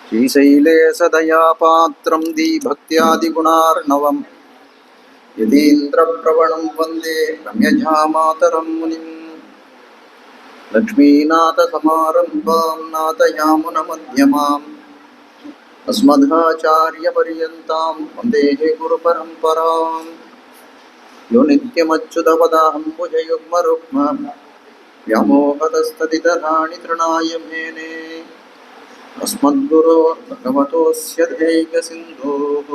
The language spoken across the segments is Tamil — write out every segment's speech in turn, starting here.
श्रीशैले सदया पात्रं दीभक्त्यादिगुणार्णवम् यतीन्द्रप्रवणं वन्दे रम्यजामातरं मुनिम् लक्ष्मीनाथसमारम्भां नाथयामुनमध्यमाम् अस्मदाचार्यपर्यन्तां वन्दे गुरुपरम्पराम् यो नित्यमच्युतपदाम्बुजयुग्मरुक्म व्यामोहतस्तदितराणि तृणाय मेने अस्मद्गुरोर्भगवतोऽस्य दैकसिन्धोः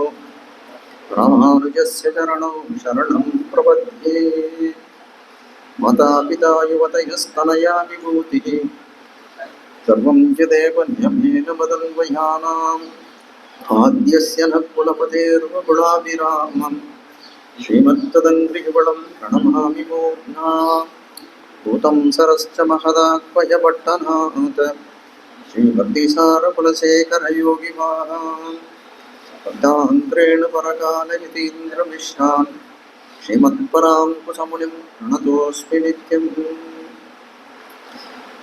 रामानुजस्य चरणौ शरणं प्रपद्ये। मातापिता युवतयस्तनया विभूतिः सर्वं यदेव नियमेन मदन्वयानाम् आद्यस्य न कुलपतेर्वकुलाभिरामम् श्रीमत्तदङ्घ्रियुगलं प्रणमामि मूर्ध्ना भूतं सरश्च महदाह्वयपट्टनाथ श्रीमद्दिसारकुलशेखरयोगिवाहान् भक्ताङ्ग्रेण परकालयतीन्द्रमिश्रान् श्रीमत्पराङ्कुशमुनिं प्रणतोऽस्मि नित्यम्।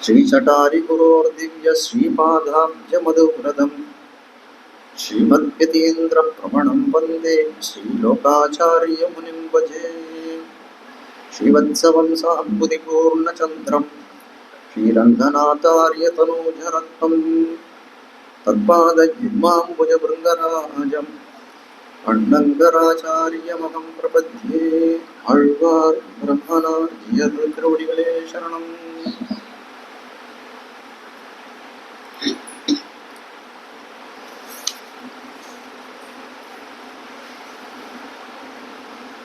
श्रीचटारिगुरोर्दिव्यश्रीपादाब्जमधुव्रतम् श्रीमद्यतीन्द्रप्रवणं वन्दे श्रीलोकाचार्यमुनिं भजे। श्रीवत्सवंशाम्बुधिपूर्णचन्द्रं श्रीरङ्गनाथार्यतनूजरत्नं तत्पादयुग्माम्बुजभृङ्गराजम् अण्णङ्गराचार्यमहं प्रपद्ये। आழ்வார் ब्रह्मणार्यतिरुवडिகளே शरणम्।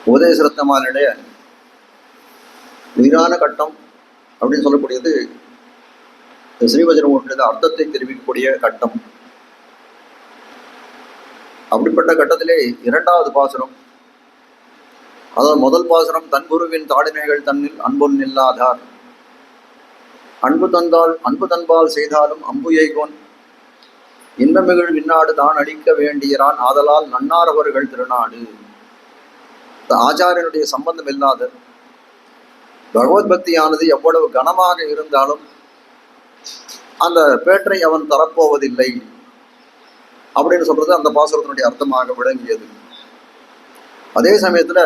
உபதேசரத்னமானுடைய உயிரான கட்டம் அப்படின்னு சொல்லக்கூடியது ஸ்ரீவஜ்ரமூர்த்தியோட அர்த்தத்தை தெரிவிக்கக்கூடிய கட்டம். அப்படிப்பட்ட கட்டத்திலே இரண்டாவது பாசுரம், அதாவது முதல் பாசுரம் தன் குருவின் தாடினைகள் தன்னில் அன்பொன் இல்லாதார், அன்பு தன்பால் செய்தாலும் அம்புயைகோன் இன்பமிகள் விண்ணாடு தான் அளிக்க வேண்டியரான் ஆதலால் நன்னாரவர்கள் திருநாடு. ஆச்சாரியனுடைய சம்பந்தம் இல்லாத பகவத் பக்தியானது எவ்வளவு கனமாக இருந்தாலும் அந்த பேற்றை அவன் தரப்போவதில்லை அப்படின்னு சொல்றது அந்த பாசுரத்தினுடைய அர்த்தமாக விளங்கியது. அதே சமயத்துல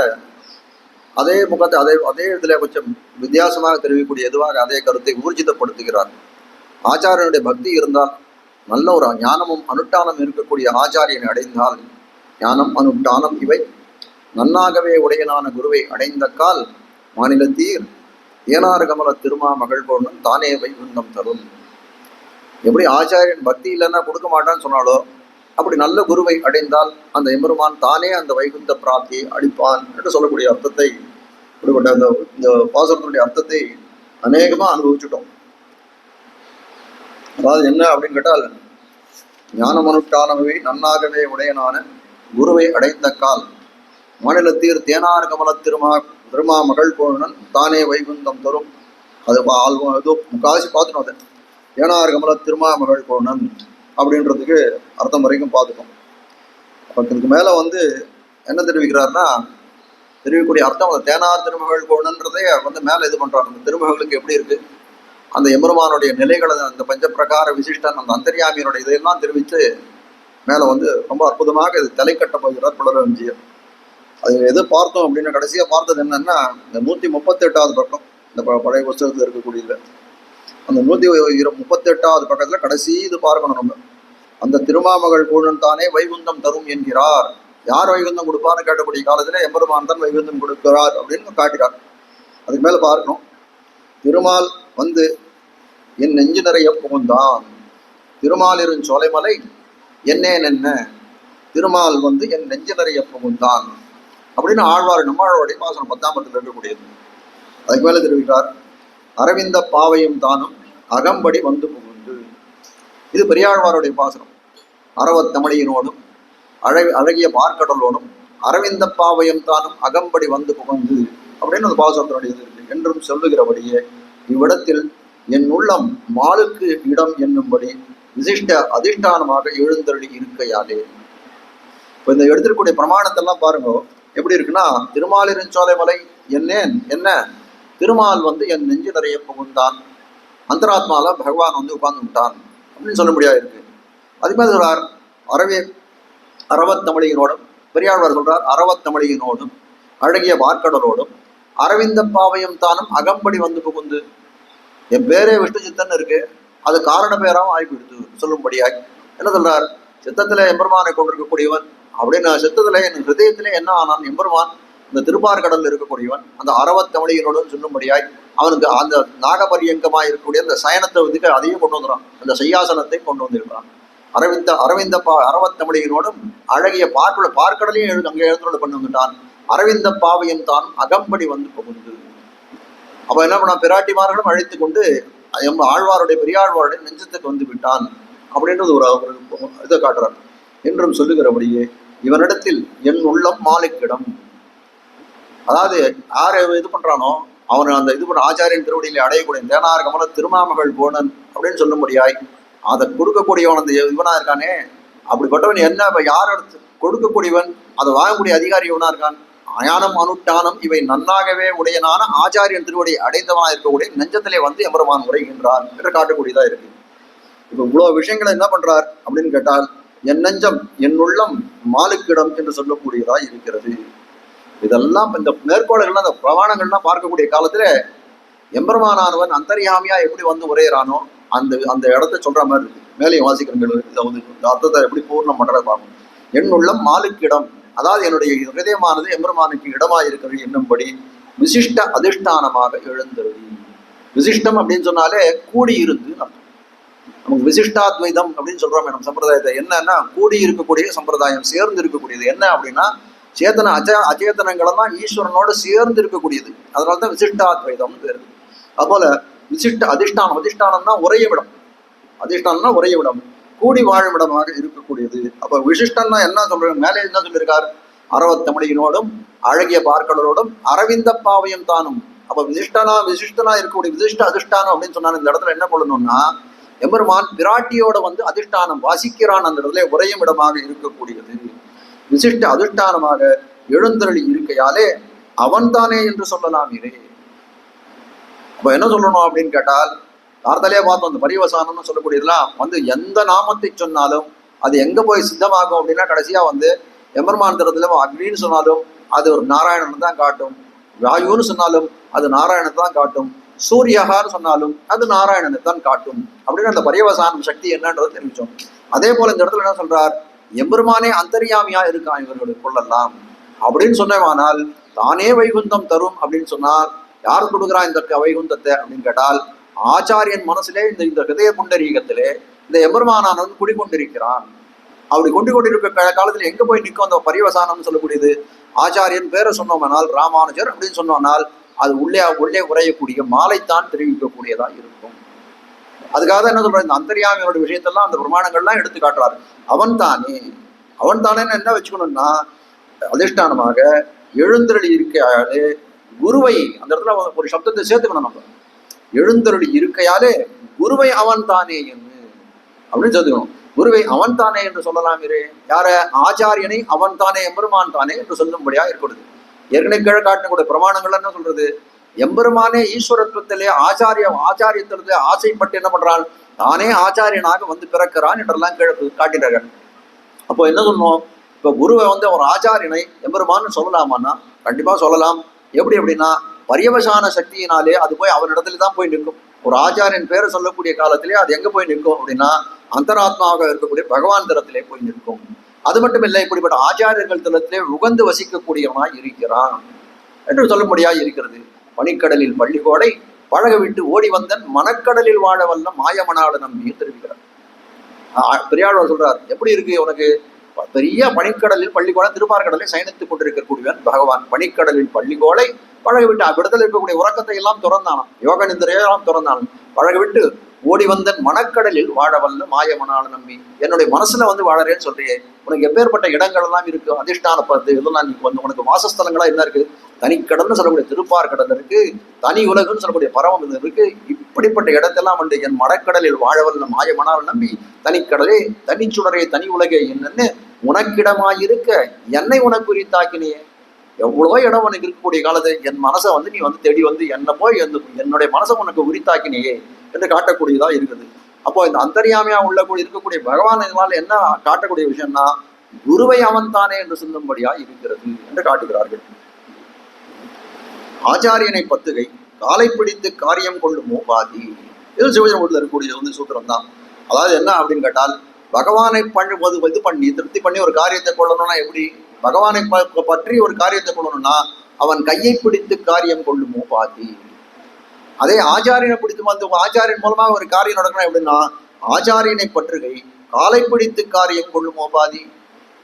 அதே முகத்தை அதே இதுல கொஞ்சம் வித்தியாசமாக தெரிவிக்கக்கூடிய எதுவாக அதே கருத்தை ஊர்ஜிதப்படுத்துகிறார். ஆச்சாரியனுடைய பக்தி இருந்தால், நல்ல ஒரு ஞானமும் அனுஷ்டானம் இருக்கக்கூடிய ஆச்சாரியனை அடைந்தால், ஞானம் அனுஷ்டானம் இவை நன்னாகவே உடையனான குருவை அடைந்த கால் மாநிலத்தீர் ஏனாறு கமல திருமா மகள் போனும் தானே வைகுந்தம் தரும். எப்படி ஆச்சாரியன் பக்தி இல்லைன்னா கொடுக்க மாட்டான்னு சொன்னாலோ, அப்படி நல்ல குருவை அடைந்தால் அந்த எம்பெருமான் தானே அந்த வைகுந்த பிராப்தியை அளிப்பான் என்று சொல்லக்கூடிய அர்த்தத்தை, இப்படிப்பட்ட இந்த பாசுரத்தினுடைய அர்த்தத்தை அநேகமாக அனுபவிச்சுட்டோம். அதாவது என்ன அப்படின்னு கேட்டால், ஞானமனுஷ்டானவை நன்னாகவே உடையனான குருவை அடைந்த கால் மாநிலத்தீர் தேனார் கமல திருமா மகள் போனன் தானே வைகுந்தம் தரும். அது ஏதோ முக்காசி பார்த்துட்டோம். அதை தேனார் கமல திருமா மகள் போனன் அப்படின்றதுக்கு அர்த்தம் வரைக்கும் பார்த்துட்டோம். அப்போ இதுக்கு மேலே என்ன தெரிவிக்கிறாருன்னா, தெரிவிக்கக்கூடிய அர்த்தம் அந்த தேனார் திருமகள் போனன்றதே மேலே இது பண்ணுறாங்க. அந்த திருமகளுக்கு எப்படி இருக்குது, அந்த எம்பெருமானுடைய நிலைகளை, அந்த பஞ்சப்பிரகார விசிஷ்டன், அந்த அந்தர்யாமியனுடைய இதையெல்லாம் தெரிவித்து மேலே ரொம்ப அற்புதமாக இது தலை கட்ட போகிறார் புலரஞ்சியர். அது எது பார்த்தோம் அப்படின்னு கடைசியாக பார்த்தது என்னன்னா, இந்த 138வது பக்கம், இந்த பழைய புஸ்தகத்தில் இருக்கக்கூடியது, அந்த 138வது பக்கத்தில் கடைசி இது பார்க்கணும் நம்ம. அந்த திருமாமகள் கூழன் தானே வைகுந்தம் தரும் என்கிறார். யார் வைகுந்தம் கொடுப்பான்னு கேட்டக்கூடிய காலத்தில் எம்பெருமான் தான் வைகுந்தம் கொடுக்கிறார் அப்படின்னு காட்டுறார். அதுக்கு மேலே பார்க்கணும், திருமால் என் நெஞ்சு நிறைய புகுந்தான், திருமால் இருஞ் சோலைமலை என்னேன் என்ன, திருமால் என் நெஞ்சு நிறைய புகுந்தான் அப்படின்னு ஆழ்வார் நம்மாழ்வாருடைய பாசனம் 10ஆம் இருக்கக்கூடியது. அதுக்கு மேலே தெரிவிக்கிறார், அரவிந்த பாவையும் தானும் அகம்படி புகுந்து. இது பெரியாழ்வாருடைய பாசனம். அரவத்தமிழியினோடும் அழகிய பார்க்கடலோடும் அரவிந்த பாவையும் தானும் அகம்படி புகுந்து அப்படின்னு அந்த பாசனத்தினுடைய இது இருக்கு. என்றும் சொல்லுகிறபடியே இவ்விடத்தில் என் உள்ளம் மாலுக்கு இடம் என்னும்படி விசிஷ்ட அதிஷ்டானமாக எழுந்தருளி இருக்கையாலே. இப்போ இந்த எடுத்திருக்கக்கூடிய பிரமாணத்தெல்லாம் பாருங்க எப்படி இருக்குன்னா, திருமாலிருஞ்சோலை மலை என்னேன் என்ன, திருமால் என் நெஞ்சு நிறைய புகுந்தான், அந்தராத்மால பகவான் உட்கார்ந்து விட்டான் அப்படின்னு சொல்ல முடியாது இருக்கு. அது மாதிரி சொல்றார் அறவத்தமிழியினோடும், பெரியாழ்வார் சொல்றார் அறவத்தமிழியினோடும் அழகிய வார்க்கடலோடும் அரவிந்த பாவையும் தானும் அகம்படி வந்து புகுந்து. என் பேரே விஷ்ணு சித்தன் இருக்கு, அது காரண பேராகவும் ஆகிவிடுத்து சொல்லும்படியாய் என்ன சொல்றார், சித்தத்துல எம்பெருமானை கொண்டிருக்கக்கூடியவன் அப்படின்னு, சித்தத்துல என் ஹிருதயத்திலே என்ன ஆனான் எம்பெருமான் இந்த திருப்பார்கடலில் இருக்கக்கூடியவன், அந்த அறவத்தமிழியினோடும் சொல்லும்படியாய் அவனுக்கு அந்த நாகபரியங்கமாக இருக்கக்கூடிய அந்த சயனத்தை வந்து அதையும் கொண்டு வந்துடுறான், அந்த செய்யாசனத்தை கொண்டு வந்திருக்கிறான். அரவிந்த அறவத்தமிழியினோடும் அழகிய பார்க்கடலையும் அங்கே எழுந்தோடு கொண்டு வந்துட்டான். அரவிந்த பாவையும் தான் அகம்படி வந்து புகுந்து. அப்ப என்ன பண்ணா, பிராட்டிமார்களும் அழைத்து கொண்டு ஆழ்வாருடைய பெரியாழ்வாருடைய நெஞ்சத்துக்கு வந்து விட்டான் அப்படின்றது ஒரு இதை காட்டுறார். என்றும் சொல்லுகிறபடியே இவனிடத்தில் என் உள்ளம் மாலிக்கிடம், அதாவது யாரை இது பண்றானோ அவன் அந்த இது பண்ண ஆச்சாரியன் திருவடியிலே அடையக்கூடிய தேனார் கமல திருமாமகள் போனன் அப்படின்னு சொல்லும்படியாய் அதை கொடுக்கக்கூடியவன் அந்த இவனா இருக்கானே, அப்படிப்பட்டவன் என்ன யார் எடுத்து கொடுக்கக்கூடியவன், அதை வாங்கக்கூடிய அதிகாரி இவனா இருக்கான். அயானம் அனுட்டானம் இவை நன்னாகவே உடையனான ஆச்சாரியன் திருவடி அடைந்தவனா இருக்கக்கூடிய நெஞ்சத்திலே வந்து எம்பெருமான் உரைகின்றார் என்று காட்டக்கூடியதா இருக்கு. இப்ப இவ்வளவு விஷயங்களை என்ன பண்றார் அப்படின்னு கேட்டால், என் நெஞ்சம் என் உள்ளம் மாலுக்கிடம் என்று சொல்லக்கூடியதா இருக்கிறது. இதெல்லாம் இந்த மேற்கோள்கள்லாம் இந்த பிரமாணங்கள்லாம் பார்க்கக்கூடிய காலத்துல எம்பெருமானானவன் அந்தர்யாமியா எப்படி வந்து உரையிறானோ அந்த அந்த இடத்த சொல்ற மாதிரி இருக்கு. மேலையும் வாசிக்கிறவங்களுக்கு இந்த அர்த்தத்தை எப்படி பூர்ணம் பண்றதை பார்க்கணும். என் உள்ளம் மாலுக்கிடம், அதாவது என்னுடைய ஹிருதயமானது எம்பெருமானுக்கு இடமாக இருக்கிறது என்னும்படி விசிஷ்ட அதிஷ்டானமாக எழுந்தருளி. விசிஷ்டம் அப்படின்னு சொன்னாலே கூடி இருந்து அர்த்தம். நமக்கு விசிஷ்டாத்வைதம் அப்படின்னு சொல்றோம் நம்ம சம்பிரதாயத்தை. என்னன்னா கூடி இருக்கக்கூடிய சம்பிரதாயம், சேர்ந்து இருக்கக்கூடியது. என்ன அப்படின்னா சேத்தன அச்சேதனங்களெல்லாம் ஈஸ்வரனோடு சேர்ந்து இருக்கக்கூடியது. அதனால்தான் விசிஷ்டாத்வைதம் பேரு. அதுபோல விசிஷ்ட அதிஷ்டானம், அதிஷ்டானம்னா உறையவிடம், அதிஷ்டானம்னா உறையவிடம், கூடி வாழும் இடமாக இருக்கக்கூடியது. அப்ப விசிஷ்டன்னா என்ன சொல்றாங்க, மேலே என்ன சொல்லியிருக்கார், அறவத்தமிழியினோடும் அழகிய பார்க்கடலோடும் அரவிந்த பாவையும் தானும். அப்ப விசிஷ்டனா இருக்கக்கூடிய விசிஷ்ட அதிஷ்டானம் அப்படின்னு சொன்னாங்க. இந்த இடத்துல என்ன கொள்ளணும்னா, எம்பெருமான் பிராட்டியோட வந்து அதிஷ்டானம் வாசிக்கிறான், அந்த இடத்துல உறையும் இடமாக இருக்கக்கூடியது. விசிஷ்ட அதிஷ்டானமாக எழுந்தருளி இருக்கையாலே அவன் தானே என்று சொல்லலாம் இரே. அப்ப என்ன சொல்லணும் அப்படின்னு கேட்டால், கார்த்தாலே பார்த்தோம் அந்த பரிவசானம்னு சொல்லக்கூடியதுலாம் வந்து எந்த நாமத்தை சொன்னாலும் அது எங்க போய் சித்தமாகும் அப்படின்னா கடைசியா வந்து எம்பெருமான் தரத்துல அக்னின்னு சொன்னாலும் அது ஒரு நாராயணன் தான் காட்டும், வாயுன்னு சொன்னாலும் அது நாராயணன் தான் காட்டும், சூரியகான்னு சொன்னாலும் அது நாராயணனை தான் காட்டும் அப்படின்னு அந்த பரிவசானம் சக்தி என்னன்றது தெரிவிச்சோம். அதே போல இந்த இடத்துல என்ன சொல்றார், எம்பெருமானே அந்தர்யாமியா இருக்கான் இவர்களுக்கு கொள்ளலாம் அப்படின்னு சொன்னவானால் தானே வைகுந்தம் தரும் அப்படின்னு சொன்னால் யார் கொடுக்குறான் இந்த வைகுந்தத்தை அப்படின்னு கேட்டால், ஆச்சாரியன் மனசுலே இந்த ஹிருதய புண்டரீகத்திலே இந்த எம்பெருமானானவன் குடிக்கொண்டிருக்கிறான். அப்படி கொண்டிருக்க காலத்துல எங்க போய் நிற்கும் அந்த பரிவசானம் சொல்லக்கூடியது, ஆச்சாரியன் பேரை சொன்னோம்னால் ராமானுஜர் அப்படின்னு சொன்னோம்னால் அது உள்ளே உரையக்கூடிய மாலைத்தான் தெரிவிக்கக்கூடியதா இருக்கும். அதுக்காக என்ன சொல்ற, இந்த அந்தர்யாமியோட விஷயத்தெல்லாம் அந்த பிரமாணங்கள்லாம் எடுத்து காட்டுறாரு. அவன் தானே என்ன வச்சுக்கணும்னா, அதிஷ்டானமாக எழுந்தருளி இருக்கையாலே குருவை, அந்த இடத்துல ஒரு சப்தத்தை சேர்த்துக்கணும் நம்ம, எழுந்தருளி இருக்கையாலே குருவை அவன் தானே என்று அப்படின்னு சேர்த்துக்கணும். குருவை அவன் தானே என்று சொல்லலாம் இரே. யார, ஆச்சாரியனை அவன் தானே எம்பெருமான் தானே என்று சொல்லும்படியா இருக்கக்கூடாது. ஏற்கனவே கீழே காட்டினக்கூடிய பிரமாணங்கள் என்ன சொல்றது, எம்பெருமானே ஈஸ்வரத்துவத்திலே ஆச்சாரியத்திலே ஆசைப்பட்டு என்ன பண்றான், தானே ஆச்சாரியனாக வந்து பிறக்கிறான் என்றெல்லாம் காட்டினார்கள். அப்போ என்ன சொல்லணும், இப்போ குருவை வந்து ஒரு ஆச்சாரியனை எம்பெருமான்னு சொல்லலாமான்னா கண்டிப்பா சொல்லலாம். எப்படி அப்படின்னா, பரியவசான சக்தியினாலே அது போய் அவனிடத்துல தான் போய் நிற்கும். ஒரு ஆச்சாரியன் பேரை சொல்லக்கூடிய காலத்திலே அது எங்க போய் நிற்கும் அப்படின்னா, அந்தராத்மாவாக இருக்கக்கூடிய பகவான் தரத்திலே போய் நிற்கும். அது மட்டும் இல்லை, இப்படிப்பட்ட ஆச்சாரியர்கள் தளத்திலே உகந்து வசிக்கக்கூடியவனாய் இருக்கிறான் என்று சொல்லும்படியாய் இருக்கிறது. பனிக்கடலில் பள்ளிகோடை பழக விட்டு ஓடி வந்தன் மனக்கடலில் வாழ வல்ல மாயமனாடு நம்பி தெரிவிக்கிறார். பெரியாழ்வார் சொல்றார், எப்படி இருக்கு உனக்கு, பெரிய பனிக்கடலில் பள்ளிக்கோளை திருப்பார்கடலில் சயனித்துக் கொண்டிருக்கக்கூடியவன் பகவான். பனிக்கடலில் பள்ளிக்கோளை பழக விட்டு அவ்விடத்தில் இருக்கக்கூடிய உறக்கத்தை எல்லாம் துறந்தானான், யோக நிந்திரையெல்லாம் துறந்தானான். பழக விட்டு ஓடி வந்தன் மனக்கடலில் வாழ வல்ல மாயமனாடு நம்பி, என்னுடைய மனசுல வந்து வாழறேன்னு சொல்றியே, உனக்கு எப்பேற்பட்ட இடங்கள் எல்லாம் இருக்கு, அதிஷ்டான பத்து இதெல்லாம் நீ வந்து உனக்கு வாசஸ்தலங்களா என்ன இருக்கு, தனிக்கடல்னு சொல்லக்கூடிய திருப்பார்கடல் இருக்கு, தனி உலகுன்னு சொல்லக்கூடிய பரவம் இருக்கு. இப்படிப்பட்ட இடத்தெல்லாம் வந்து என் மடக்கடலில் வாழவல்ல மாயமனால் நம்பி தனிக்கடலே தனிச்சுடரே தனி உலகே என்னன்னு உனக்கிடமாயிருக்க என்னை உனக்கு உரித்தாக்கினியே. எவ்வளவோ இடம் உனக்கு இருக்கக்கூடிய காலத்தை என் மனசை வந்து நீ வந்து தேடி வந்து என்னை போய் என்னுடைய மனசை உனக்கு உரித்தாக்கினியே என்று காட்டக்கூடியதா இருக்குது. அப்போ இந்த அந்தர்யாமியா இருக்கக்கூடிய பகவான் இதனால என்ன காட்டக்கூடிய விஷயம்னா குருவை அவன் தானே என்று சொல்லும்படியா இருக்கிறது என்று காட்டுகிறார்கள். ஆச்சாரியனை பத்துகை காலை பிடித்து காரியம் கொள்ளும் பாதி. இது சிவஜனத்தில் இருக்கக்கூடிய சூத்திரம் தான். அதாவது என்ன அப்படின்னு கேட்டால், பகவானை இது பண்ணி திருப்தி பண்ணி ஒரு காரியத்தை கொள்ளணும்னா எப்படி? பகவானை பற்றி ஒரு காரியத்தை கொள்ளணும்னா அவன் கையை பிடித்து காரியம் கொள்ளுமோ பாதி. அதே ஆச்சாரியனை பிடித்து வந்து ஆச்சாரியன் மூலமாக ஒரு காரியம் நடக்கணும் எப்படின்னா, ஆச்சாரியனை பற்றுகை காலை பிடித்து காரியம் கொள்ளுமோ பாதி.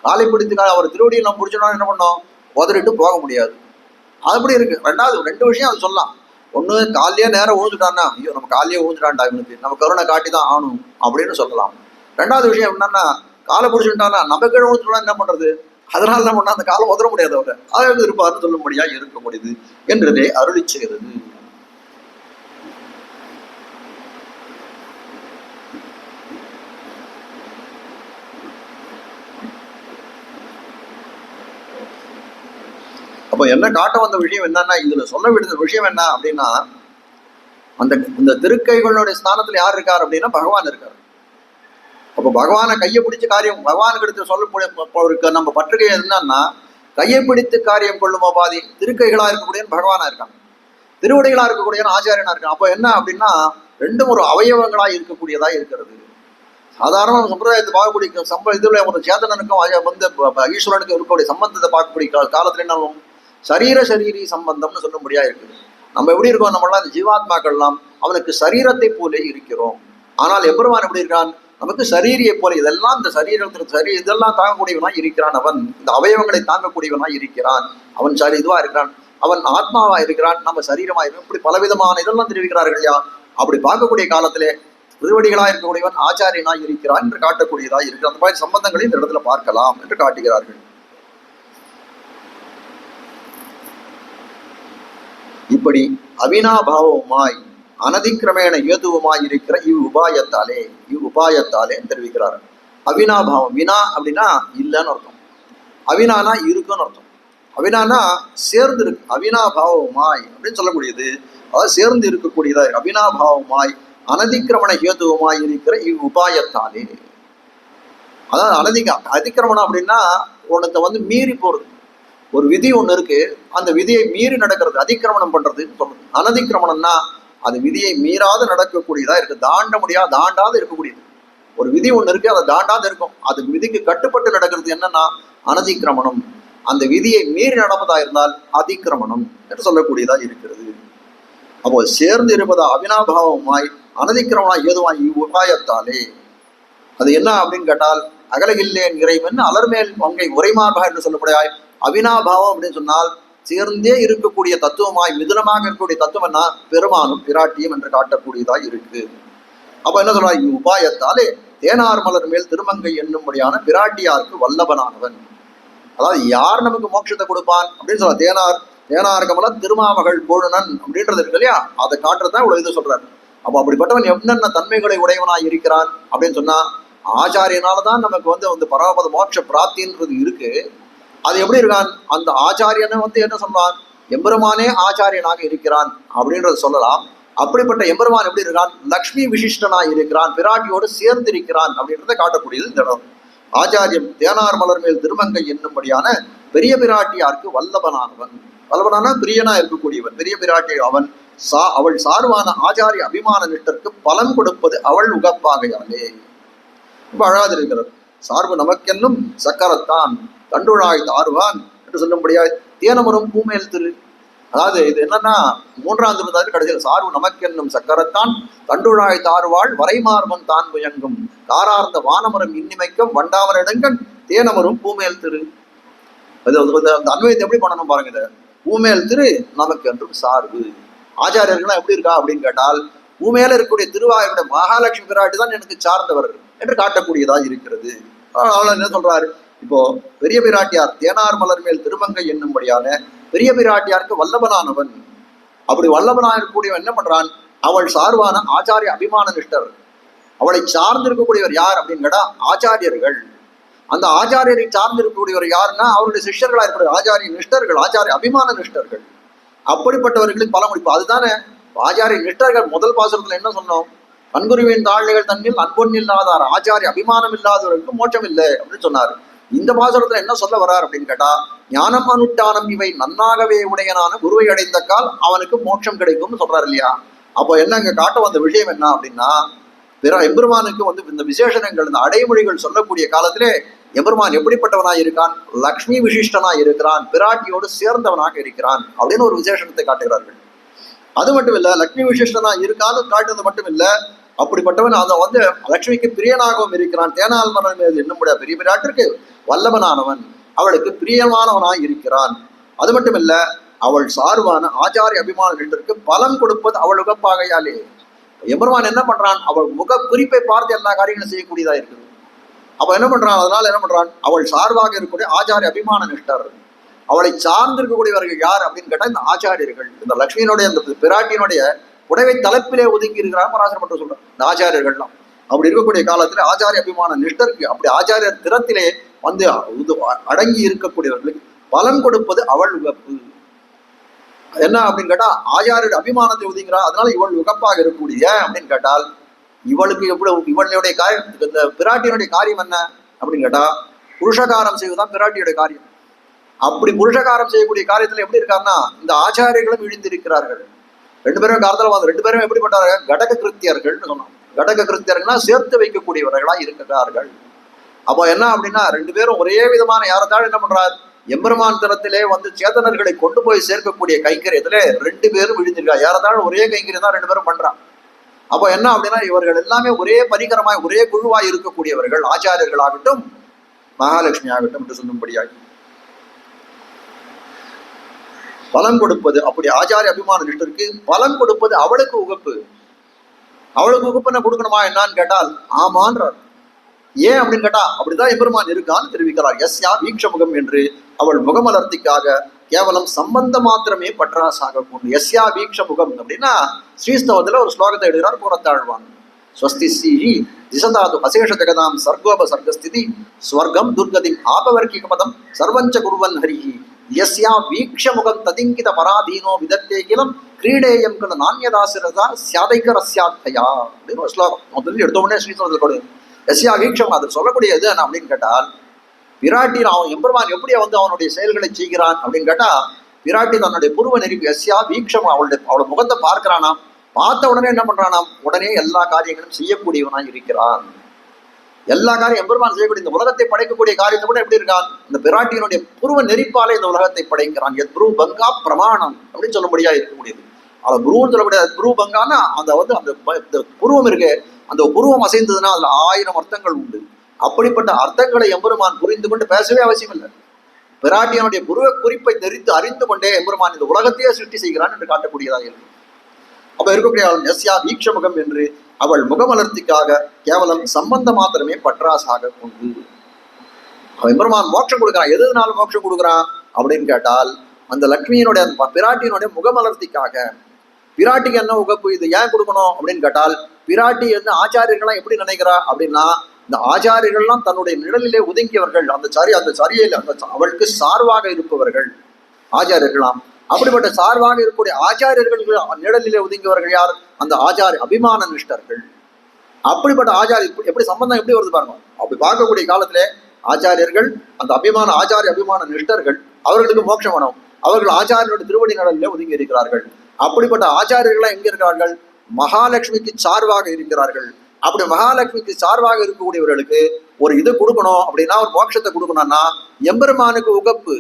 காலை பிடித்து அவர் திருவடியை நம்ம பிடிச்சோம்னா என்ன பண்ணோம்? உதறிட்டு போக முடியாது. அதுபடி இருக்கு. ரெண்டு விஷயம் அது சொல்லலாம். ஒன்று, காலையே நேரம் ஊழ்ந்துட்டான்னா, ஐயோ நம்ம காலையே ஊழ்ந்துட்டான்டா இவனுக்கு, நம்ம கருணை காட்டி தான் ஆகணும் அப்படின்னு சொல்லலாம். ரெண்டாவது விஷயம் என்னன்னா, காலை பிடிச்சுட்டான்னா நம்ம கீழே ஊழ்ந்துட்டோம்னா என்ன பண்றது? அதனால என்ன பண்ணா அந்த காலம் உதற முடியாது, அவரை அதாவது இருப்பாருன்னு சொல்லும்படியா இருக்க முடியுது என்றதே அருளி செய்கிறது. அப்போ என்ன காட்ட வந்த விஷயம் என்னன்னா, இதுல சொல்ல வேண்டிய விஷயம் என்ன அப்படின்னா, இந்த திருக்கைகளுடைய ஸ்தானத்துல யார் இருக்கார் அப்படின்னா பகவான் இருக்கார். அப்போ பகவானை கையை பிடிச்ச காரியம் பகவானுக்கு எடுத்து சொல்லக்கூடிய நம்ம பற்றுகை என்னன்னா, கையை பிடித்து காரியம் கொள்ளும் பாதி. திருக்கைகளா இருக்கக்கூடிய பகவானா இருக்காங்க, திருவடிகளா இருக்கக்கூடிய ஆச்சாரியனா இருக்கான். அப்போ என்ன அப்படின்னா, ரெண்டும் ஒரு அவயவங்களா இருக்கக்கூடியதா இருக்கிறது. சாதாரண சம்பிரதாயத்தை பார்க்கக்கூடிய இதுல ஒரு சேதனனுக்கும் வந்து ஈஸ்வரனுக்கும் இருக்கக்கூடிய சம்பந்தத்தை பார்க்கக்கூடிய காலத்துல என்ன சரீரி சம்பந்தம்னு சொல்லும்படியா இருக்குது. நம்ம எப்படி இருக்கோம்? நம்மளாம் இந்த ஜீவாத்மாக்கள்லாம் அவனுக்கு சரீரத்தை போலே இருக்கிறோம். ஆனால் எம்பெருமான் எப்படி இருக்கான்? நமக்கு சரீரியை போல இதெல்லாம் இந்த சரீரத்திற்கு இதெல்லாம் தாங்கக்கூடியவனாய் இருக்கிறான். அவன் இந்த அவயவங்களை தாங்கக்கூடியவனாய் இருக்கிறான். அவன் இதுவா இருக்கிறான், அவன் ஆத்மாவா இருக்கிறான், நம்ம சரீரமா இருக்கிறோம். இப்படி பலவிதமான இதெல்லாம் தெரிவிக்கிறார்கள் இல்லையா? அப்படி பார்க்கக்கூடிய காலத்திலே திருவடிகளா இருக்கக்கூடியவன் ஆச்சாரியனாய் இருக்கிறான் என்று காட்டக்கூடியதா இருக்கு. அந்த மாதிரி சம்பந்தங்களை இந்த இடத்துல பார்க்கலாம் என்று காட்டுகிறார்கள். இப்படி அவினாபாவமாய் அனதிக்கிரமேண ஏதுவுமாய் இருக்கிற இவ்வுபாயத்தாலே தெரிவிக்கிறார். அவினாபாவம், வினா அப்படின்னா இல்லைன்னு அர்த்தம், அவினானா இருக்குன்னு அர்த்தம். அவினானா சேர்ந்து இருக்கு, அவினாபாவமாய் அப்படின்னு சொல்லக்கூடியது, அதாவது சேர்ந்து இருக்கக்கூடியதா இருக்கு. அவினாபாவமாய் அனதிக்கிரமண ஹேதுவுமாய் இருக்கிற இவ்வுபாயத்தாலே, அதாவது அதிக்கிரமணம் அப்படின்னா உனக்கு வந்து மீறி போறது. ஒரு விதி ஒன்று இருக்கு, அந்த விதியை மீறி நடக்கிறது அதிக்கிரமணம் பண்றதுன்னு சொல்றது. அனதிக்கிரமணம்னா அது விதியை மீறாத நடக்கக்கூடியதா இருக்கு, தாண்டாது இருக்கக்கூடியது. ஒரு விதி ஒன்று இருக்கு, அதை தாண்டாது இருக்கும், அது விதிக்கு கட்டுப்பட்டு நடக்கிறது என்னன்னா அனதிக்கிரமணம். அந்த விதியை மீறி நடப்பதா இருந்தால் அதிக்கிரமணம் என்று சொல்லக்கூடியதா இருக்கிறது. அப்போ சேர்ந்து இருப்பதா அவினாபாவமாய் அனதிக்கிரமணம் ஏதுவாய் உபாயத்தாலே. அது என்ன அப்படின்னு கேட்டால், அகலகில்லேன் இறைவன் அலர்மேல் பங்கை உரைமார்பாக என்று சொல்லப்படாய். அவினாபாவம் அப்படின்னு சொன்னால் சேர்ந்தே இருக்கக்கூடிய தத்துவமாய் மிதுனமாக இருக்கக்கூடிய தத்துவம்னா பெருமானும் பிராட்டியும் என்று காட்டக்கூடியதாய் இருக்கு. அப்ப என்ன சொல்றாங்க? உபாயத்தாலே தேனார் மலர் மேல் திருமங்கை என்னும்படியான பிராட்டியாருக்கு வல்லபனானவன். அதாவது யார் நமக்கு மோட்சத்தை கொடுப்பான் அப்படின்னு சொல்ல, தேனார் கமல திருமாமகள் கோழுனன் அப்படின்றது இருக்கு இல்லையா, அதை காட்டுறதுதான் இவ்வளவு இது சொல்றாரு. அப்போ அப்படிப்பட்டவன் என்னென்ன தன்மைகளை உடையவனாய் இருக்கிறான் அப்படின்னு சொன்னா, ஆச்சாரியனாலதான் நமக்கு வந்து பரமபத மோட்ச பிராப்தின்றது இருக்கு. அது எப்படி இருக்கான்? அந்த ஆச்சாரியனை என்ன சொல்றான்? எம்பெருமானே ஆச்சாரியனாக இருக்கிறான் அப்படின்றத சொல்லலாம். அப்படிப்பட்ட எம்பெருமான் எப்படி இருக்கான்? லக்ஷ்மி விசிஷ்டனாய் இருக்கிறான், பிராட்டியோடு சேர்ந்து இருக்கிறான் அப்படின்றத காட்டக்கூடியது இந்த இடம். ஆச்சாரியம் தேனார் மலர் மேல் திருமங்கை என்னும்படியான பெரிய பிராட்டியாருக்கு வல்லபனானவன். வல்லபனான பிரியனா இருக்கக்கூடியவன், பெரிய பிராட்டி அவன். அவள் சார்பான ஆச்சாரிய அபிமான நிஷ்டருக்கு பலன் கொடுப்பது அவள் உகப்பாகையாலே. ரொம்ப அழகாது இருக்கிறது. சார்பு நமக்கென்னும் சக்கரத்தான் தண்டுழாய் தாருவான் என்று சொல்லும்படியாய் தேனமரும் பூமேல் திரு. அதாவது இது என்னன்னா, மூன்றாம் திருந்தாரு கடைசியில் சார்பு நமக்கென்னும் சக்கரத்தான் தண்டுழாய் தாருவாள் வரைமார்பன் தான் புயங்கும் தாரார்ந்த வானமரம் இன்னிமைக்கும் வண்டாமரடங்கன் தேனமரும் பூமேல் திரு. அந்த அன்வயத்தை எப்படி பண்ணணும் பாருங்க. இதை பூமேல் திரு நமக்கு என்றும் சார்பு. ஆச்சாரியர்கள்லாம் எப்படி இருக்கா அப்படின்னு கேட்டால், பூமேல இருக்கக்கூடிய திருவாயுடைய மகாலட்சுமி பிராட்டி தான் எனக்கு சார்ந்தவர் என்று காட்டக்கூடியதா இருக்கிறது. அவள் என்ன சொல்றாரு? இப்போ பெரிய பிராட்டியார் தேனார் மலர் மேல் திருமங்கை என்னும்படியான பெரிய பிராட்டியாருக்கு வல்லபனானவன். அப்படி வல்லபனா இருக்கக்கூடியவன் என்ன பண்றான்? அவள் சார்பான ஆச்சாரிய அபிமான நிஷ்டர். அவளை சார்ந்து இருக்கக்கூடியவர் யார் அப்படின்னு கேட்டா ஆச்சாரியர்கள். அந்த ஆச்சாரியரை சார்ந்து இருக்கக்கூடியவர் யாருன்னா அவருடைய சிஷ்யர்களா இருக்கக்கூடிய ஆச்சாரிய நிஷ்டர்கள், ஆச்சாரிய அபிமான நிஷ்டர்கள். அப்படிப்பட்டவர்களுக்கு பல முடிப்பு. அதுதானே ஆச்சாரிய நிஷ்டர்கள் முதல் பாசுரத்துல என்ன சொன்னோம்? அன்புருவின் தாழ்நிகள் தன்னில் அன்பொன் இல்லாதார் ஆச்சாரிய அபிமானம் இல்லாதவருக்கு மோட்சம் இல்லை அப்படின்னு சொன்னார். இந்த பாசுரத்துல என்ன சொல்ல வர்றார் அப்படின்னு கேட்டா, ஞானம் அனுஷ்டானம் இவை நன்னாகவே உடையனான குருவை அடைந்த கால் அவனுக்கு மோட்சம் கிடைக்கும்னு சொல்றாரு இல்லையா. அப்போ என்ன இங்க காட்ட வந்த விஷயம் என்ன அப்படின்னா, எம்பெருமானுக்கு இந்த விசேஷணங்கள், இந்த அடைமொழிகள் சொல்லக்கூடிய காலத்திலே எம்பெருமான் எப்படிப்பட்டவனாக இருக்கான், லக்ஷ்மி விசிஷ்டனாக இருக்கிறான், பிராட்டியோடு சேர்ந்தவனாக இருக்கிறான் அப்படின்னு ஒரு விசேஷணத்தை காட்டுகிறார்கள். அது மட்டும் இல்ல, லக்ஷ்மி விசிஷ்டனா இருக்கான்னு காட்டுறது மட்டும் இல்ல, அப்படிப்பட்டவன் அதை லக்ஷ்மிக்கு பிரியனாகவும் இருக்கிறான். தேனால் மரணம் மீது என்னுடைய பெரிய பிராட்டிற்கு வல்லவனானவன், அவளுக்கு பிரியமானவனாய் இருக்கிறான். அது மட்டும் இல்ல, அவள் சார்பான ஆச்சாரிய அபிமானத்திற்கு பலன் கொடுப்பது அவள் உகப்பாகையாலே. எம்பெருமான் என்ன பண்றான், அவள் முக குறிப்பை பார்த்து எல்லா காரியங்களும் செய்யக்கூடியதா இருக்குது. அப்ப என்ன பண்றான், அதனால என்ன பண்றான், அவள் சார்பாக இருக்கக்கூடிய ஆச்சாரிய அபிமான நிஷ்டர். அவளை சார்ந்து இருக்கக்கூடியவர்கள் யார் அப்படின்னு கேட்டா இந்த ஆச்சாரியர்கள். இந்த லட்சுமியினுடைய இந்த பிராட்டியினுடைய புடவை தலைப்பிலே ஒதுங்கி இருக்கிறார் பராசரப்பட்டு சொல்றார் இந்த ஆச்சாரியர்கள்லாம். அப்படி இருக்கக்கூடிய காலத்துல ஆச்சாரிய அபிமான நிஷ்டருக்கு, அப்படி ஆச்சாரியர் திறத்திலே அடங்கி இருக்கக்கூடியவர்களுக்கு பலன் கொடுப்பது அவள் உகப்பு. என்ன அப்படின்னு கேட்டா, ஆச்சாரிய அபிமானத்தை ஒதுங்கிறா, அதனால இவள் உகப்பாக இருக்கக்கூடிய அப்படின்னு கேட்டால், இவளுக்கு எவ்வளவு இவளுடைய காரியம், இந்த பிராட்டியினுடைய காரியம் என்ன அப்படின்னு கேட்டா, புருஷகாரம் செய்வதுதான் பிராட்டியுடைய காரியம். அப்படி புருஷகாரம் செய்யக்கூடிய காரியத்துல எப்படி இருக்காருன்னா, இந்த ஆச்சாரியர்களும் இழிந்திருக்கிறார்கள். ரெண்டு பேரும் காலத்துல ரெண்டு பேரும் எப்படிப்பட்டார்கள், கடக கிருத்தியர்கள்னு சொன்னோம். கடக கிருத்தியர்கள்னா சேர்த்து வைக்கக்கூடியவர்களா இருக்கிறார்கள். அப்போ என்ன அப்படின்னா, ரெண்டு பேரும் ஒரே விதமான யாரத்தாலும் என்ன பண்றார், எம்பெருமான் தரத்திலே சேதனர்களை கொண்டு போய் சேர்க்கக்கூடிய கைங்கரியத்திலே ரெண்டு பேரும் விழுந்திருக்கா. யாரத்தாலும் ஒரே கைங்கரியம் தான் ரெண்டு பேரும் பண்றான். அப்போ என்ன அப்படின்னா, இவர்கள் எல்லாமே ஒரே பரிகரமாய் ஒரே குழுவாய் இருக்கக்கூடியவர்கள், ஆச்சாரியர்களாகட்டும் மகாலட்சுமி ஆகட்டும் என்று சொல்லும்படியாகி பலன் கொடுப்பது, அப்படி ஆச்சாரிய அபிமான நிஷ்டருக்கு பலன் கொடுப்பது அவளுக்கு உகப்பு. அவளுக்கு உகப்பு என்ன கொடுக்கணுமா என்னான்னு கேட்டால் ஆமான்றார். ஏன் அப்படின்னு கேட்டா, அப்படிதான் எம்பெருமான் இருக்கான்னு தெரிவிக்கிறார். எஸ்யா வீக்ஷமுகம் என்று அவள் முகமலர்த்திக்காக கேவலம் சம்பந்த மாத்திரமே பற்றாசாக கொண்டு. எஸ்யா வீக்ஷமுகம் அப்படின்னா ஸ்ரீஸ்தவத்துல ஒரு ஸ்லோகத்தை எழுதுகிறார் கூறத்தாழ்வான். ஸ்வஸ்தி ஸ்ரீஹி திசதாது அசேஷ ஜெகதாம் சர்கோப சர்க்கஸ்திதி ஸ்வர்க்கம் துர்கதிம் ஆபவர்க்கிக பதம் சர்வஞ்ச குருவன் ஹரிஹி யஸ்யா வீக்ஷமுகம் ததிங்கித பராதீனோ விதத்தே கிலம் கிரீடேயம் கல நானியதாசிரதா சியாதைக்கரஸ்யாத்தயா அப்படின்னு ஒரு ஸ்லோகம் முதல்ல எடுத்த உடனே ஸ்ரீஸ்தவத்தில் கொடு. எஸ்யா வீக்ஷம் அது சொல்லக்கூடிய எது அப்படின்னு கேட்டால், பிராட்டி அவன் எம்பெருமான் எப்படி அவனுடைய செயல்களை செய்கிறான் அப்படின்னு கேட்டா, பிராட்டி தன்னுடைய புருவ நெருப்பி எஸ்யா வீக்ஷம் அவளோட முகத்தை பார்க்கிறானாம். பார்த்த உடனே என்ன பண்றானாம், உடனே எல்லா காரியங்களும் செய்யக்கூடியவனாய் இருக்கிறான். எல்லா காரியம் எம்பெருமான் செய்யக்கூடிய இந்த உலகத்தை படைக்கக்கூடிய காரியத்தை கூட எப்படி இருக்கான், இந்த பிராட்டியினுடைய புருவ நெறிப்பாலே இந்த உலகத்தை படைக்கிறான். எத் புரு பங்கா பிரமாணம் அப்படின்னு சொல்லும்படியா இருக்கக்கூடியது. அவன் புருவன்னு சொல்லக்கூடிய புரு பங்கான்னா அந்த புருவம் இருக்கு, அந்த புருவம் அசைந்ததுன்னா அதுல 1000 அர்த்தங்கள் உண்டு. அப்படிப்பட்ட அர்த்தங்களை எம்பெருமான் புரிந்து கொண்டு பேசவே அவசியம் இல்லை. பிராட்டியனுடைய புருவ குறிப்பை தெரிந்து அறிந்து கொண்டே எம்பெருமான் இந்த உலகத்தையே சிருஷ்டி செய்கிறான் என்று காட்டக்கூடியதாக இருக்கு. அப்ப இருக்கக்கூடிய எஸ்யா வீக்ஷமுகம் என்று அவள் முகமலர்த்திக்காக கேவலம் சம்பந்த மாத்திரமே பற்றாசாக கொண்டு அவன் எம்பெருமான் மோட்சம் கொடுக்குறான். எதுனாலும் மோட்சம் கொடுக்குறான் அப்படின்னு கேட்டால், அந்த லக்ஷ்மியினுடைய பிராட்டியினுடைய முகமலர்த்திக்காக. பிராட்டிக்கு என்ன உகப்பு, இது ஏன் கொடுக்கணும் அப்படின்னு கேட்டால், பிராட்டி ஆச்சாரியர்கள்லாம் எப்படி நினைக்கிறா அப்படின்னா, இந்த ஆச்சாரியர்கள்லாம் தன்னுடைய நிழலிலே ஒதுங்கியவர்கள், அந்த சரியையில் அவளுக்கு சார்பாக இருப்பவர்கள் ஆச்சாரியர்களாம். அப்படிப்பட்ட சார்பாக இருக்கக்கூடிய ஆச்சாரியர்கள் நிழலிலே ஒதுங்கியவர்கள் யார், அந்த ஆச்சாரிய அபிமான நிஷ்டர்கள். அப்படிப்பட்ட ஆச்சாரிய எப்படி சம்பந்தம் எப்படி வருது பாருங்க. அப்படி பார்க்கக்கூடிய காலத்திலே ஆச்சாரியர்கள், அந்த ஆச்சாரிய அபிமான நிஷ்டர்கள், அவர்களுக்கு மோட்சம் வேணும். அவர்கள் ஆச்சாரியனுடைய திருவடி நிழலிலே ஒதுங்கி இருக்கிறார்கள். அப்படிப்பட்ட ஆச்சாரியர்களா எங்க இருக்கிறார்கள், மகாலட்சுமிக்கு சார்பாக இருக்கிறார்கள். அப்படி மகாலட்சுமிக்கு சார்பாக இருக்கக்கூடியவர்களுக்கு ஒரு இது கொடுக்கணும் அப்படின்னா, ஒரு மோட்சத்தை கொடுக்கணும்னா எம்பெருமானுக்கு உகப்பு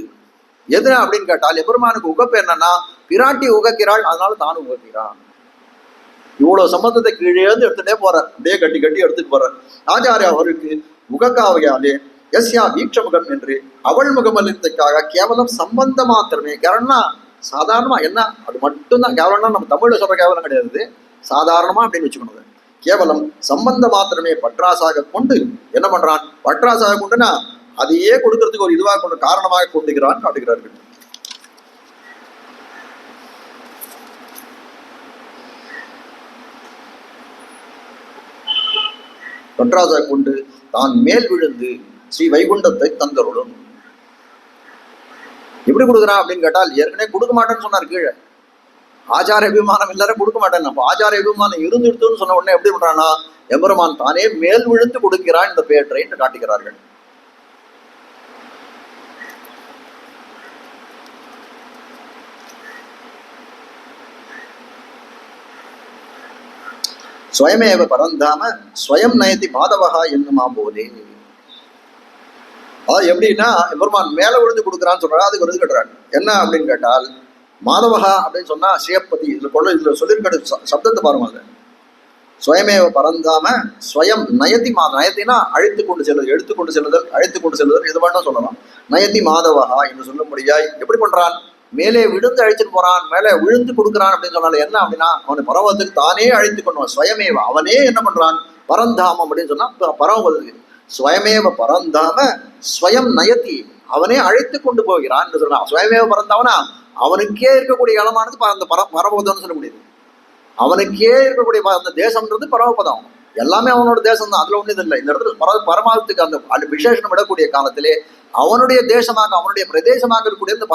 எது அப்படின்னு கேட்டால், எம்பெருமானுக்கு உகப்பு என்னன்னா, பிராட்டி உகக்கிறாள், அதனால தானும் உகக்கிறான். இவ்வளவு சம்பந்தத்தை கீழே எடுத்துட்டே போறார், அப்படியே கட்டி கட்டி எடுத்துட்டு போறார். ஆச்சாரியா அவருக்கு உகக்காவையாலே எஸ்யா வீக்ஷமுகம் என்று அவள் முகமலித்துக்காக கேவலம் சம்பந்த மாத்திரமே. கேவலம்னா சாதாரணமா என்ன, அது மட்டும்தான் கேவலம்னா நம்ம தமிழ்ல சொல்ற கேவலம் கிடையாது, சாதாரணமா அப்படின்னு வச்சுக்கணும். கேவலம் சம்பந்த மாத்திரமே பற்றாசாக கொண்டு என்ன பண்றான், பற்றாசாக கொண்டுனா அதையே கொடுக்கறதுக்கு ஒரு இதுவாக கொண்டு காரணமாக கொண்டுகிறான் காட்டுகிறார்கள். பற்றாசாக கொண்டு தான் மேல் விழுந்து ஸ்ரீ வைகுண்டத்தை தந்தருளும். எப்படி கொடுக்குறான் அப்படின்னு கேட்டால், ஏற்கனவே கொடுக்க மாட்டேன்னு சொன்னார் கீழே. ஆச்சார அபிமானம் எல்லாரும் கொடுக்க மாட்டேன். அப்போ ஆச்சார அபிமானம் இருந்துடுத்துன்னு சொன்ன உடனே எப்படி பண்றான்னா எம்பெருமான் தானே மேல் விழுந்து கொடுக்கிறான் இந்த பேற்றை என்று காட்டுகிறார்கள். ஸ்வயமேவ பரந்தாம ஸ்வயம் நயதி மாதவகா என்னுமா போலே. அதாவது எப்படின்னா எம்பெருமான் மேல விழுந்து கொடுக்குறான்னு சொல்றாரு. அதுக்கு விருது கட்டுறாங்க. என்ன அப்படின்னு கேட்டால் மாதவகா அப்படின்னு சொன்னா ஸ்ரீயப்பதி. இதுல சொல்லியிருக்க சப்தத்தை பாருங்க. ஸ்வயமேவ பரந்தாம ஸ்வயம் நயதி நயத்தினா அழைத்து கொண்டு செல்லுதல், எடுத்துக்கொண்டு செல்லுதல், அழைத்து கொண்டு செல்லுதல், இது வேண்டாம் சொல்லலாம். நயதி மாதவகா என்று சொல்ல முடியாய் எப்படி பண்றான்? மேலே விழுந்து அழைச்சிட்டு போறான், மேலே விழுந்து கொடுக்குறான் அப்படின்னு சொன்னால என்ன அப்படின்னா அவனை பரமத்துக்கு தானே அழைத்து கொண்டு ஸ்வயமேவ அவனே என்ன பண்றான்? பரந்தாமம் அப்படின்னு சொன்னா பரமபதத்துக்கு ஸ்வயமேவ பரந்தாம ஸ்வயம் நயத்தி அவனே அழைத்து கொண்டு போகிறான் என்று சொல்றான். ஸ்வயமேவ பரந்தாமனா அவனுக்கே இருக்கக்கூடிய இடமானது அந்த பரமபதம்னு சொல்ல முடியுது. அவனுக்கே இருக்கக்கூடிய அந்த தேசம்ன்றது பரமபதம். எல்லாமே அவனோட தேசம் தான், அதுல ஒன்றும் இல்லை. இந்த இடத்துல பரமாவத்துக்கு அந்த விசேஷம் விடக்கூடிய காலத்திலே அவனுடைய தேசமாக அவனுடைய பிரதேசமாக இருக்கக்கூடிய இந்த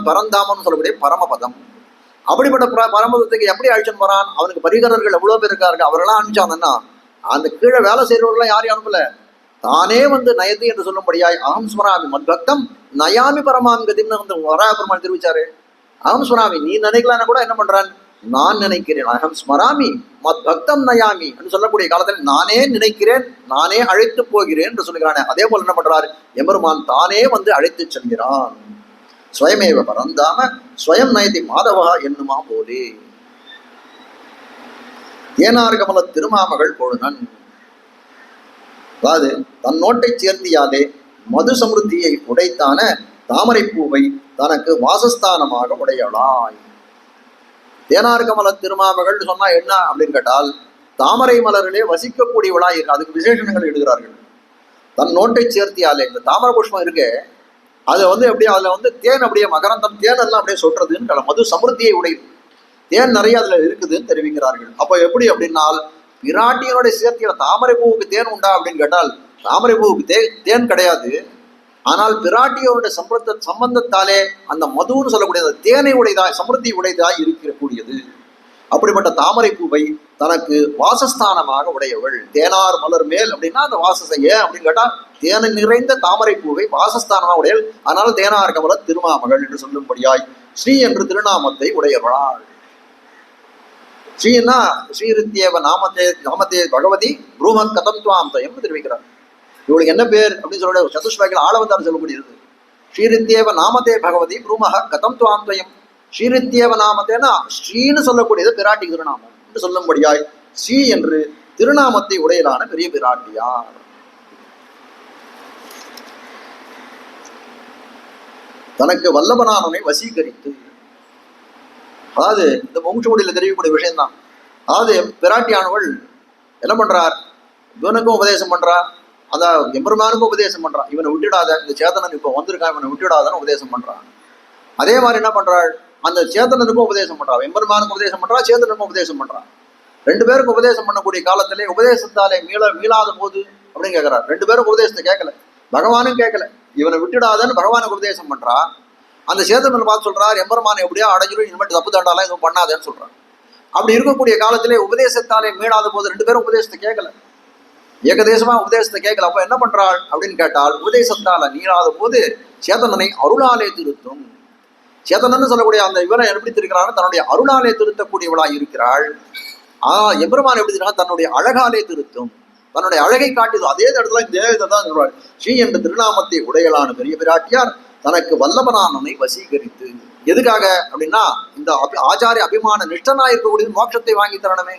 பரந்தாமன்னு சொல்லக்கூடிய பரமபதம். அப்படிப்பட்ட பரமபதத்துக்கு எப்படி அழிச்சுன்னு போறான்? அவனுக்கு பரிகரர்கள் எவ்வளவு பேர் இருக்காரு, அவரெல்லாம் அனுப்பிச்சாங்கன்னா அந்த கீழே வேலை செய்யறவர்கள்லாம் யாரையும் அனுப்பல, தானே வந்து நயதி என்று சொல்லும்படியாய் அகம் ஸ்மராமி மத்பக்தம் நயாமி பரமாம் கதின்னு வந்து வராபெருமாள் தெரிவிச்சாரு. அகம் ஸ்மராமி நீ நினைக்கலான்னு கூட என்ன பண்றான்? நான் நினைக்கிறேன். அகம் ஸ்மராமி மத் பக்தம் நயாமி என்று சொல்லக்கூடிய காலத்தில் நானே நினைக்கிறேன், நானே அழைத்து போகிறேன் என்று சொல்லுகிறானே. அதே போல என்ன பண்றாரு? எம்பெருமான் தானே வந்து அழைத்து செல்கிறான். ஸ்வயமேவ பரந்தாம ஸ்வயம் நயதி மாதவா என்னுமா போலே. ஏனார் கமல திருமாமகள் பொழுனன். அதாவது தன் நோட்டை சேர்த்தியாலே மது சமிருத்தியை உடைத்தான தாமரை பூவை தனக்கு வாசஸ்தானமாக உடையலாய். தேனார் கமல திருமாமகள் சொன்னா என்ன அப்படின்னு கேட்டால் தாமரை மலரிலே வசிக்கக்கூடியவளாய் இருக்கு. அதுக்கு விசேஷங்கள் எழுதுகிறார்கள். தன் நோட்டை சேர்த்தியாலே இந்த தாமரை புஷ்பம் இருக்கு, அது வந்து அப்படியே அதுல வந்து தேன் அப்படியே மகரந்தம் தேன் எல்லாம் அப்படியே சொல்றதுன்னு மது சமிருத்தியை உடையுது, தேன் நிறைய அதுல இருக்குதுன்னு தெரிவிக்கிறார்கள். அப்போ எப்படி அப்படின்னால் பிராட்டியனுடைய சேர்த்தியில தாமரை பூவுக்கு தேன் உண்டா அப்படின்னு கேட்டால் தாமரை பூவுக்கு தேன் கிடையாது. ஆனால் பிராட்டியோருடைய சம்பந்தத்தாலே அந்த மதுன்னு சொல்லக்கூடிய தேனை உடையதாய் சமிருத்தி உடையதாய் இருக்கக்கூடியது. அப்படிப்பட்ட தாமரை பூவை தனக்கு வாசஸ்தானமாக உடையவள். தேனார் மலர் மேல் அப்படின்னா அந்த வாசசை ஏன் அப்படின்னு கேட்டா தேனை நிறைந்த தாமரை பூவை வாசஸ்தானமாக உடையவள். அதனால தேனார் கமல திருமாமகள் என்று சொல்லும்படியாய் ஸ்ரீ என்று திருநாமத்தை உடையவளாள். ஸ்ரீன்னா ஸ்ரீரித்யேவ நாமத்தே பகவதி ப்ரூம கதம் துவாந்தயம் தெரிவிக்கிறார். இவளுக்கு என்ன பேர் அப்படின்னு சொல்ல சதுஷ்வாக்கில் ஆளவந்தார் சொல்லக்கூடியது. ஸ்ரீரித்யேவ நாமதே பகவதி ப்ரூமஹ கதம் துவாந்தயம். ஸ்ரீரித்யேவ நாமத்தேனா ஸ்ரீன்னு சொல்லக்கூடியது பிராட்டி திருநாமம் என்று சொல்லும்படியாய் ஸ்ரீ என்று திருநாமத்தை உடையலான பெரிய பிராட்டியார். தனக்கு வல்லபனானவனை வசீகரித்து, அதாவது இந்த மோட்சமுடியில் தெரியக்கூடிய விஷயம்தான். அதாவது பிராட்டியானவள் என்ன பண்றார்? இவனுக்கும் உபதேசம் பண்றா, அதான் எம்பெருமானுக்கும் உபதேசம் பண்றான். இவனை விட்டுடாத, இந்த சேதனன் இப்போ வந்திருக்கான், இவனை விட்டுடாதான்னு உபதேசம் பண்றான். அதே மாதிரி என்ன பண்றாள்? அந்த சேதனனுக்கும் உபதேசம் பண்றா, எம்பெருமானுக்கும் உபதேசம் பண்றா, சேதனனுக்கும் உபதேசம் பண்றான். ரெண்டு பேருக்கும் உபதேசம் பண்ணக்கூடிய காலத்திலே உபதேசத்தாலே மீளாத போது அப்படின்னு கேட்கிறார். ரெண்டு பேரும் உபதேசத்தை கேட்கல, பகவானும் கேட்கல. இவனை விட்டுடாதன்னு பகவானுக்கு உபதேசம் பண்றா. அந்த சேதனன் பார்த்து சொல்றார், எம்பெருமானை எப்படியா அடைஞ்சிடும், இனிமேட்டு தப்பு தாண்டாலாம் எதுவும் பண்ணாதேன்னு சொல்றான். அப்படி இருக்கக்கூடிய காலத்திலே உபதேசத்தாலே மீளாத போது ரெண்டு பேரும் உபதேசத்தை கேட்கல, ஏகதேசமா உபதேசத்தை கேட்கல. அப்ப என்ன பண்றாள் அப்படின்னு கேட்டால் உபதேசத்தால நீளாத போது சேதனனை அருளாலே திருத்தும். சேதனன்னு சொல்லக்கூடிய அந்த இவனை எப்படி திருக்கிறான்னு தன்னுடைய அருளாலே திருத்தக்கூடியவளாய் இருக்கிறாள். எம்பெருமான் எப்படி திருக்கா? தன்னுடைய அழகாலே திருத்தும், தன்னுடைய அழகை காட்டுது. அதே இடத்துல இந்த இதை தான் சொல்றாள். ஸ்ரீ என்ற திருநாமத்தை உடையலான பெரிய பிராட்டியார் தனக்கு வல்லபனானவனை வசீகரித்து, எதுக்காக அப்படின்னா இந்த ஆச்சாரிய அபிமான நிஷ்டனா இருக்கக்கூடிய மோட்சத்தை வாங்கி தரணுமே,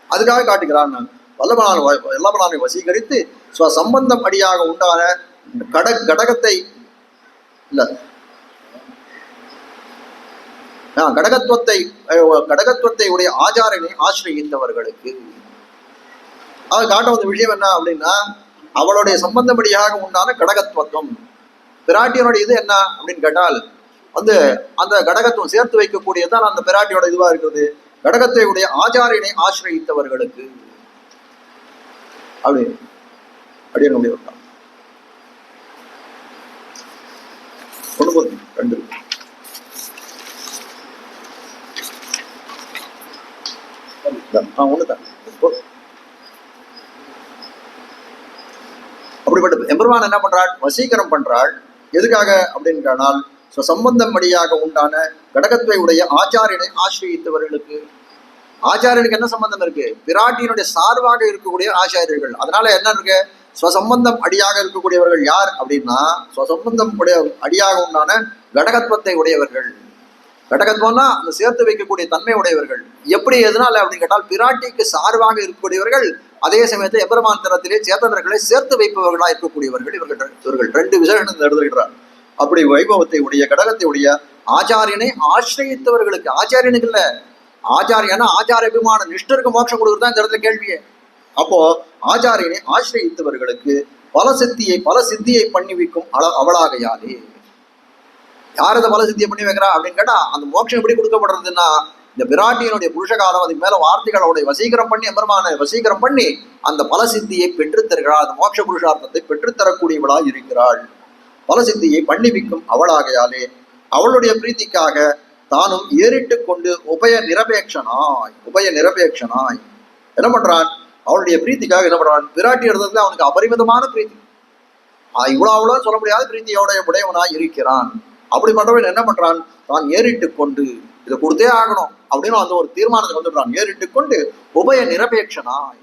அதுக்காக காட்டுகிறான். வல்லபனானை வசீகரித்து சம்பந்தம் அடியாக உண்டான கடகத்தை இல்ல கடகத்துவத்தை உடைய ஆச்சாரனை ஆசிரியத்தவர்களுக்கு அதை காட்ட வந்த விஷயம் என்ன அப்படின்னா அவளுடைய சம்பந்தப்படியாக உண்டான கடகத்துவம். பிராட்டியனுடைய இது என்ன அப்படின்னு கேட்டால் வந்து அந்த கடகத்துவம் சேர்த்து வைக்கக்கூடியதான் அந்த பிராட்டியோட இதுவா இருக்கிறது. கடகத்தை உடைய ஆச்சாரியனை ஆசிரியத்தவர்களுக்கு அப்படி அப்படியே முடிவு ஒன்று ரெண்டு ஒண்ணுதான். அப்படிப்பட்ட எம்பெருமான் என்ன பண்றாள்? வசீகரம் பண்றாள். எதுக்காக அப்படின்னு கேட்டால், சம்பந்தம் வழியாக உண்டான கடகத்துவை உடைய ஆச்சாரியனை ஆசிரியத்தவர்களுக்கு. ஆச்சாரியனுக்கு என்ன சம்பந்தம் இருக்கு? பிராட்டியினுடைய சார்பாக இருக்கக்கூடிய ஆச்சாரியர்கள். அதனால என்ன இருக்கு? ஸ்வசம்பந்தம் அடியாக இருக்கக்கூடியவர்கள் யார் அப்படின்னா, ஸ்வசம்பந்தம் உடைய அடியாக உண்டான கடகத்துவத்தை உடையவர்கள். கடகத்துவம்னா அந்த சேர்த்து வைக்கக்கூடிய தன்மை உடையவர்கள். எப்படி எதனால அப்படின்னு கேட்டால், பிராட்டிக்கு சார்பாக இருக்கக்கூடியவர்கள், அதே சமயத்தில் எம்பெருமான் தரத்திலே சேத்தனர்களை சேர்த்து வைப்பவர்களா இருக்கக்கூடியவர்கள் இவர்கள் ரெண்டு விசேஷம் எழுதுகிறார். அப்படி வைபவத்தை உடைய கடகத்தை உடைய ஆச்சாரியனை ஆசிரியத்தவர்களுக்கு, ஆச்சாரியனுக்கு இல்ல, ஆச்சாரியனா ஆச்சார அபிமான நிஷ்டருக்கு மோட்சம் கொடுக்குறதா இந்த இடத்துல கேள்வியே. அப்போ ஆச்சாரியனை ஆசிரியத்தவர்களுக்கு பல சித்தியை பண்ணி வைக்கும் அவளாகையாலே. யார் இந்த பல சித்தியை பண்ணி வைக்கிறா அப்படின்னு கேட்டா, அந்த மோட்சம் எப்படி கொடுக்கப்படுறதுன்னா, இந்த பிராட்டியினுடைய புருஷகாலம் அதுக்கு மேல வார்த்தைகளோட வசீகரம் பண்ணி எம்பெருமான வசீகரம் பண்ணி அந்த பல சித்தியை பெற்றுத்தருகிறாள். அந்த மோட்ச புருஷார்த்தத்தை பெற்றுத்தரக்கூடியவளா இருக்கிறாள். பல சித்தியை பண்ணி வைக்கும் அவளாகையாலே அவளுடைய பிரீத்திக்காக தானும் ஏறிட்டு கொண்டு உபய நிரபேட்சனாய் என்ன பண்றான்? அவளுடைய பிரீத்திக்காக என்ன பண்றான்? பிராட்டி இடத்துல அவனுக்கு அபரிமிதமான பிரீத்தி, இவ்வளவு சொல்ல முடியாத பிரீத்தியோட உடையவனாய் இருக்கிறான். அப்படிப்பட்டவன் என்ன பண்றான்? தான் ஏறிட்டு கொண்டு இதை கொடுத்தே ஆகணும் அப்படின்னு அந்த ஒரு தீர்மானத்துக்கு வந்துடுறான். ஏறிட்டு கொண்டு உபய நிரபேட்சனாய்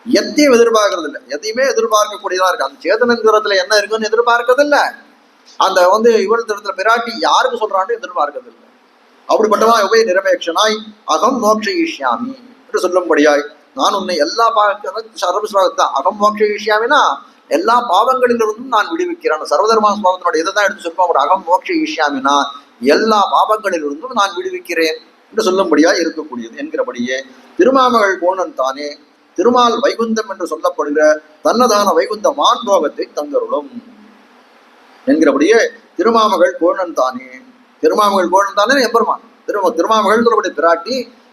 எத்தையும் எதிர்பார்க்கறது இல்லை, எதையுமே எதிர்பார்க்கக்கூடியதா இருக்கு. அந்த சேதனங்கிறதுல என்ன இருக்குன்னு எதிர்பார்க்கறது இல்லை. அந்த இவள் இடத்துல பிராட்டி யாருக்கு சொல்றான்னு எதிர்பார்க்கறது இல்லை. அப்படிப்பட்டவா உபய நிரபேட்சனாய் அகம் மோக்ஷயிஷ்யாமி என்று சொல்லும்படியாய், நான் உன்னை எல்லா சர்வஸ்லோகத்தான் அகம் மோக்ஷயிஷ்யாமினா எல்லா பாவங்களிலிருந்தும் நான் விடுவிக்கிறேன். சர்வதர்மா ஸ்லோகத்தினோட இதை தான் எடுத்து சொல்லுவோம். அகம் மோக்ஷயிஷ்யாமினா எல்லா பாவங்களிலிருந்தும் நான் விடுவிக்கிறேன் என்று சொல்லும்படியா இருக்கக்கூடியது என்கிறபடியே திருமாமகள் கோணன் தானே திருமால் வைகுந்தம் என்று சொல்லப்படுகிற தன்னதான வைகுந்த வான்போகத்தை தந்தருளும் என்கிறபடியே திருமாமகள் கோணன் தானே. திருமாமகள் கோணன் தானே எம்பெருமான். திருமாமகள் சொல்லக்கூடிய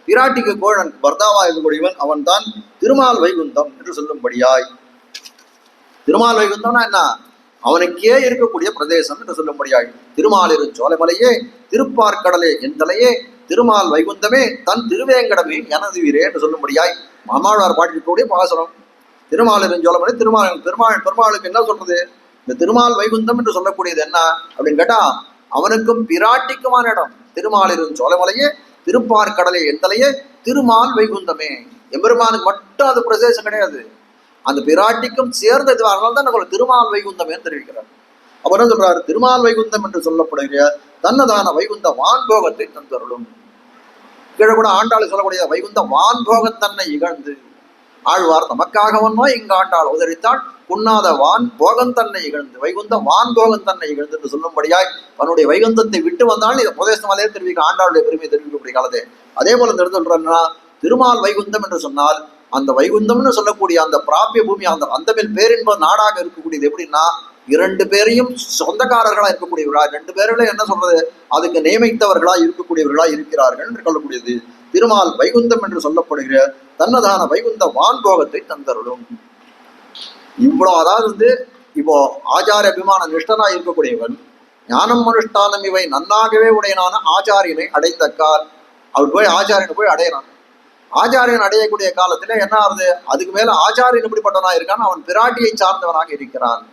பிராட்டிக்கு கோழன் பர்தாவா இருக்கக்கூடியவன் அவன் தான் திருமால் வைகுந்தம் என்று சொல்லும்படியாய். திருமால் வைகுந்தம்னா என்ன? அவனுக்கே இருக்கக்கூடிய பிரதேசம் என்று சொல்லும்படியாய். திருமாலிரு சோலைமலையே திருப்பார்கடலே என் தலையே திருமால் வைகுந்தமே தன் திருவேங்கடமே எனது வீரே என்று சொல்லும்படியாய் மாமாழ்வார் பாட்டிருக்கக்கூடிய பாசனம். திருமாலிரு சோலைமலை பெருமாளுக்கு என்ன சொல்றது? இந்த திருமால் வைகுந்தம் என்று சொல்லக்கூடியது என்ன அப்படின்னு கேட்டா, அவனுக்கும் பிராட்டிக்குமான இடம். திருமாலிரு சோலைமலையே திருப்பார்கடலே என் தலையே திருமால் வைகுந்தமே. எம்பெருமானுக்கு மட்டும் அது பிரதேசம் கிடையாது, அந்த பிராட்டிக்கும் சேர்ந்த இது. அதனால தான் நம்ம திருமால் வைகுந்தம் தெரிவிக்கிறார். அப்ப என்ன சொல்றாரு? திருமால் வைகுந்தம் என்று சொல்லப்படுகிற தன்னதான வைகுந்த வான்போகத்தை தந்தருளும். கீழே கூட ஆண்டாள் சொல்லக்கூடிய வைகுந்த வான்போகம் தன்னை இகழ்ந்து ஆழ்வார் நமக்காகவனோ இங்கு ஆண்டாள் உதறித்தாள் உண்ணாத வான் போகம் தன்னை இகழ்ந்து வைகுந்த வான் போகம் தன்னை இகழ்ந்து என்று சொல்லும்படியாய் அவனுடைய வைகுந்தத்தை விட்டு வந்தாலும் இதை புதேசமாலே தெரிவிக்க ஆண்டாளுடைய பெருமையை தெரிவிக்கக்கூடிய காலத்தே. அதே போல இந்த இடத்துல சொல்றேன்னா, திருமால் வைகுந்தம் என்று சொன்னால் அந்த வைகுந்தம்னு சொல்லக்கூடிய அந்த பிராபிய பூமி அந்த மேல் பேரின்ப நாடாக இருக்கக்கூடியது. எப்படின்னா, இரண்டு பேரையும் சொந்தக்காரர்களா இருக்கக்கூடியவர்களா, ரெண்டு பேரிலும் என்ன சொல்றது, அதுக்கு நியமித்தவர்களா இருக்கக்கூடியவர்களா இருக்கிறார்கள் என்று சொல்லக்கூடியது. திருமால் வைகுந்தம் என்று சொல்லப்படுகிற தன்னதான வைகுந்த வான்போகத்தை தந்தருளும். இவ்வளவு, அதாவது இப்போ ஆச்சார அபிமான நிஷ்டனா இருக்கக்கூடியவன் ஞானம் அனுஷ்டானம் இவை நன்னாகவே உடையனான ஆச்சாரியனை அடைந்தக்கால் அவர் போய் ஆச்சாரியனை போய் அடையிறான். ஆச்சாரியன் அடையக்கூடிய காலத்துல என்ன ஆகுது? அதுக்கு மேல ஆச்சாரியன் எப்படிப்பட்டவனா இருக்கான்? அவன் பிராட்டியை சார்ந்தவனாக இருக்கிறான்.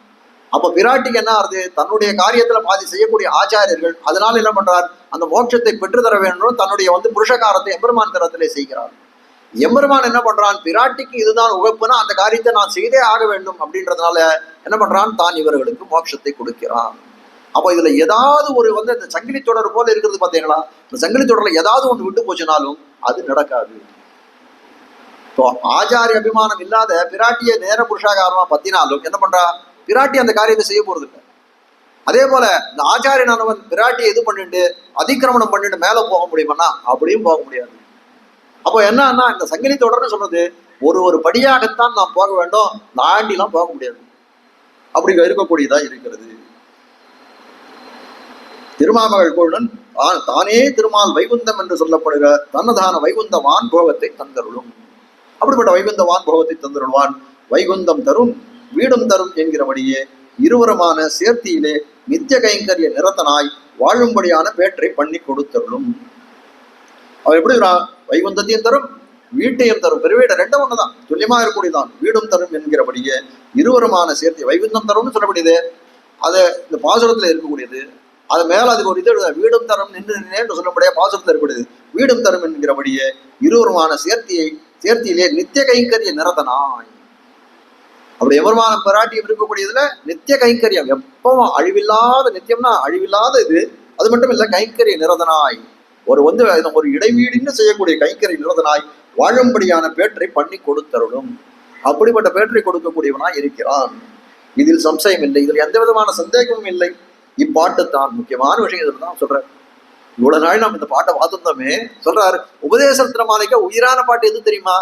அப்ப பிராட்டிக்கு என்ன ஆகுது? தன்னுடைய காரியத்துல பாதி செய்யக்கூடிய ஆச்சாரியர்கள் அதனால என்ன பண்றார்? அந்த மோட்சத்தை பெற்றுத்தர வேண்டும் தன்னுடைய புருஷகாரத்தை எம்பெருமான் தரத்திலே செய்கிறார். எம்பெருமான் என்ன பண்றான்? பிராட்டிக்கு இதுதான் உகப்புனா அந்த காரியத்தை நான் செய்தே ஆக வேண்டும் அப்படின்றதுனால என்ன பண்றான்? தான் இவர்களுக்கு மோட்சத்தை கொடுக்கிறான். அப்போ இதுல ஏதாவது ஒரு இந்த சங்கிலி தொடர் போல இருக்கிறது பார்த்தீங்களா? இந்த சங்கிலி தொடர்ல ஏதாவது ஒன்று விட்டு போச்சுனாலும் அது நடக்காது. ஆச்சாரிய அபிமானம் இல்லாத பிராட்டியை நேர புருஷாகாரமா பத்தினாலும் என்ன பண்றா? பிராட்டி அந்த காரியத்தை செய்ய போறது இல்லை. அதே போல இந்த ஆச்சாரியனானவன் பிராட்டியை இது பண்ணிட்டு அதிக்கிரமணம் பண்ணிட்டு மேல போக முடியுமானா அப்படியும் போக முடியாது. அப்போ என்னன்னா, இந்த சங்கிலி தொடர்னு சொல்றது ஒரு படியாகத்தான் நாம் போக வேண்டும், தாண்டிலாம் போக முடியாது. அப்படி இருக்கக்கூடியதா இருக்கிறது. திருமாமகள் கோழன் தானே திருமால் வைகுந்தம் என்று சொல்லப்படுகிற தன்னதான வைகுந்த வான்போகத்தை தந்தருளும். அப்படிப்பட்ட வைகுந்த வான்போகத்தை தந்தருள்வான். வைகுந்தம் தரும் வீடும் தரும் என்கிறபடியே இருவருமான சேர்த்தியிலே நித்திய கைங்கரிய நிரத்தனாய் வாழும்படியான பேற்றை பண்ணி கொடுத்தருளும். அவன் எப்படி வைகுந்தத்தையும் தரும் வீட்டையும் தரும். பெருவீடு ரெண்டும் ஒண்ணுதான், துல்லியமா இருக்கக்கூடியதான். வீடும் தரும் என்கிறபடியே இருவருமான சேர்த்தி வைகுந்தம் தரும்னு சொல்லக்கூடியது. அது இந்த பாசுரத்துல இருக்கக்கூடியது. அது மேல அதுக்கு ஒரு இது வீடும் தரும் நின்று சொல்லப்படியா பாசுரத்துல இருக்கக்கூடியது. வீடும் தரும் என்கிறபடியே இருவருமான சேர்த்தியிலே நித்திய கைங்கரிய நிரதனாய். அப்படி எவருமான பிராட்டியம் இருக்கக்கூடியதுல நித்திய கைங்கரியம் எப்பவும் அழிவில்லாத, நித்தியம்னா அழிவில்லாத இது. அது மட்டும் இல்ல, கைங்கரிய நிரதனாய் ஒரு இடைவீடின்னு செய்யக்கூடிய கைங்கரிய நிரதனாய் வாழும்படியான பேற்றை பண்ணி கொடுத்தருளும். அப்படிப்பட்ட பேற்றை கொடுக்கக்கூடியவனாய் இருக்கிறான். இதில் சம்சயம் இல்லை, இதில் எந்த விதமான சந்தேகமும் இல்லை. இப்பாட்டு தான் முக்கியமான விஷயம். இதில் தான் சொல்றாரு. இவ்வளவு நாள் நம்ம இந்த பாட்டை பார்த்துருந்தோமே, சொல்றாரு உபதேச திருமாலைக்கு உயிரான பாட்டு எது தெரியுமா?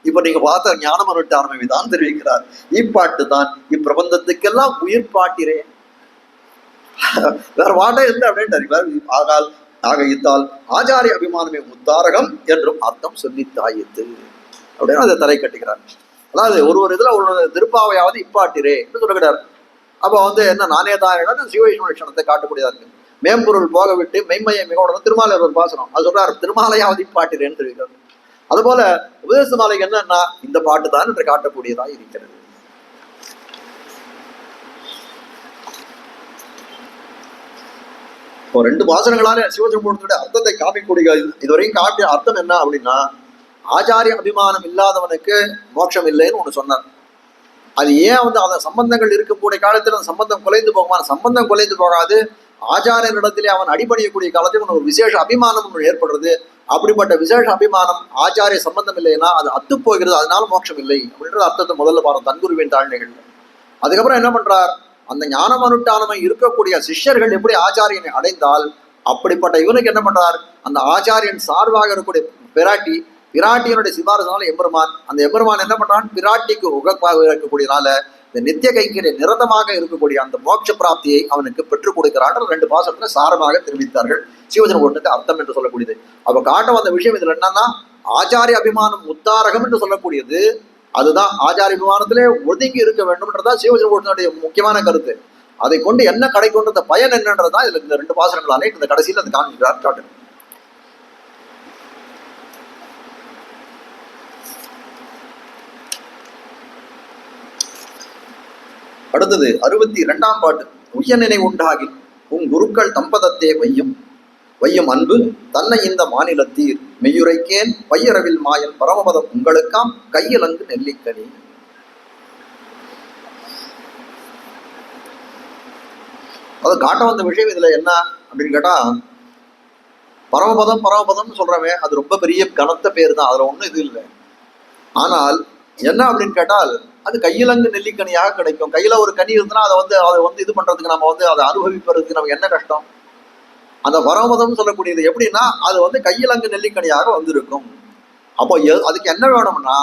இப்ப நீங்க பார்த்த ஞானமருட்டாண்மை தான் தெரிவிக்கிறார். இப்பாட்டு தான் இப்பிரபந்தத்துக்கெல்லாம் உயிர் பாட்டிறேன், வேற பாட்டே இல்லை அப்படின்ட்டு. ஆகையித்தால் ஆச்சாரிய அபிமானமே உத்தாரகம் என்றும் அர்த்தம் சொல்லி தாயித்து அப்படின்னு அதை தலை கட்டுகிறார். அதாவது ஒரு இதுல ஒரு திருப்பாவையாவது இப்பாட்டிரே என்று சொல்லுகிறார். அப்ப என்ன நானே தான் சிவவைஷ்ணவ லட்சணத்தை காட்டக்கூடியதா இருக்கு. மேம்பொருள் போக விட்டு மெய்மையை மிகவும் திருமாலை ஒரு பாசனம் அது சொல்றாரு, திருமாலையாவது இப்பாட்டிரேன்னு தெரிவிக்கிறார். அதுபோல உபதேச மாலைக்கு என்னன்னா இந்த பாட்டு தான் என்று காட்டக்கூடியதா இருக்கிறது. இப்போ 2 வாசனங்களால சிவஜம்பூடத்துடைய அர்த்தத்தை காமிக்கூடிய இதுவரையும் காட்டிய அர்த்தம் என்ன அப்படின்னா, ஆச்சாரிய அபிமானம் இல்லாதவனுக்கு மோட்சம் இல்லைன்னு ஒண்ணு சொன்னார். அது ஏன் அந்த சம்பந்தங்கள் இருக்கக்கூடிய காலத்தில் அந்த சம்பந்தம் குலைந்து போகுமா? சம்பந்தம் குலைந்து போகாது. ஆச்சாரியனிடத்திலே அவன் அடிபணியக்கூடிய காலத்தில் ஒரு விசேஷ அபிமானம் ஒன்று ஏற்படுறது. அப்படிப்பட்ட விசேஷ அபிமானம் ஆச்சாரிய சம்பந்தம் இல்லைன்னா அது அத்து போகிறது, அதனால மோட்சம் இல்லை அப்படின்ற அர்த்தத்தை முதல்ல பாருங்க தன்குருவின் தாழ்நிகள். அதுக்கப்புறம் என்ன பண்றார், அந்த ஞானம் அனுட்டானமை இருக்கக்கூடிய சிஷ்யர்கள் எப்படி ஆச்சாரியனை அடைந்தால் அப்படிப்பட்ட இவனுக்கு என்ன பண்றார், அந்த ஆச்சாரியன் சார்பாக இருக்கக்கூடிய பிராட்டியனுடைய சிபாரசனால எம்பெருமான், அந்த எம்பெருமான் என்ன பண்றான், பிராட்டிக்கு உகப்பாக இருக்கக்கூடியனால இந்த நித்திய கைங்கரிய நிரதமாக இருக்கக்கூடிய அந்த மோட்ச பிராப்தியை அவனுக்கு பெற்றுக் கொடுக்கிறான். 2 பாசத்துல சாரமாக தெரிவித்தார்கள். சிவஜன ஒன்றுக்கு அர்த்தம் என்று சொல்லக்கூடியது. அவ காட்ட வந்த விஷயம் இதுல என்னன்னா, ஆச்சாரிய அபிமானம் உத்தாரகம் என்று சொல்லக்கூடியது அதுதான். ஆச்சாரிய அபிமானத்திலே ஒதுங்கி இருக்க வேண்டும்ன்றதான் சிவஜன ஒன்றுடைய முக்கியமான கருத்து. அதை கொண்டு என்ன கடை கொண்ட பயன் என்னன்றதான் இதுல இந்த 2 பாசனங்களாலே இந்த கடைசியில் அது காண்கிறார் காட்டு. அடுத்தது 62ஆம் பாட்டு. உய்ய நினை உண்டாகில் குருக்கள் தம்பதத்தே வையும் அன்பு தன்னை இந்த மாநிலத்தீர் மெய்யுரைக்கேன் பையரவில் மாயன் பரமபதம் உங்களுக்காம் கையிலங்கு நெல்லிக்கனி. அது காட்ட வந்த விஷயம் இதுல என்ன அப்படின்னு கேட்டா, பரமபதம் சொல்றவே அது ரொம்ப பெரிய கனத்த பேர் தான், அதுல ஒண்ணும் இது இல்லை. ஆனால் என்ன அப்படின்னு கேட்டால், அது கையிலங்கு நெல்லிக்கனியாக கிடைக்கும். கையில ஒரு கனி இருந்ததுன்னா அதை இது பண்றதுக்கு நம்ம அதை அனுபவிப்பதற்கு நமக்கு என்ன கஷ்டம். அந்த பரமபதம் சொல்லக்கூடியது எப்படின்னா, அது கையிலங்கு நெல்லிக்கனியாக வந்திருக்கும். அப்போ அதுக்கு என்ன வேணும்னா,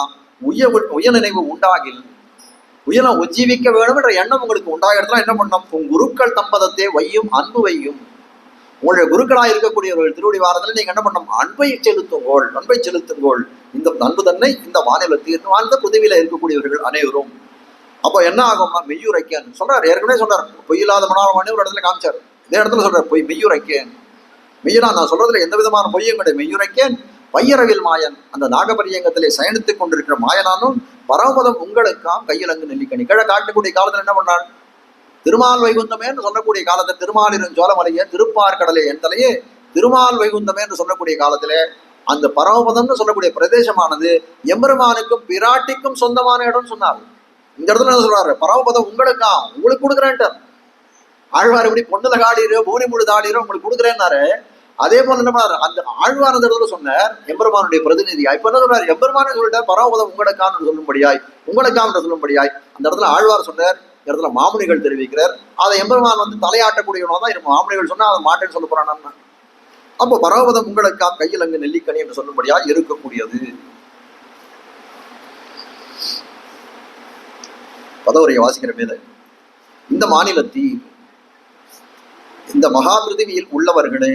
உய நினைவு உண்டாகில் உஜ்ஜீவிக்க வேணும் என்ற எண்ணம் உங்களுக்கு உண்டாகிறதுலாம் என்ன பண்ணணும், உன் குருக்கள் தம்பதத்தை வையும் அன்பு வையும். உங்களுடைய குருக்களாக இருக்கக்கூடியவர்கள் திருவடி வாரத்தில் நீங்க என்ன பண்ணணும், அன்பை செலுத்துங்கோள். இந்த அன்பு தன்னை இந்த மாநிலத்தில் வாழ்ந்த புதுவில இருக்கக்கூடியவர்கள் அனைவரும். அப்போ என்ன ஆகும்னா, மெய்யுரைக்கேன் சொல்றாரு. ஏற்கனவே சொல்றாரு, பொய்யில்லாத மனோரமணி ஒரு இடத்துல காமிச்சார். இதே இடத்துல சொல்றாரு, மெய்யுரைக்கேன். மெய்யனா நான் சொல்றதுல எந்த விதமான பொய்யும் கிடையாது. மெய்யுரைக்கேன் பையரவில் மாயன், அந்த நாகபரியங்கத்திலே சயனித்துக் கொண்டிருக்கிற மாயனானும் பரமபதம் உங்களுக்காம் கையிலங்கு நெல்லிக்கனி. கிழ காட்டக்கூடிய காலத்துல என்ன பண்ணான், திருமால் வைகுந்தமே என்று சொல்லக்கூடிய காலத்தில் திருமாலிரும் ஜோலமலையே திருப்பார்கடலே என் தலையே திருமால் வைகுந்தமே என்று சொல்லக்கூடிய காலத்திலே அந்த பரமபதம்னு சொல்லக்கூடிய பிரதேசமானது எம்பெருமானுக்கும் பிராட்டிக்கும் சொந்தமான இடம் சொன்னார். இந்த இடத்துல என்ன சொல்றாரு, பரமபதம் உங்களுக்கு கொடுக்குறேன்ட்டு. ஆழ்வார் எப்படி பொண்ணுல காடிரோ பூரி முழு தாடிரோ உங்களுக்கு கொடுக்குறேன்னாரு, அதே போல என்ன பண்ணாரு, அந்த ஆழ்வார் அந்த இடத்துல சொன்னார் எம்பெருமானுடைய பிரதிநிதியா. இப்ப என்ன சொல்றாரு, எம்பெருமானே சொல்லிட்டார் பரமபதம் உங்களுக்கான் சொல்லும்படியாய் அந்த இடத்துல ஆழ்வார் சொன்னார். இடத்துல மாமுனிகள் தெரிவிக்கிறார். அதை எம்பெருமான் தலையாட்டக்கூடியவனோ தான் இருக்கும். மாமுனிகள் சொன்னா அதை மாட்டேன்னு சொல்ல போறான். அப்போ பரமபதம் உங்களுக்கா கையில் அங்கு நெல்லிக்கனி என்று சொல்லும்படியா இருக்கக்கூடியது. பதவுரையை வாசிக்கிற மீது இந்த மாநிலத்தில் இந்த மகா பிருதிவியில் உள்ளவர்களே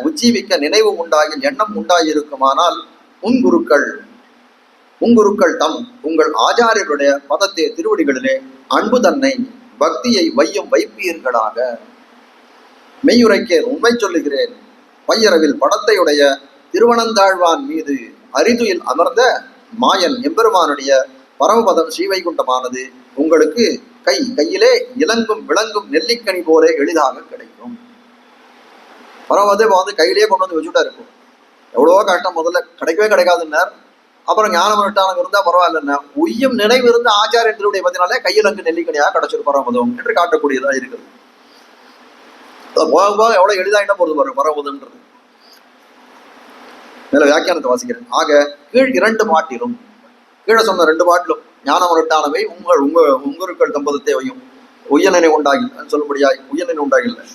உஜ்ஜீவிக்க நினைவு உண்டாகி எண்ணம் உண்டாயிருக்குமானால் உங்குருக்கள் தம் உங்கள் ஆச்சாரியருடைய பதத்தை திருவடிகளிலே அன்பு தன்னை பக்தியை வைப்பீர்களாக. மெய்யுரைக்கேன் உண்மை சொல்லுகிறேன், பையரவில் படத்தையுடைய திருவனந்தாழ்வான் மீது அரிதுயில் அமர்ந்த மாயன் எம்பெருமானுடைய பரமபதம் ஸ்ரீவைகுண்டமானது உங்களுக்கு கையிலே இலங்கும் விளங்கும் நெல்லிக்கனி போல எளிதாக கிடைக்கும். பரமபதம் இப்போ வந்து கையிலேயே கொண்டு வந்து வச்சுட்டா இருக்கும். எவ்வளவோ கஷ்டம், முதல்ல கிடைக்கவே கிடைக்காதுன்னார். அப்புறம் ஞானம் அனுஷ்டானம் இருந்தா பரவாயில்லன்னா உய்யும் நினைவு இருந்து ஆச்சாரியன் திருவுடைய பதினாலே கையில் அங்கு நெல்லிக்கனியாக கிடைச்சிரு பரமபதம் என்று காட்டக்கூடியதா இருக்குது. போக போக எவ்வளவு எளிதாயிட்டா போறது பாருங்க பரமபதம்ன்றது. மேல வியாக்கியானத்தை வாசிக்கிறேன். ஆக கீழ் 2 பாட்டிலும், கீழே சொன்ன 2 பாட்டிலும் ஞானம் அனுஷ்டானவை உங்களுக்கள் தம்பதத்தையும் உய்யனை உண்டாகில் சொல்லும்படியாய் உய்யனை உண்டாகில்லை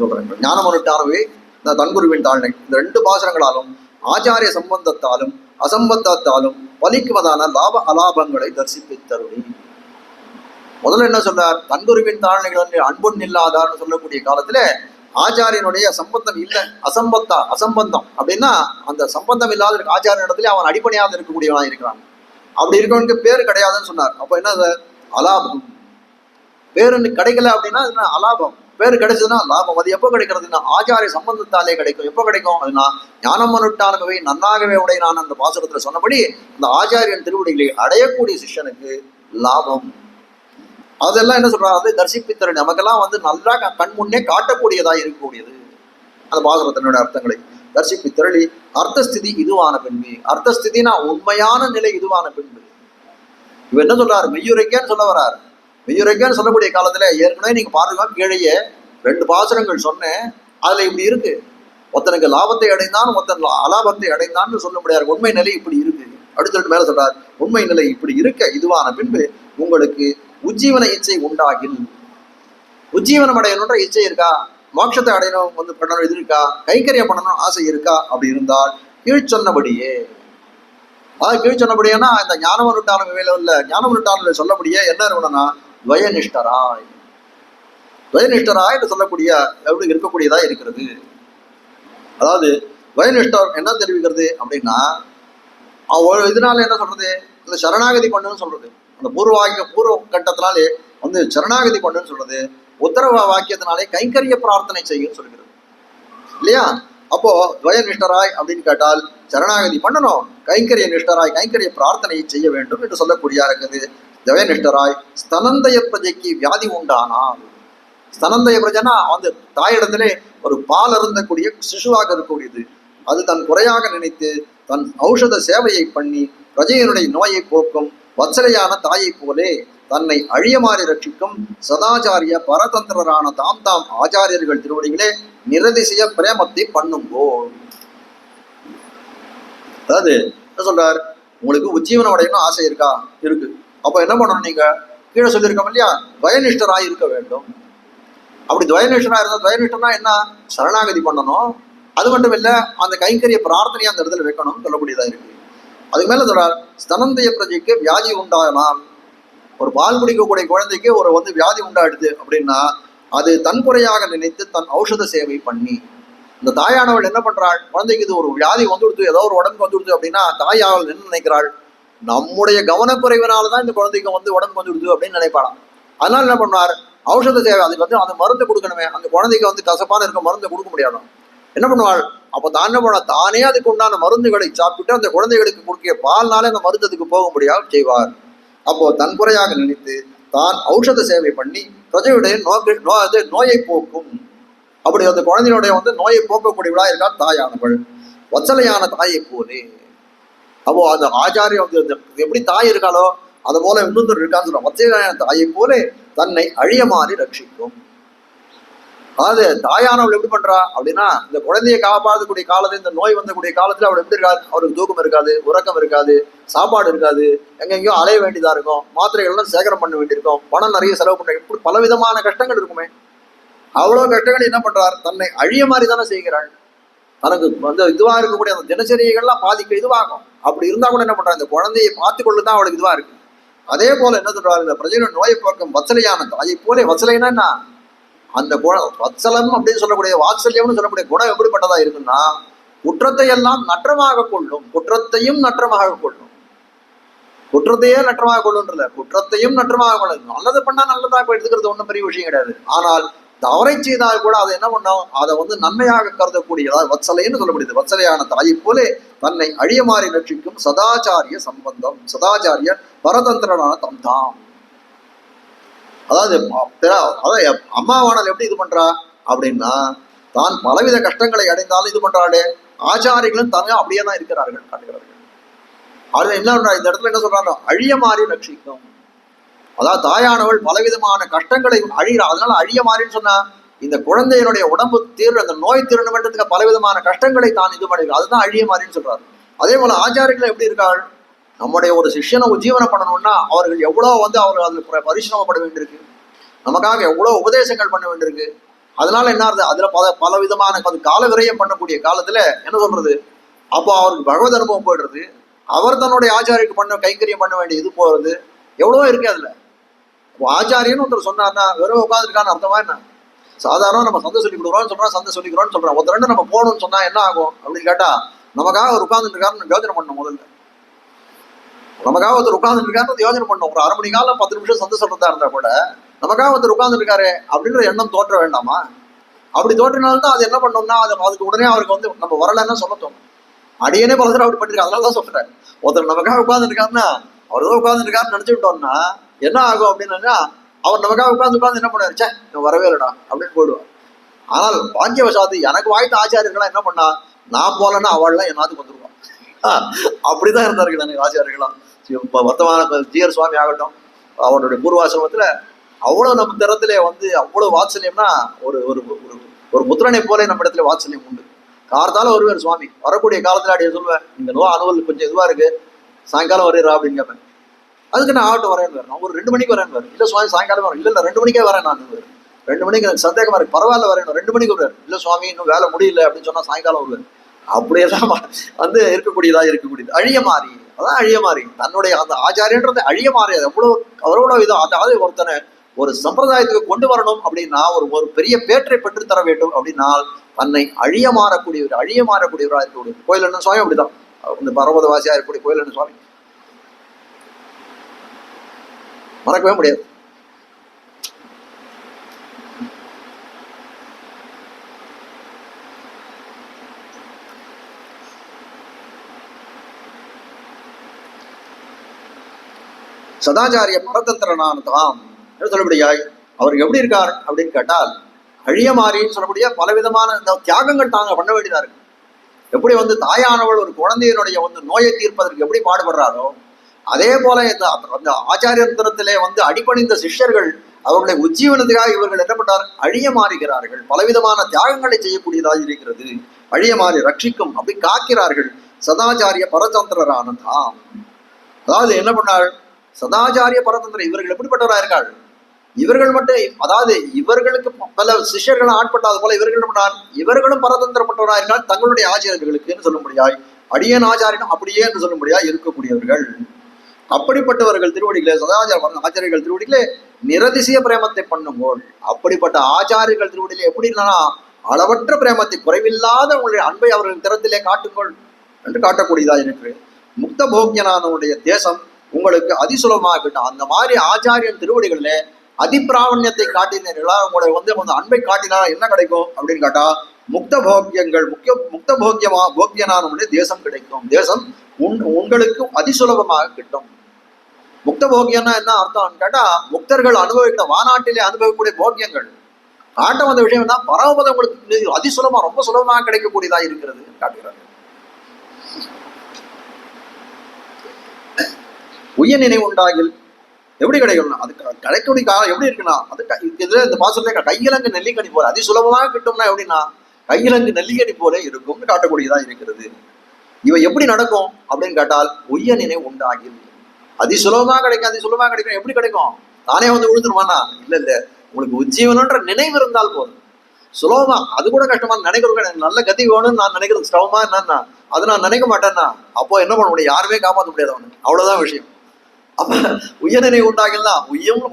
சொல்றேன். ஞானம் அனுஷ்டானவை இந்த தன்குருவின் தாழ்னை இந்த 2 பாசனங்களாலும் ஆச்சாரிய சம்பந்தத்தாலும் அசம்பந்தத்தாலும் பலிக்குவதான லாப அலாபங்களை தரிசிப்பித்தருளி. முதல்ல என்ன சொல்றார்? தன்குருவின் தாழ்நிலை அன்புன் இல்லாதார்னு சொல்லக்கூடிய காலத்துல ஆச்சாரியனுடைய சம்பந்தம் இல்லை, அசம்பந்தம் அப்படின்னா அந்த சம்பந்தம் இல்லாத இருக்க ஆச்சாரிய இடத்துல அவன் அடிப்படையாக இருக்கக்கூடியவனாக இருக்கிறான். அப்படி இருக்கவனுக்கு பேரு கிடையாதுன்னு சொன்னார். அப்ப என்ன அலாபம், பேரு கிடைக்கல அப்படின்னா அலாபம், பேரு கிடைச்சதுன்னா லாபம். அது எப்போ கிடைக்கிறதுன்னா ஆச்சாரிய சம்பந்தத்தாலே கிடைக்கும். எப்போ கிடைக்கும்? அதுனா ஞானம் அனுஷ்டானவை நன்னாகவே உடையனான அந்த பாசுரத்துல சொன்னபடி அந்த ஆச்சாரியன் திருவடிகளை அடையக்கூடிய சிஷ்யனுக்கு லாபம். அதெல்லாம் என்ன சொல்றாங்க? அது தரிசிப்பித்தரன் நமக்கெல்லாம் வந்து நல்லா கண் முன்னே காட்டக்கூடியதாக இருக்கக்கூடியது. அந்த பாசுரத்தினுடைய அர்த்தங்களை தரிசிப்பித்தரளி அர்த்தஸ்திதி இதுவான பின்பு, அர்த்தஸ்திதினா உண்மையான நிலை இதுவான பின்பு. இவ என்ன சொல்றாரு? மெய்யுரைக்கேன்னு சொல்ல வர்றாரு. மெய்யுரைக்கேன்னு சொல்லக்கூடிய காலத்துல ஏற்கனவே நீங்க பாருங்க, கீழேயே 2 பாசுரங்கள் சொன்னேன். அதுல இப்படி இருக்கு, ஒருத்தனுக்கு லாபத்தை அடைந்தான், ஒருத்தன் அலாபத்தை அடைந்தான்னு சொல்ல முடியாது. உண்மை நிலை இப்படி இருக்கு. அடுத்த மேல சொல்றார், உண்மை நிலை இப்படி இருக்க இதுவான பின்பு உங்களுக்கு உஜ்ஜீவன இச்சை உண்டாகில், உஜ்ஜீவனம் அடையணுன்ற இச்சை இருக்கா, மோட்சத்தை அடையணும் வந்து பண்ணணும் இது இருக்கா, கைக்கரியம் பண்ணணும் ஆசை இருக்கா, அப்படி இருந்தால் கீழ் சொன்னபடியே, அதாவது கீழ் சொன்னபடியேனா இந்த ஞானமனுட்டான வேலை இல்லை, ஞானமனுட்டான சொல்லபடியே என்ன இருக்கணும்னா துவயனிஷ்டராய், துவயனிஷ்டராய் என்று சொல்லக்கூடிய எப்படி இருக்கக்கூடியதா இருக்கிறது. அதாவது துவயனிஷ்டர் என்ன தெரிவிக்கிறது அப்படின்னா இதனால என்ன சொல்றது, இந்த சரணாகதி பண்ணுன்னு சொல்றது. அந்த பூர்வ கட்டத்தினாலே வந்து சரணாகதி பண்ணுன்னு சொல்றது. உத்தரவ வாக்கியத்தினாலே கைங்கரிய பிரார்த்தனை செய்யும் சொல்கிறது இல்லையா? அப்போ துவய நிஷ்டராய் அப்படின்னு கேட்டால் சரணாகதி பண்ணணும், கைங்கரிய நிஷ்டராய் கைங்கரிய பிரார்த்தனையை செய்ய வேண்டும் என்று சொல்லக்கூடியா இருக்குது. துவய நிஷ்டராய் ஸ்தனந்தய பிரஜைக்கு வியாதி உண்டானால், ஸ்தனந்தய பிரஜைனா வந்து தாயிடத்திலே ஒரு பால் அருந்தக்கூடிய சிசுவாக இருக்கக்கூடியது, அது தன் குறையாக நினைத்து தன் ஔஷத சேவையை பண்ணி பிரஜையினுடைய நோயை போக்கும் வத்சலையான தாயை போலே தன்னை அழியமாறி ரட்சிக்கும் சதாச்சாரிய பரதந்திரரான தாம் ஆச்சாரியர்கள் திருவடிகளே நிரதிசய பிரேமத்தை பண்ணுங்கோ. அதாவது என்ன சொல்றார்? உங்களுக்கு உஜ்ஜீவனம் அடையணும் ஆசை இருக்கா? இருக்கு. அப்போ என்ன பண்ணணும்? நீங்க கீழே சொல்லியிருக்கோம் இல்லையா, துவயனிஷ்டராய் இருக்க வேண்டும். அப்படி துவயனிஷ்டரா இருந்தா, துவயனிஷ்டனா என்ன? சரணாகதி பண்ணணும். அது மட்டும் இல்லை, அந்த கைங்கரிய பிரார்த்தனையை அந்த இடத்துல வைக்கணும் சொல்லக்கூடியதா இருக்கு. அதுக்கு மேல சொல்றார், ஸ்தனந்தய பிரஜைக்கு வியாதி உண்டாகலாம். ஒரு பால் குடிக்கக்கூடிய குழந்தைக்கு ஒரு வந்து வியாதி உண்டாயிடுது அப்படின்னா அது தன்குறையாக நினைத்து தன் ஔஷத சேவை பண்ணி, இந்த தாயானவள் என்ன பண்றாள்? குழந்தைக்கு இது ஒரு வியாதி வந்துடுது, ஏதோ ஒரு உடம்புக்கு வந்துடுது அப்படின்னா தாயாவள் என்ன நினைக்கிறாள்? நம்முடைய கவனக்குறைவினால்தான் இந்த குழந்தைக்கு வந்து உடம்பு வந்துடுது அப்படின்னு நினைப்பாளாம். அதனால என்ன பண்ணார்? ஔஷத சேவை, அதுக்கு வந்து அந்த மருந்து கொடுக்கணுமே, அந்த குழந்தைக்கு வந்து கசப்பான இருக்க மருந்து கொடுக்க முடியாதான். என்ன பண்ணுவாள்? அப்போ தான் என்ன பண்ண, தானே அதுக்கு உண்டான மருந்துகளை சாப்பிட்டு அந்த குழந்தைகளுக்கு கொடுக்கிய பால்னாலே அந்த மருந்ததுக்கு போக முடியாது செய்வார். அப்போ தன் குறையாக நினைத்து தான் ஔஷத சேவை பண்ணி பிரஜையுடைய நோயை போக்கும். அப்படி அந்த குழந்தையுடைய வந்து நோயை போக்கக்கூடியவளா இருக்கா தாயானவள், வத்சலையான தாயை போலே. அப்போ அந்த ஆச்சாரியம் வந்து எப்படி தாய் இருக்காளோ அது போல இன்னொரு இருக்கான்னு சொல்லுவோம். வத்சலையான தாயை போலே தன்னை அழியமாறி ரட்சிக்கும். அதாவது தாயானவள் எப்படி பண்றா அப்படின்னா, இந்த குழந்தையை காப்பாற்றக்கூடிய காலத்துல, இந்த நோய் வந்தக்கூடிய காலத்துல அவள் எப்படி இருக்காது? அவருக்கு தூக்கம் இருக்காது, உறக்கம் இருக்காது, சாப்பாடு இருக்காது, எங்கெங்கயோ அலைய வேண்டியதா இருக்கும், மாத்திரைகள்லாம் சேகரம் பண்ண வேண்டியிருக்கும், பணம் நிறைய செலவு பண்ண, இப்படி பலவிதமான கஷ்டங்கள் இருக்குமே. அவ்வளவு கஷ்டங்கள் என்ன பண்றார்? தன்னை அழிய மாதிரி தானே செய்கிறாள். தனக்கு வந்து இதுவா இருக்கக்கூடிய அந்த தினசரியெல்லாம் பாதிக்க இதுவாகும். அப்படி இருந்தா கூட என்ன பண்றா? இந்த குழந்தையை பார்த்து கொள்ளுதான் அவளுக்கு இதுவா இருக்கு. அதே போல என்ன சொல்றாரு? இந்த பிரஜையோட நோயை போக்கும் வத்சலையான தாயை போலே. வத்சலைனா என்ன? அந்த வத்சலம் அப்படின்னு சொல்லக்கூடிய வாத்சல்யம்னு சொல்லக்கூடிய குணம் எப்படிப்பட்டதா இருக்குன்னா, குற்றத்தை எல்லாம் நற்றமாக கொள்ளும், குற்றத்தையும் நற்றமாக கொள்ளும். குற்றத்தையே நற்றமாக கொள்ளுன்றல, குற்றத்தையும் நற்றமாக கொள்ளும். நல்லது பண்ணா நல்லதாக எடுத்துக்கிறது ஒன்றும் பெரிய விஷயம் கிடையாது. ஆனால் தவறை செய்தால் கூட அதை என்ன பண்ணோம், அதை வந்து நன்மையாக கருதக்கூடிய, அதாவது வத்சலைன்னு சொல்லக்கூடியது, வத்சலையான தாயை போலே தன்னை அழியமாறி ரட்சிக்கும் சதாச்சாரிய சம்பந்தம், சதாச்சாரிய பரதந்திரனான தம்தாம். அதாவது அம்மாவானல் எப்படி இது பண்றா அப்படின்னா, தான் பலவித கஷ்டங்களை அடைந்தாலும் இது பண்றாளே, ஆச்சாரிகளும் தனியாக அப்படியே தான் இருக்கிறார்கள் காட்டுகிறார்கள். அது என்ன இந்த இடத்துல என்ன சொல்றாங்க, அழிய மாறி ரட்சிக்கும். அதாவது தாயானவள் பலவிதமான கஷ்டங்களை அழிகிறா, அதனால அழிய மாறின்னு சொன்னா இந்த குழந்தையினுடைய உடம்பு அந்த நோய் தீரணுன்றதுக்கு பலவிதமான கஷ்டங்களை தான் இது பண்ணுகிறார், அதுதான் அழிய மாறின்னு சொல்றாரு. அதே போல ஆச்சாரிகள் எப்படி இருக்காள், நம்முடைய ஒரு சிஷ்யனை உஜ்ஜீவனம் பண்ணணும்னா அவர்கள் எவ்வளவு வந்து அவர்கள் அதில் பரிசிரமப்பட வேண்டியிருக்கு, நமக்காக எவ்வளவு உபதேசங்கள் பண்ண வேண்டியிருக்கு. அதனால என்ன ஆகுது, அதுல பல விதமான கால விரயம் பண்ணக்கூடிய காலத்துல என்ன சொல்றது, அப்போ அவருக்கு பகவத் அனுபவம் போயிடுறது, அவர் தன்னுடைய ஆச்சாரியருக்கு பண்ண கைங்கரியம் பண்ண வேண்டிய இது போறது எவ்வளவோ இருக்கு அதுல. இப்போ ஆச்சாரியன்னு ஒருத்தர் சொன்னார்னா வெறும் உட்காந்துருக்கான்னு அர்த்தமா என்ன? சாதாரண நம்ம சந்தை சொல்லி கொடுக்குறோம்னு சொல்றோம், சந்தை சொல்லிக்கிறோம்னு சொல்றோம். ஒருத்தர் ரெண்டு நம்ம போகணும்னு சொன்னா என்ன ஆகும் அப்படின்னு கேட்டா, நமக்காக அவர் உட்கார்ந்துட்டு இருக்காருன்னு யோஜனை பண்ணணும். முதல்ல நமக்காக ஒருத்தர் உட்கார்ந்துட்டு இருக்காருன்னு யோஜனை பண்ணணும். ஒரு 1/2 மணி காலம் 10 நிமிஷம் சந்தை சொல்றதா இருந்தா கூட நமக்காக ஒருத்தர் உட்கார்ந்து இருக்காரு அப்படின்ற எண்ணம் தோற்ற வேண்டாமா? அப்படி தோற்றினால்தான் அது என்ன பண்ணோம்னா அதுக்கு உடனே அவருக்கு வந்து நம்ம வரலன்னு சொல்ல தோணும். அடியனே பல தடவை அப்படி பண்ணிருக்காரு. அதனாலதான் சொல்றேன், ஒருத்தர் நமக்காக உட்கார்ந்து இருக்காருன்னா அவர் தான் உட்கார்ந்து இருக்காருன்னு நினைச்சுட்டோம்னா என்ன ஆகும் அப்படின்னா, அவர் நமக்காக உட்கார்ந்து என்ன பண்ணாரு, சே வரவே இல்லடா அப்படின்னு போயிடுவார். ஆனால் பாக்கியவசாத்து எனக்கு வாய்த்த ஆச்சாரியர்களா என்ன பண்ணா, நான் போலன்னா அவள்லாம் என்னாத்துக்கு வந்துருவான். அப்படிதான் இருந்தார்கள் எனக்கு ஆச்சாரியர்களாம். இப்ப வர்த்தமான ஜிஆர் சுவாமி ஆகட்டும், அவருடைய பூர்வாசிரமத்துல அவ்வளவு நம்ம திறத்திலே வந்து அவ்வளவு வாத்சல்யம்னா ஒரு ஒரு ஒரு புத்திரனை போல நம்ம இடத்துல வாத்சல்யம் உண்டு. கார்த்தால வருவார் சுவாமி, வரக்கூடிய காலத்துல அப்படியே சொல்லுவேன், இந்த நோய் அனுவல் கொஞ்சம் இதுவா இருக்கு, சாயங்காலம் வரீரா அப்படின்னு கேட்பேன். அதுக்கு நான் ஆகட்டும் வரேன்னு வரேன், நான் ஒரு 2 மணிக்கு வரேன்னு வரேன். இல்ல சுவாமி சாயங்காலம் வரேன், இல்ல 2 மணிக்கே வரேன், நான் 2 மணிக்கு எனக்கு சந்தேகமா இருக்கு, பரவாயில்ல வரேன், 2 மணிக்கு வருவார். இல்ல சுவாமி இன்னும் வேலை முடியல அப்படின்னு சொன்னா சாயங்காலம் வருவார். அப்படியேதான் வந்து இருக்கக்கூடியது அழிய மாறி. அதான் அழிய மாறி, தன்னுடைய அந்த ஆச்சாரியன்றது அழிய மாறி. அது எவ்வளவு இதோ அதாவது ஒருத்தனை ஒரு சம்பிரதாயத்துக்கு கொண்டு வரணும் அப்படின்னா, ஒரு பெரிய பேற்றை பெற்று தர வேண்டும் அப்படின்னா தன்னை அழிய மாறக்கூடியவராக இருக்கக்கூடிய கோயில் என்ன சுவாமி அப்படிதான். இந்த பரமதவாசியா இருக்கக்கூடிய கோயில் என்ன சுவாமி மறக்கவே முடியாது. சதாச்சாரிய பரதந்திரனானதாம் சொல்லப்படியாய் அவர் எப்படி இருக்கார் அப்படின்னு கேட்டால், அழிய மாறின்னு சொல்லக்கூடிய பலவிதமான இந்த தியாகங்கள் தாங்க பண்ண வேண்டியதா இருக்கு. எப்படி வந்து தாயானவள் ஒரு குழந்தையினுடைய வந்து நோயை தீர்ப்பதற்கு எப்படி பாடுபடுறாரோ, அதே போல அந்த ஆச்சாரியத்திலே வந்து அடிபணிந்த சிஷ்யர்கள் அவர்களுடைய உஜ்ஜீவனத்துக்காக இவர்கள் என்ன பண்றார், அழிய மாறுகிறார்கள், பலவிதமான தியாகங்களை செய்யக்கூடியதாக இருக்கிறது. அழிய மாறி ரட்சிக்கும் அப்படி காக்கிறார்கள் சதாச்சாரிய பரதந்திரரானதாம். அதாவது என்ன பண்ணாள், சதாச்சாரிய பரதந்திரன் இவர்கள் எப்படிப்பட்டவராக இருக்காள், இவர்கள் மட்டும் அதாவது இவர்களுக்கு பல சிஷ்யர்கள் ஆட்பட்டாது போல இவர்கள் பண்ணார், இவர்களும் பரதந்திரப்பட்டவராக இருக்கால் தங்களுடைய ஆச்சாரியர்களுக்கு சொல்லும்படியாய், அடியேன் ஆச்சாரியனும் அப்படியே என்று சொல்லும்படியாய் இருக்கக்கூடியவர்கள். அப்படிப்பட்டவர்கள் திருவடிகளே, சதாச்சார ஆச்சாரியர்கள் திருவடிகளே நிரதிசய பிரேமத்தை பண்ணும்போது, அப்படிப்பட்ட ஆச்சாரியர்கள் திருவடியிலே எப்படி இல்லைன்னா அளவற்ற பிரேமத்தை, குறைவில்லாத உங்களுடைய அன்பை அவர்கள் திறத்திலே காட்டுங்கள் என்று காட்டக்கூடியதா இருக்கு. முக்த போக்கியனானுடைய தேசம் உங்களுக்கு அதிசுலமாக கிட்டும். அந்த மாதிரி ஆச்சாரியன் திருவடிகளிலே அதிப்பிராவண்யத்தை காட்டினீர்களா, உங்களை வந்து அன்பை காட்டினா என்ன கிடைக்கும் அப்படின்னு கேட்டா, முக்த போக்கியங்கள் முக்த போக்கியனானுடைய தேசம் கிடைக்கும். தேசம் உங்களுக்கு அதிசுலபமாக கிட்டும். முக்த போக்கியம்னா என்ன அர்த்தம் கேட்டா, முக்தர்கள் அனுபவிக்கிற வானாட்டிலே அனுபவிக்கக்கூடிய போக்கியங்கள் காட்டம் வந்த விஷயம் தான் பரமபதம் உங்களுக்கு அதிசுலமா ரொம்ப சுலபமாக கிடைக்கக்கூடியதா இருக்கிறது காட்டுகிறார்கள். உய நினைவு உண்டாகில் எப்படி கிடைக்கணும், அது கிடைக்கக்கூடிய காலம் எப்படி இருக்குன்னா, அது இதுல இந்த பாசத்துல கையிலங்கு நெல்லிக்கனி போல அதிசுலபமாக கிட்டும்னா எப்படின்னா கையிலங்கு நெல்லிக்கனி போல இருக்கும்னு காட்டக்கூடியதா இருக்கிறது. இவ எப்படி நடக்கும் அப்படின்னு கேட்டால், உய நினைவு உண்டாகில் அதிசுலபமாக கிடைக்கும். எப்படி கிடைக்கும், தானே வந்து விழுந்துருவானா, இல்ல உங்களுக்கு உஜ்ஜீவனன்ற நினைவு இருந்தால் போதும். சுலபமா அது கூட கஷ்டமா நினைக்கிறது, நல்ல கதி வேணும்னு நான் நினைக்கிறது சிரமமா என்னன்னா அது நான் நினைக்க மாட்டேன்னா அப்போ என்ன பண்ண முடியும், யாருமே காப்பாற்ற முடியாது அவனுக்கு, அவ்வளவுதான் விஷயம். அப்ப உயர்நினைவு உண்டாகலாம்,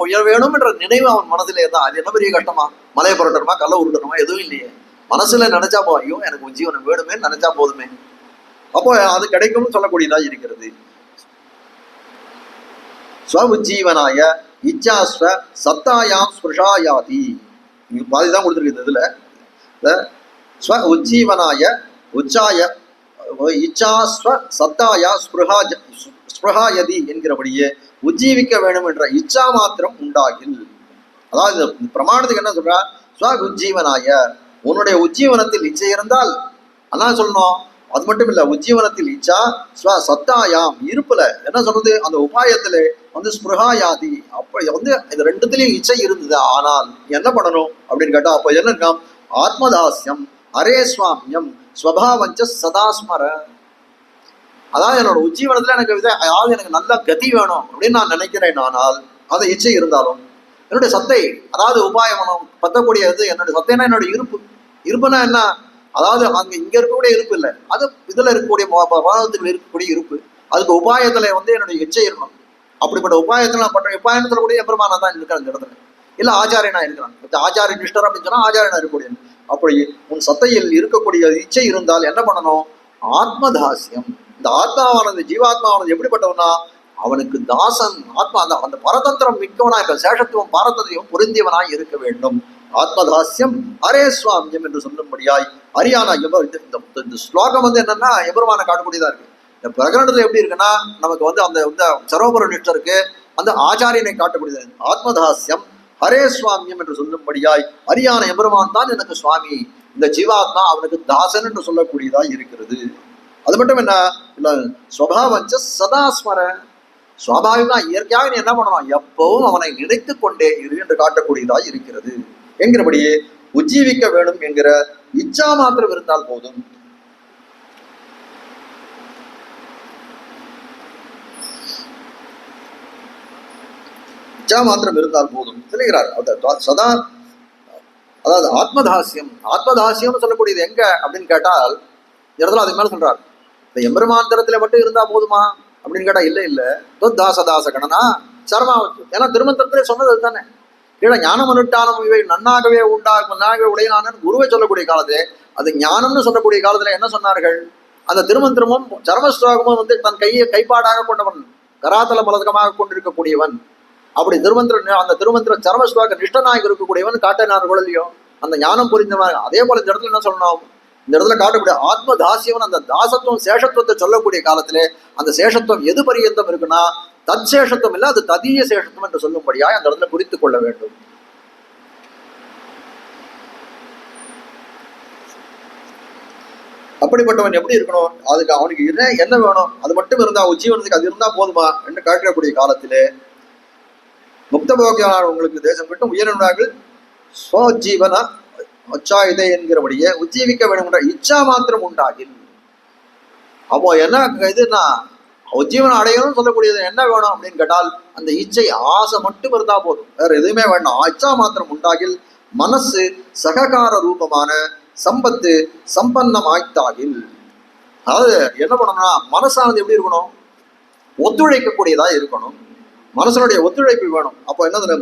உயர் வேணும் என்ற நினைவு அவன் மனசுல இருந்தா அது என்ன பெரிய கஷ்டமா, மலையை புரட்டணுமா கல்ல உருட்டணுமா எதுவும் இல்லையே, மனசுல நினைச்சா போ, ஐயோ எனக்கு உஜ்ஜீவனம் வேணுமே நினைச்சா போதுமே, அப்போ அது கிடைக்கும்னு சொல்லக்கூடியதா இருக்கிறது. ஸ்வ உஜ்ஜீவனாய இச்சாஸ்வ சத்தாயாம் ஸ்பிருஷாயாதி. இங்க பாதிதான் கொடுத்துருக்கு இதுல. ஸ்வ உஜ்ஜீவனாய உச்சாய இச்சாஸ்வ சத்தாயா ஸ்பிருஹாயதி என்கிறபடியே உஜ்ஜீவிக்க வேண்டும் என்ற இச்சா மாத்திரம் உண்டாகில். அதாவது பிரமாணத்துக்கு என்ன சொல்றா, ஸ்வ உஜ்ஜீவனாய உன்னுடைய உஜ்ஜீவனத்தில் இச்சை இருந்தால் அதான் சொல்லணும். அது மட்டும் இல்ல, உஜ்ஜீவனத்தில் இச்சா ஸ்வ சத்தாயாம் இருப்புல என்ன சொல்றது, அந்த உபாயத்துல ஸ்பிருஹாயாதி அப்ப இது ரெண்டுத்திலையும் இச்சை இருந்தது. ஆனால் என்ன பண்ணணும் அப்படின்னு கேட்டா அப்ப என்ன இருக்காம், ஆத்மதாஸ்யம் அரே சுவாமியம் ஸ்வபாவஞ்ச சதாஸ்மர. அதாவது என்னோட உஜ்ஜீவனத்துல அதாவது எனக்கு நல்ல கதி வேணும் அப்படின்னு நான் நினைக்கிறேன். ஆனால் அதை இச்சை இருந்தாலும் என்னுடைய சத்தை, அதாவது உபாயமனம் பத்தக்கூடியது என்னுடைய சத்தைனா என்னுடைய இருப்பு. இருப்புனா என்ன, அதாவது அங்க இங்க இருக்கக்கூடிய இருப்பு இல்லை, அது இதுல இருக்கக்கூடிய பாதத்தில் இருக்கக்கூடிய இருப்பு. அதுக்கு உபாயத்துல என்னுடைய இச்சை இருக்கணும். அப்படிப்பட்ட உபாயத்துல பண்ற உபாயத்துல கூட எம்பெருமானா தான் இருக்கிறேன் அந்த இடத்துல, இல்ல ஆச்சாரியனா இருக்கிறான். ஆச்சாரிய நிஷ்டர் அப்படின்னு சொன்னா ஆச்சாரியனா இருக்கக்கூடிய. அப்படி உன் சத்தையில் இருக்கக்கூடிய இச்சை இருந்தால் என்ன பண்ணணும், ஆத்மதாசியம். இந்த ஆத்மாவானது ஜீவாத்மாவானது எப்படிப்பட்டவனா, அவனுக்கு தாசன் ஆத்மா, அந்த பரதந்திரம் மிக்கவனா இருக்க, சேஷத்துவம் பாரதத்தையும் பொருந்தியவனாய் இருக்க வேண்டும். ஆத்மதாசியம் அரே சுவாமியம் என்று சொல்லும்படியாய் அரியானா. இந்த ஸ்லோகம் என்னன்னா எபெருமான காட்டக்கூடியதா இருக்கு. இந்த பிரகரணத்துல எப்படி இருக்குன்னா நமக்கு அந்த சரோபர நிஷ்டருக்கு அந்த ஆச்சாரியனை காட்டக்கூடியது. ஆத்மதாசியம் ஹரே சுவாமியம் என்று சொல்லும்படியாய் அரியான எபெருமான் தான் எனக்கு சுவாமி, இந்த ஜீவாத்மா அவனுக்கு தாசன் என்று சொல்லக்கூடியதா இருக்கிறது. அது மட்டும் என்ன இல்ல, ஸ்வபாவஞ்ச சதாஸ்மர, சுவாபாவிகமா இயற்கையாக நீ என்ன பண்ணணும், எப்பவும் அவனை நினைத்து கொண்டே இரு என்று காட்டக்கூடியதாய் இருக்கிறது என்கிறபடியே உஜ்ஜீவிக்க வேண்டும் என்கிற இச்சா மாத்திரம் இருந்தால் போதும். இச்சா மாத்திரம் இருந்தால் போதும் சொல்லுகிறார். சதா அதாவது ஆத்மதாசியம். ஆத்மதாசியம் சொல்லக்கூடியது எங்க அப்படின்னு கேட்டால் இடத்துல அதுக்கு மேல சொல்றார், இந்த எம்பெருமாந்திரத்துல மட்டும் இருந்தா போதுமா அப்படின்னு கேட்டா இல்ல இல்ல, தாசதாச கணனா சர்மாவத்து. ஏன்னா திருமந்திரத்திலே சொன்னது தானே, கீழே ஞானம் அனுட்டானம் இவை நன்னாகவே உண்டாகும் நன்னாகவே உடையனான குருவை சொல்லக்கூடிய காலத்திலே அது ஞானம்னு சொல்லக்கூடிய காலத்துல என்ன சொன்னார்கள், அந்த திருமந்திரமும் சர்மஸ்லோகமும் தன் கைப்பாடாக கொண்டவன், கராத்தல மலதகமாக கொண்டிருக்கக்கூடியவன். அப்படி அந்த திருமந்திர சர்மஸ்லோக நிஷ்டனாக இருக்கக்கூடியவன் காட்டினார்கள் இல்லையோ, அந்த ஞானம் புரிந்தவன். அதே போல இந்த இடத்துல என்ன சொல்லணும், இந்த இடத்துல காட்டக்கூடிய ஆத்ம தாசியவன் அந்த தாசத்துவம் சேஷத்துவத்தை சொல்லக்கூடிய காலத்திலே அந்த சேஷத்துவம் எது பரியந்தம் இருக்குன்னா தத் சேஷத்துவம் இல்ல, அது ததீய சேஷத்துவம் என்று சொல்லும்படியாக அந்த இடத்துல குறித்துக் கொள்ள வேண்டும். அப்படிப்பட்டவன் எப்படி இருக்கணும், அதுக்கு அவனுக்கு என்ன வேணும், அது மட்டும் இருந்தா உஜ்ஜீவனத்துக்கு அது இருந்தா போதுமா என்று கேட்கக்கூடிய காலத்திலே முக்த போகியான உங்களுக்கு தேசம் விட்டும் உயர்ந்தார்கள் ஸ்வஜீவன அச்சாயுதை என்கிறபடியே உஜ்ஜீவிக்க வேண்டும் என்ற இச்சா மாத்திரம் உண்டாகில். அப்போ என்ன இதுன்னா உஜ்ஜீவனம் அடையணும்னு சொல்லக்கூடியது என்ன வேணும் அப்படின்னு கேட்டால் அந்த இச்சை ஆசை மட்டும் இருந்தா போதும், வேற எதுவுமே வேண்டாம். இச்சா மாத்திரம் உண்டாகில் மனசு சககார ரூபமான சம்பத்து சம்பன்னம் ஆய்த்தாகில். அதாவது என்ன பண்ணணும்னா மனசானது எப்படி இருக்கணும், ஒத்துழைக்கக்கூடியதா இருக்கணும். மனசனுடைய ஒத்துழைப்பு வேணும். அப்போ என்னது,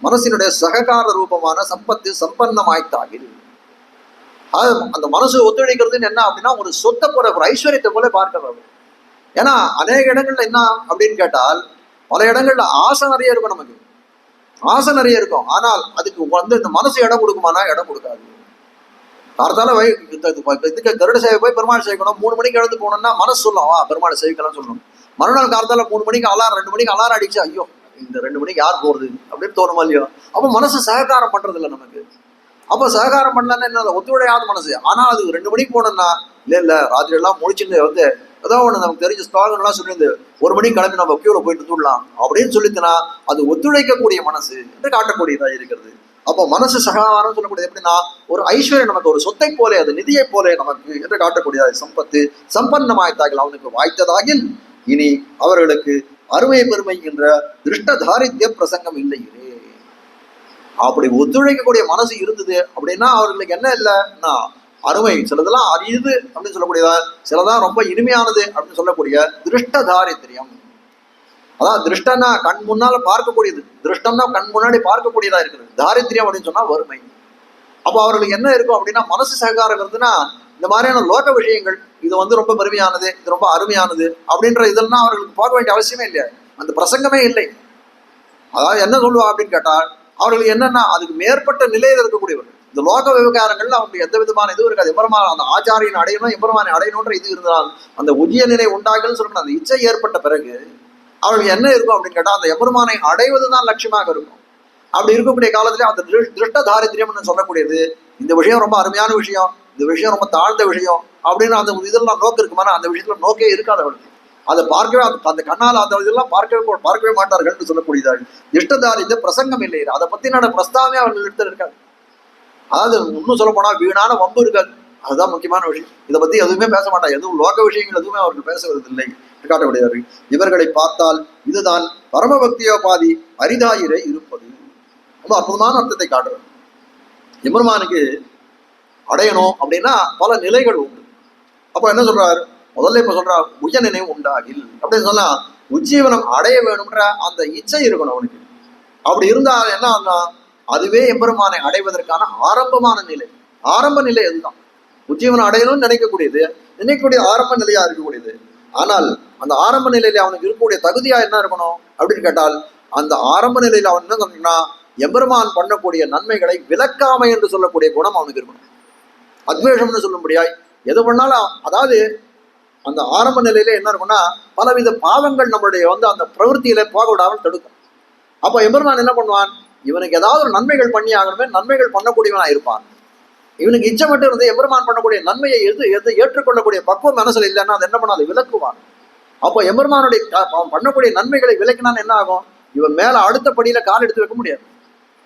மனசினுடைய சககார ரூபமான சம்பத்து சம்பன்னமாய்த்தாகில். அந்த மனசு ஒத்துழைக்கிறதுன்னு என்ன அப்படின்னா ஒரு சொத்தை போல, ஒரு ஐஸ்வர்யத்தை போல பார்க்கிறது. ஏன்னா அநேக இடங்கள்ல என்ன அப்படின்னு கேட்டால் பல இடங்கள்ல ஆசை நிறைய இருக்கும், நமக்கு ஆசை நிறைய இருக்கும். ஆனால் அதுக்கு இந்த மனசு இடம் கொடுக்குமானா இடம் கொடுக்காது. காலத்தால இதுக்கு கருட சேவை போய் பெருமாள் சேவிக்கணும், 3 மணிக்கு எழுந்து போனோம்னா மனசு சொல்லும் பெருமாள் சேவிக்கலாம் சொல்லணும். மறுநாள் காலத்தால 3 மணிக்கு அலாரம் 2 மணிக்கு அலாரம் அடிச்சு ஐயோ இந்த 2 மணிக்கு யார் போறது அப்படின்னு தோணுமா இல்லையோ. அப்போ மனசு சககாரம் பண்றது இல்லை நமக்கு. அப்போ சககாரம் பண்ணலன்னா என்ன, ஒத்துழையாத மனசு. ஆனா அது 2 மணிக்கு போனோம்னா இல்ல ராத்திரி எல்லாம் முடிச்சுட்டு ஏதோ ஒண்ணு நமக்கு தெரிஞ்ச ஸ்லோகங்கள்லாம் சொல்லியிருந்து 1 மணிக்கு கிளம்பி நம்ம கியூல போயிட்டு தூடலாம் அப்படின்னு சொல்லிட்டுனா அது ஒத்துழைக்கக்கூடிய மனசு என்று காட்டக்கூடியதா இருக்கிறது. அப்போ மனசு சககாரம் சொல்லக்கூடியது எப்படின்னா ஒரு ஐஸ்வர்யம், நமக்கு ஒரு சொத்தை போலே, அது நிதியை போலே நமக்கு என்று காட்டக்கூடியது. சம்பத்து சம்பன்னமாய்த்தாகில் அவனுக்கு வாய்த்ததாகில் இனி அவர்களுக்கு அருமை பெருமை என்ற திருஷ்டதாரித்ய பிரசங்கம் இல்லையே. அப்படி ஒத்துழைக்கக்கூடிய மனசு இருந்தது அப்படின்னா அவர்களுக்கு என்ன இல்லைன்னா அருமை, சிலதெல்லாம் அரியுது அப்படின்னு சொல்லக்கூடியதா, சிலதான் ரொம்ப இனிமையானது அப்படின்னு சொல்லக்கூடிய திருஷ்டதாரித்யம். அதான் திருஷ்டன்னா கண் முன்னால பார்க்கக்கூடியது, திருஷ்டம்னா கண் முன்னாடி பார்க்கக்கூடியதா இருக்குது. தாரித்யம் அப்படின்னு சொன்னா வறுமை. அப்போ அவர்களுக்கு என்ன இருக்கும் அப்படின்னா மனசு சககாரம் இருந்ததுன்னா இந்த மாதிரியான லோக விஷயங்கள் இது ரொம்ப பெருமையானது, இது ரொம்ப அருமையானது அப்படின்ற இதெல்லாம் அவர்களுக்கு போக வேண்டிய அவசியமே இல்லையா, அந்த பிரசங்கமே இல்லை. அதாவது என்ன சொல்லுவா அப்படின்னு கேட்டால் அவர்கள் என்னன்னா அதுக்கு மேற்பட்ட நிலையில் இருக்கக்கூடியவர்கள். இந்த லோக விவகாரங்கள்ல அவங்களுக்கு எந்த விதமான இதுவும் இருக்காது. எம்பெருமான் அந்த ஆச்சாரியன் அடையணும், எம்பெருமானை அடையணுன்ற இது இருந்தால் அந்த உஜ்ஜிய நிலை உண்டாகன்னு சொல்லணும். அந்த இச்சை ஏற்பட்ட பிறகு அவர்களுக்கு என்ன இருக்கும் அப்படின்னு கேட்டா அந்த எம்பெருமானை அடைவதுதான் லட்சியமாக இருக்கும். அப்படி இருக்கக்கூடிய காலத்துல அந்த திருஷ்ட தாரித்ரியம்னு சொல்லக்கூடியது, இந்த விஷயம் ரொம்ப அருமையான விஷயம், இந்த விஷயம் ரொம்ப தாழ்ந்த விஷயம் அப்படின்னு அந்த இதெல்லாம் நோக்கு இருக்குமானா அந்த விஷயத்துல நோக்கே இருக்காது அவளுக்கு. அதை பார்க்கவே அந்த கண்ணால் அந்த இதெல்லாம் பார்க்கவே மாட்டார்கள் சொல்லக்கூடியதார்கள். திருஷ்டதாரித்த பிரசங்கம் இல்லை, அதை பத்தின பிரஸ்தாவமே அவர்கள் எடுத்து இருக்காது. அதாவது இன்னும் சொல்ல போனா வீணான வம்பு இருக்காது. அதுதான் முக்கியமான விஷயம். இதை பத்தி எதுவுமே பேச மாட்டாங்க. எதுவும் லோக விஷயங்கள் எதுவுமே அவர்கள் பேசுவதில்லை காட்டக்கூடியவர்கள். இவர்களை பார்த்தால் இதுதான் பரமபக்தியோபாதி அரிதாயிரே இருப்பது. ரொம்ப அற்புதமான அர்த்தத்தை காட்டுறது. எம்பெருமானுக்கு அடையணும் அப்படின்னா பல நிலைகள் உண்டு. அப்ப என்ன சொல்றாரு, முதல்ல இப்ப சொல்றார் உய நினைவு உண்டாகில் அப்படின்னு சொன்னா உஜ்ஜீவனம் அடைய வேணும்ன்ற அந்த இச்சை இருக்கணும் அவனுக்கு. அப்படி இருந்தால் என்ன ஆகுனா அதுவே எம்பெருமானை அடைவதற்கான ஆரம்பமான நிலை. ஆரம்ப நிலை அதுதான் உஜ்ஜீவனம் அடையணும்னு நினைக்கக்கூடிய ஆரம்ப நிலையா இருக்கக்கூடியது. ஆனால் அந்த ஆரம்ப நிலையில அவனுக்கு இருக்கக்கூடிய தகுதியா என்ன இருக்கணும் அப்படின்னு கேட்டால் அந்த ஆரம்ப நிலையில அவன் என்ன சொன்னா எம்பெருமான் பண்ணக்கூடிய நன்மைகளை விலக்காமை என்று சொல்லக்கூடிய குணம் அவனுக்கு இருக்கணும். அத்வேஷம்னு சொல்ல முடியாது. எது பண்ணாலும் அதாவது அந்த ஆரம்ப நிலையில என்ன இருக்கும்னா பலவித பாவங்கள் நம்மளுடைய அந்த பிரவൃத்தியில போக விடாமல் தடுக்கும். அப்ப எம்பெருமான் என்ன பண்ணுவான், இவனுக்கு ஏதாவது ஒரு நன்மைகள் பண்ணி ஆகணுமே, நன்மைகள் பண்ணக்கூடியவனா இருப்பான். இவனுக்கு இச்சை மட்டும் இருந்து எம்பெருமான் பண்ணக்கூடிய நன்மையை ஏற்றுக்கொள்ளக்கூடிய பக்குவம் மனசுல இல்லைன்னா அது என்ன பண்ணா அதை விலக்குவான். அப்போ எம்பெருமானுடைய பண்ணக்கூடிய நன்மைகளை விலக்கினான் என்ன ஆகும், இவன் மேல அடுத்த படியில கால் எடுத்து வைக்க முடியாது,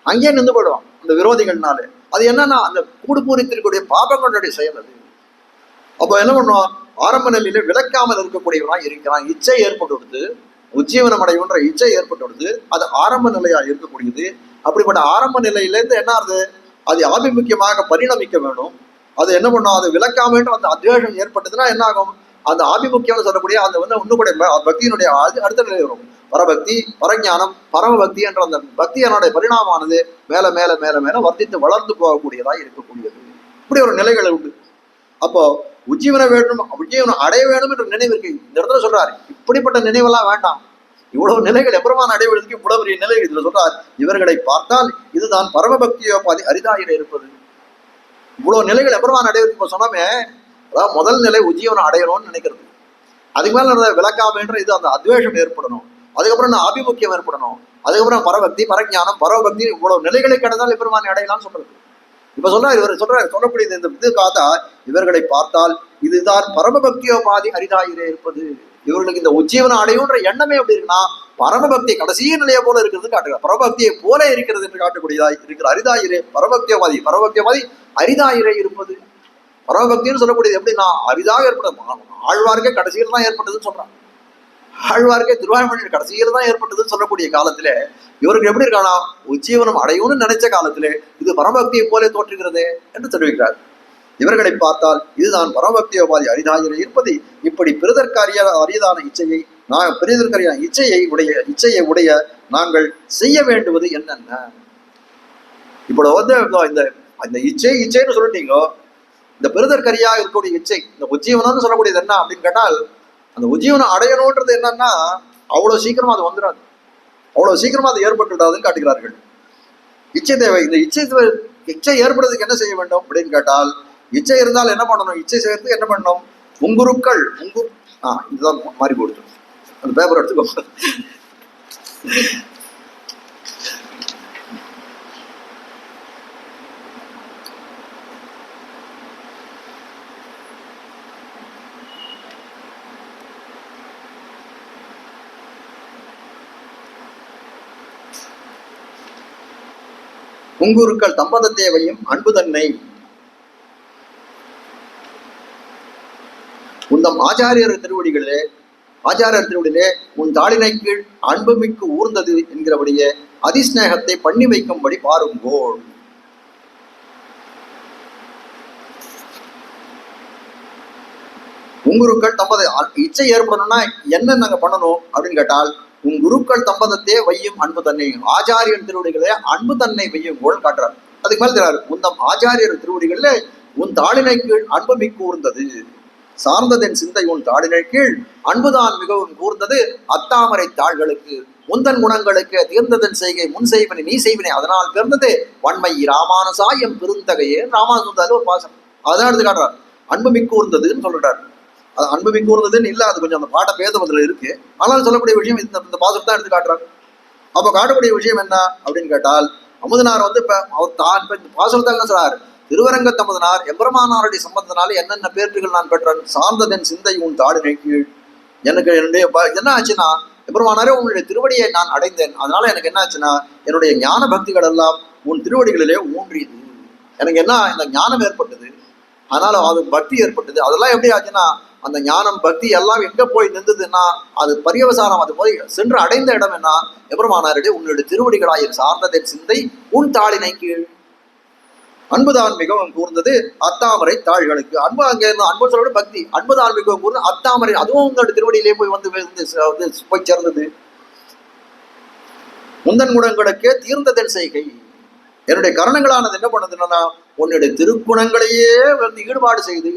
அங்கேயே நின்று போயிடுவான் அந்த விரோதிகள்னால. அது என்னன்னா அந்த கூடு பூரித்திருக்கக்கூடிய பாபங்களுடைய செயல் அது. அப்போ என்ன பண்ணுவான், ஆரம்ப நிலையில விளக்காமல் இருக்கக்கூடியவனா இருக்கிறான். இச்சை ஏற்பட்டு உஜ்ஜீவனம் அடைவுன்ற இச்சை ஏற்பட்டு அது ஆரம்ப நிலையா இருக்கக்கூடியது. அப்படிப்பட்ட ஆரம்ப நிலையிலேருந்து என்ன ஆகுது, அது ஆபிமுக்கியமாக பரிணமிக்க வேணும். அது என்ன பண்ணும், அது விளக்காமன்ற அந்த அத்வேஷம் ஏற்பட்டதுன்னா என்ன ஆகும், அந்த ஆபிமுக்கியம்னு சொல்லக்கூடிய அந்த இன்னும் கூட பக்தியினுடைய அடுத்த நிலை வரும். பரபக்தி, பரஞானம், பரமபக்தி என்ற அந்த பக்தியனுடைய பரிணாமானது மேல மேல மேல மேல வர்த்தித்து வளர்ந்து போகக்கூடியதாக இருக்கக்கூடியது. இப்படி ஒரு நிலைகள் உண்டு. அப்போ உஜ்ஜீவனம் வேணும், உஜ்ஜீவனம் அடைய வேணும் என்ற நினைவு இருக்கு. இந்த இடத்துல சொல்றாரு இப்படிப்பட்ட நினைவெல்லாம் வேண்டாம். இவ்வளவு நிலைகள் எம்பெருமான் அடைவதற்கு இவ்வளவு பெரிய நிலை இதுல சொல்றார். இவர்களை பார்த்தால் இதுதான் பரமபக்தியோபாதி அரிதாயிர இருப்பது. இவ்வளவு நிலைகள் எம்பெருமான் அடைவதற்கு சொன்னாமே, அதாவது முதல் நிலை உஜ்ஜீவனம் அடையணும்னு நினைக்கிறது. அதுக்கு மேல விளக்காமன்ற இது அந்த அத்வேஷம் ஏற்படணும். அதுக்கப்புறம் நான் ஆபிமுக்கியம் ஏற்படணும். அதுக்கப்புறம் பரபக்தி, பரஞானம், பரவபக்தி இவ்வளவு நிலைகளை கடந்தால் எம்பெருமானை அடையலாம்னு சொல்றது. இப்ப சொல்றாரு, இவர் சொல்லக்கூடிய இந்த இது காத்தா இவர்களை பார்த்தால் இதுதான் பரமபக்தியோபாதி அரிதாயிரே இருப்பது. இவர்களுக்கு இந்த உஜ்ஜீவனம் அடையுன்ற எண்ணமே எப்படி இருக்குன்னா பரமபக்தி கடைசி நிலையை போல இருக்கிறது காட்டுகிறார். பரமபக்தியை போல இருக்கிறது என்று காட்டக்கூடியதாய் இருக்கிற அரிதாயிரே பரமபக்தியோபாதி. பரமபக்தியோபாதி அரிதாயிரே இருப்பது. பரமபக்தின்னு சொல்லக்கூடியது எப்படின்னா அரிதாக ஏற்பட்டது. ஆழ்வார்க்கே கடைசியில் தான் ஏற்பட்டதுன்னு சொல்றான். ஆழ்வார்க்கே திருவாய்மொழி கடைசியில் தான் ஏற்பட்டதுன்னு சொல்லக்கூடிய காலத்துல இவருக்கு எப்படி இருக்கானா உஜ்ஜீவனம் அடையும்னு நினைச்ச காலத்திலே இது பரமபக்தியை போல தோற்றுகிறது என்று தெரிவிக்கிறார். இவர்களை பார்த்தால் இதுதான் பரமபக்தியோபாதி அரிதாயிரே இருப்பது. இப்படி பிறதற்கு அரியதான இச்சையை பிறதற்கரியான இச்சையை உடைய நாங்கள் செய்ய வேண்டுவது என்னென்ன. இப்போ இந்த இச்சைன்னு சொல்லிட்டீங்க. இந்த பெருதற்கரியா இருக்கக்கூடிய இச்சை, இந்த உஜ்ஜீவனம்னு சொல்லக்கூடியது என்ன அப்படின்னு கேட்டால் அந்த உஜ்ஜீவனம் அடையணுன்றது என்னன்னா அவ்வளவு சீக்கிரமா அது வந்துடாது, அவ்வளவு சீக்கிரமா அது ஏற்பட்டு விடாதுன்னு காட்டுகிறார்கள். இச்சை தேவை. இந்த இச்சை ஏற்படுறதுக்கு என்ன செய்ய வேண்டும் அப்படின்னு கேட்டால் இச்சை இருந்தால் என்ன பண்ணணும், இச்சை செய்யறதுக்கு என்ன பண்ணணும், உங்குருக்கள் இதுதான் மாறி போடுது அந்த பேப்பர் எடுத்துக்கோ. உங்குருக்கள் தம்பத தேவையும் அன்பு தன்னை உந்தம் ஆச்சாரியர் திருவடிகளே உன் தாளினை கீழ் அன்புமிக்கு ஊர்ந்தது என்கிறபடியே அதிஸ்நேகத்தை பண்ணி வைக்கும்படி பாருங்கோள். உங்குருக்கள் தம்பத இச்சை ஏற்படணும்னா என்ன நாங்க பண்ணணும் அப்படின்னு கேட்டால் உன் குருக்கள் தம்பதத்தே வையும் அன்பு தன்னை, ஆச்சாரியர் திருவடிகளே அன்பு தன்னை வையும் கோள் காட்டுறார். அதுக்கு மேல தெரியாது உந்தம் ஆச்சாரியர் திருவடிகளிலே உன் தாளினை கீழ் அன்பு மிக்க கூர்ந்தது, சார்ந்ததன் சிந்தை உன் தாளினை கீழ் அன்புதான் மிகவும் கூர்ந்தது அத்தாமரை தாள்களுக்கு முந்தன் குணங்களுக்கு தீர்ந்ததன் செய்கை முன் செய்வனை நீ செய்வனே அதனால் பிறந்தது வன்மை ராமானுசாயம் பெருந்தகையே ராமானுசால ஒரு பாசம் அதான் எடுத்து காட்டுறார். அன்பு கூர்ந்ததுன்னு சொல்லிட்டார். அது அன்பு கூர்ந்ததுன்னு இல்லை, அது கொஞ்சம் அந்த பாட்ட பேதம் அதுல இருக்கு. ஆனால் சொல்லக்கூடிய விஷயம் இந்த பாசம் தான் எடுத்து காட்டுறார். அப்ப காட்டக்கூடிய விஷயம் என்ன அப்படின்னு கேட்டால் அமுதனார் இப்ப அவர் தான் இந்த பாசனத்தை என்ன சொல்றாரு, திருவரங்கத் அமுதனார் எம்பெருமானாருடைய சம்பந்தனால என்னென்ன பேற்றுகள் நான் பெற்றேன் சார்ந்ததன் சிந்தை உன் தாடு கீழ் எனக்கு என்னுடைய என்ன ஆச்சுன்னா எம்பெருமானாரே உன்னுடைய திருவடியை நான் அடைந்தேன். அதனால எனக்கு என்ன ஆச்சுன்னா என்னுடைய ஞான பக்திகள் எல்லாம் உன் திருவடிகளிலே ஊன்றியது. எனக்கு என்ன இந்த ஞானம் ஏற்பட்டது, அதனால அது பக்தி ஏற்பட்டது. அதெல்லாம் எப்படி ஆச்சுன்னா அந்த ஞானம் பக்தி எல்லாம் எங்க போய் நின்றுதுன்னா அது பரியவசானம், அது போய் சென்று அடைந்த இடம் என்ன எம்பெருமானாருடைய உன்னுடைய திருவடிகளாய் சார்ந்ததன் சிந்தை உன் தாளினை கீழ். அன்புதான் மிகவும் கூர்ந்தது அத்தாமரை தாள்களுக்கு. அன்பு அங்கே அன்பு சொல்ல பக்தி, அன்புதான் மிகவும் கூர்ந்தது அத்தாமரை, அதுவும் உங்களுடைய திருவடியிலே போய் போய் சேர்ந்தது. முந்தன் குணங்களுக்கே தீர்ந்ததன் செய்கை, என்னுடைய கரணங்களானது என்ன பண்ணதுன்னா உன்னுடைய திருக்குணங்களையே ஈடுபாடு செய்து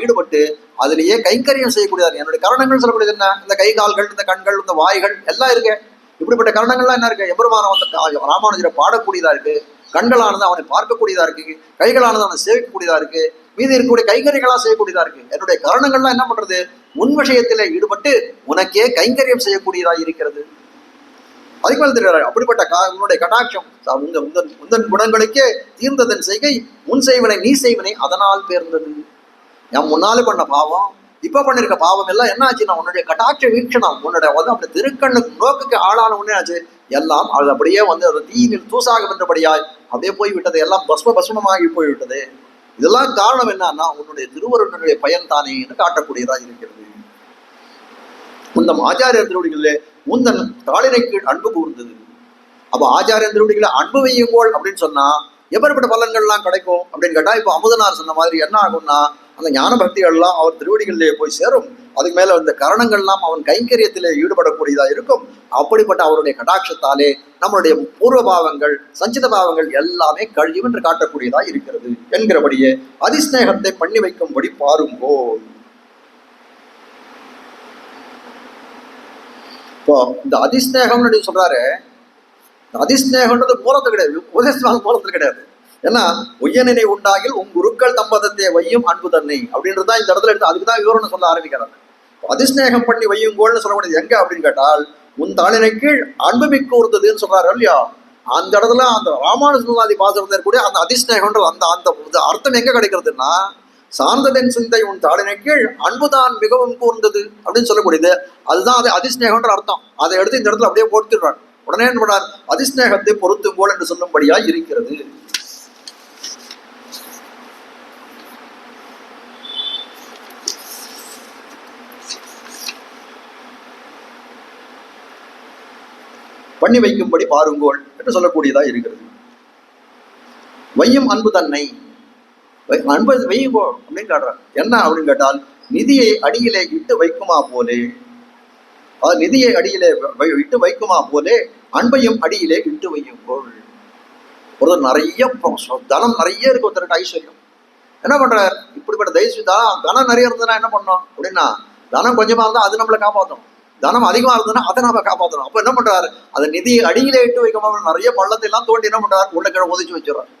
ஈடுபட்டு அதிலேயே கைங்கரியம் செய்யக்கூடியது. என்னுடைய கரணங்கள் சொல்லக்கூடியது என்ன, இந்த கை கால்கள், இந்த கண்கள், இந்த வாய்கள் எல்லாம் இருக்கு. இப்படிப்பட்ட கரணங்கள்லாம் என்ன இருக்கு, எம்பெருமானம் ராமானுஜரை பாடக்கூடியதா இருக்கு, கண்களானது அவனை பார்க்கக்கூடியதா இருக்கு, கைகளானது அவனை சேவிக்கக்கூடியதா இருக்கு, மீதி இருக்கக்கூடிய கைங்கரியங்களா செய்யக்கூடியதா இருக்கு. என்னுடைய கரணங்கள்லாம் என்ன பண்றது, முன் விஷயத்திலே ஈடுபட்டு உனக்கே கைங்கரியம் செய்யக்கூடியதா இருக்கிறது. அதுக்கு மேல தெரியாது அப்படிப்பட்ட உன்னுடைய கடாட்சம் முந்தன் குணங்களுக்கே தீர்ந்ததன் செய்கை முன் செய்வனை நீ செய்வனை அதனால் பேர்ந்தது. என் முன்னாலே பண்ண பாவம் இப்ப பண்ணிருக்க பாவம் எல்லாம் என்ன ஆச்சுன்னா உன்னுடைய கட்டாட்ச வீட்சணம் உன்னுடைய அப்படி திருக்கண்ணு நோக்குக்கு ஆளான உடனே ஆச்சு எல்லாம் அது அப்படியே அது தீயில் தூசாக வென்றபடியாய் அப்படியே போய்விட்டது, எல்லாம் பஸ்மமாகி போய்விட்டது. இதெல்லாம் காரணம் என்னன்னா உன்னுடைய திருவருடைய பயன் தானே என்று காட்டக்கூடியதா இருக்கிறது. முந்தம் ஆச்சாரிய திருவடிகளிலே முந்தன் தாளினை கீழ் அன்பு கூர்ந்தது. அப்போ ஆச்சாரிய திருவடிகளை அன்பு வையுங்கோள் அப்படின்னு சொன்னா எப்படிப்பட்ட பலன்கள்லாம் கிடைக்கும் அப்படின்னு கேட்டா இப்போ அமுதனார் சொன்ன மாதிரி என்ன ஆகும்னா அந்த ஞான பக்திகள்லாம் அவர் திருவடிகளிலே போய் சேரும். அதுக்கு மேல இந்த கரணங்கள்லாம் அவன் கைங்கரியத்திலே ஈடுபடக்கூடியதா இருக்கும். அப்படிப்பட்ட அவருடைய கடாட்சத்தாலே நம்மளுடைய பூர்வ பாவங்கள் சஞ்சித பாவங்கள் எல்லாமே கழியும் என்று காட்டக்கூடியதா இருக்கிறது என்கிறபடியே அதிஸ்நேகத்தை பண்ணி வைக்கும்படி பாருங்கோள். இப்போ இந்த அதிஸ்நேகம்னு சொல்றாரு, அதிஸ்நேகம்ன்றது மூலத்து கிடையாது, உபதேசத்தினால மூலத்துல கிடையாது. ஏன்னா ஒய்யனினை உண்டாகில் உன் குருக்கள் தம்பதத்தை வையும் அன்பு தன்னை அப்படின்றதுதான் இந்த இடத்துல எடுத்து அதுக்குதான் விவரணம் சொல்ல ஆரம்பிக்கிறாங்க. அதிஸ்நேகம் பண்ணி வையுங்கோள்னு சொல்லக்கூடியது எங்க அப்படின்னு கேட்டால் உன் தாளினை கீழ் அன்பு மிக்க உறுத்ததுன்னு சொல்றாரு இல்லையா, அந்த இடத்துல அந்த ராமானுஜாதி பாசம் இருக்கக்கூடிய அந்த அதிஸ்நேகம்ன்ற அந்த அந்த அர்த்தம் எங்க கிடைக்கிறதுன்னா சார்ந்ததன் சிந்தை உன் தாளினை கீழ் அன்புதான் மிகவும் கூர்ந்தது அப்படின்னு சொல்லக்கூடியது. அதுதான் அது அதிஸ்நேகம்ன்ற அர்த்தம். அதை எடுத்து இந்த இடத்துல அப்படியே போட்டுடுறார். உடனே என்ன பண்ணார், அதிஸ்நேகத்தை பொறுத்துங்கோள் என்று சொல்லும்படியா இருக்கிறது. பண்ணி வைக்கும்படி பாருங்கோள் என்று சொல்லக்கூடியதா இருக்கிறது. வையும் அன்பு தன்னை அன்பு வையுங்கோ அப்படின்னு காட்டுறாங்க. என்ன அப்படின்னு கேட்டால் நிதியை அடியிலே இட்டு வைக்குமா போலே, நிதியை அடியிலே இட்டு வைக்குமா போலே அன்பையும் அடியிலே இட்டு வையுங்கோள். ஒருத்தர் நிறைய தனம் நிறைய இருக்கு, ஒருத்தருக்கு ஐஸ்வர்யம் என்ன பண்றார், இப்படிப்பட்ட தனம் நிறைய இருந்ததுன்னா என்ன பண்ணோம் அப்படின்னா தனம் கொஞ்சமா இருந்தா அது நம்மளை காப்பாற்றணும், தனம் அதிகமா இருந்ததுன்னா அதை நம்ம காப்பாற்றணும். அப்ப என்ன பண்றாரு, அதை நிதியை அடியிலே இட்டு வைக்காம நிறைய பள்ளத்தை எல்லாம் தோண்டி என்ன பண்றாரு உள்ள கிழ ஒதிச்சு வச்சிடறாரு.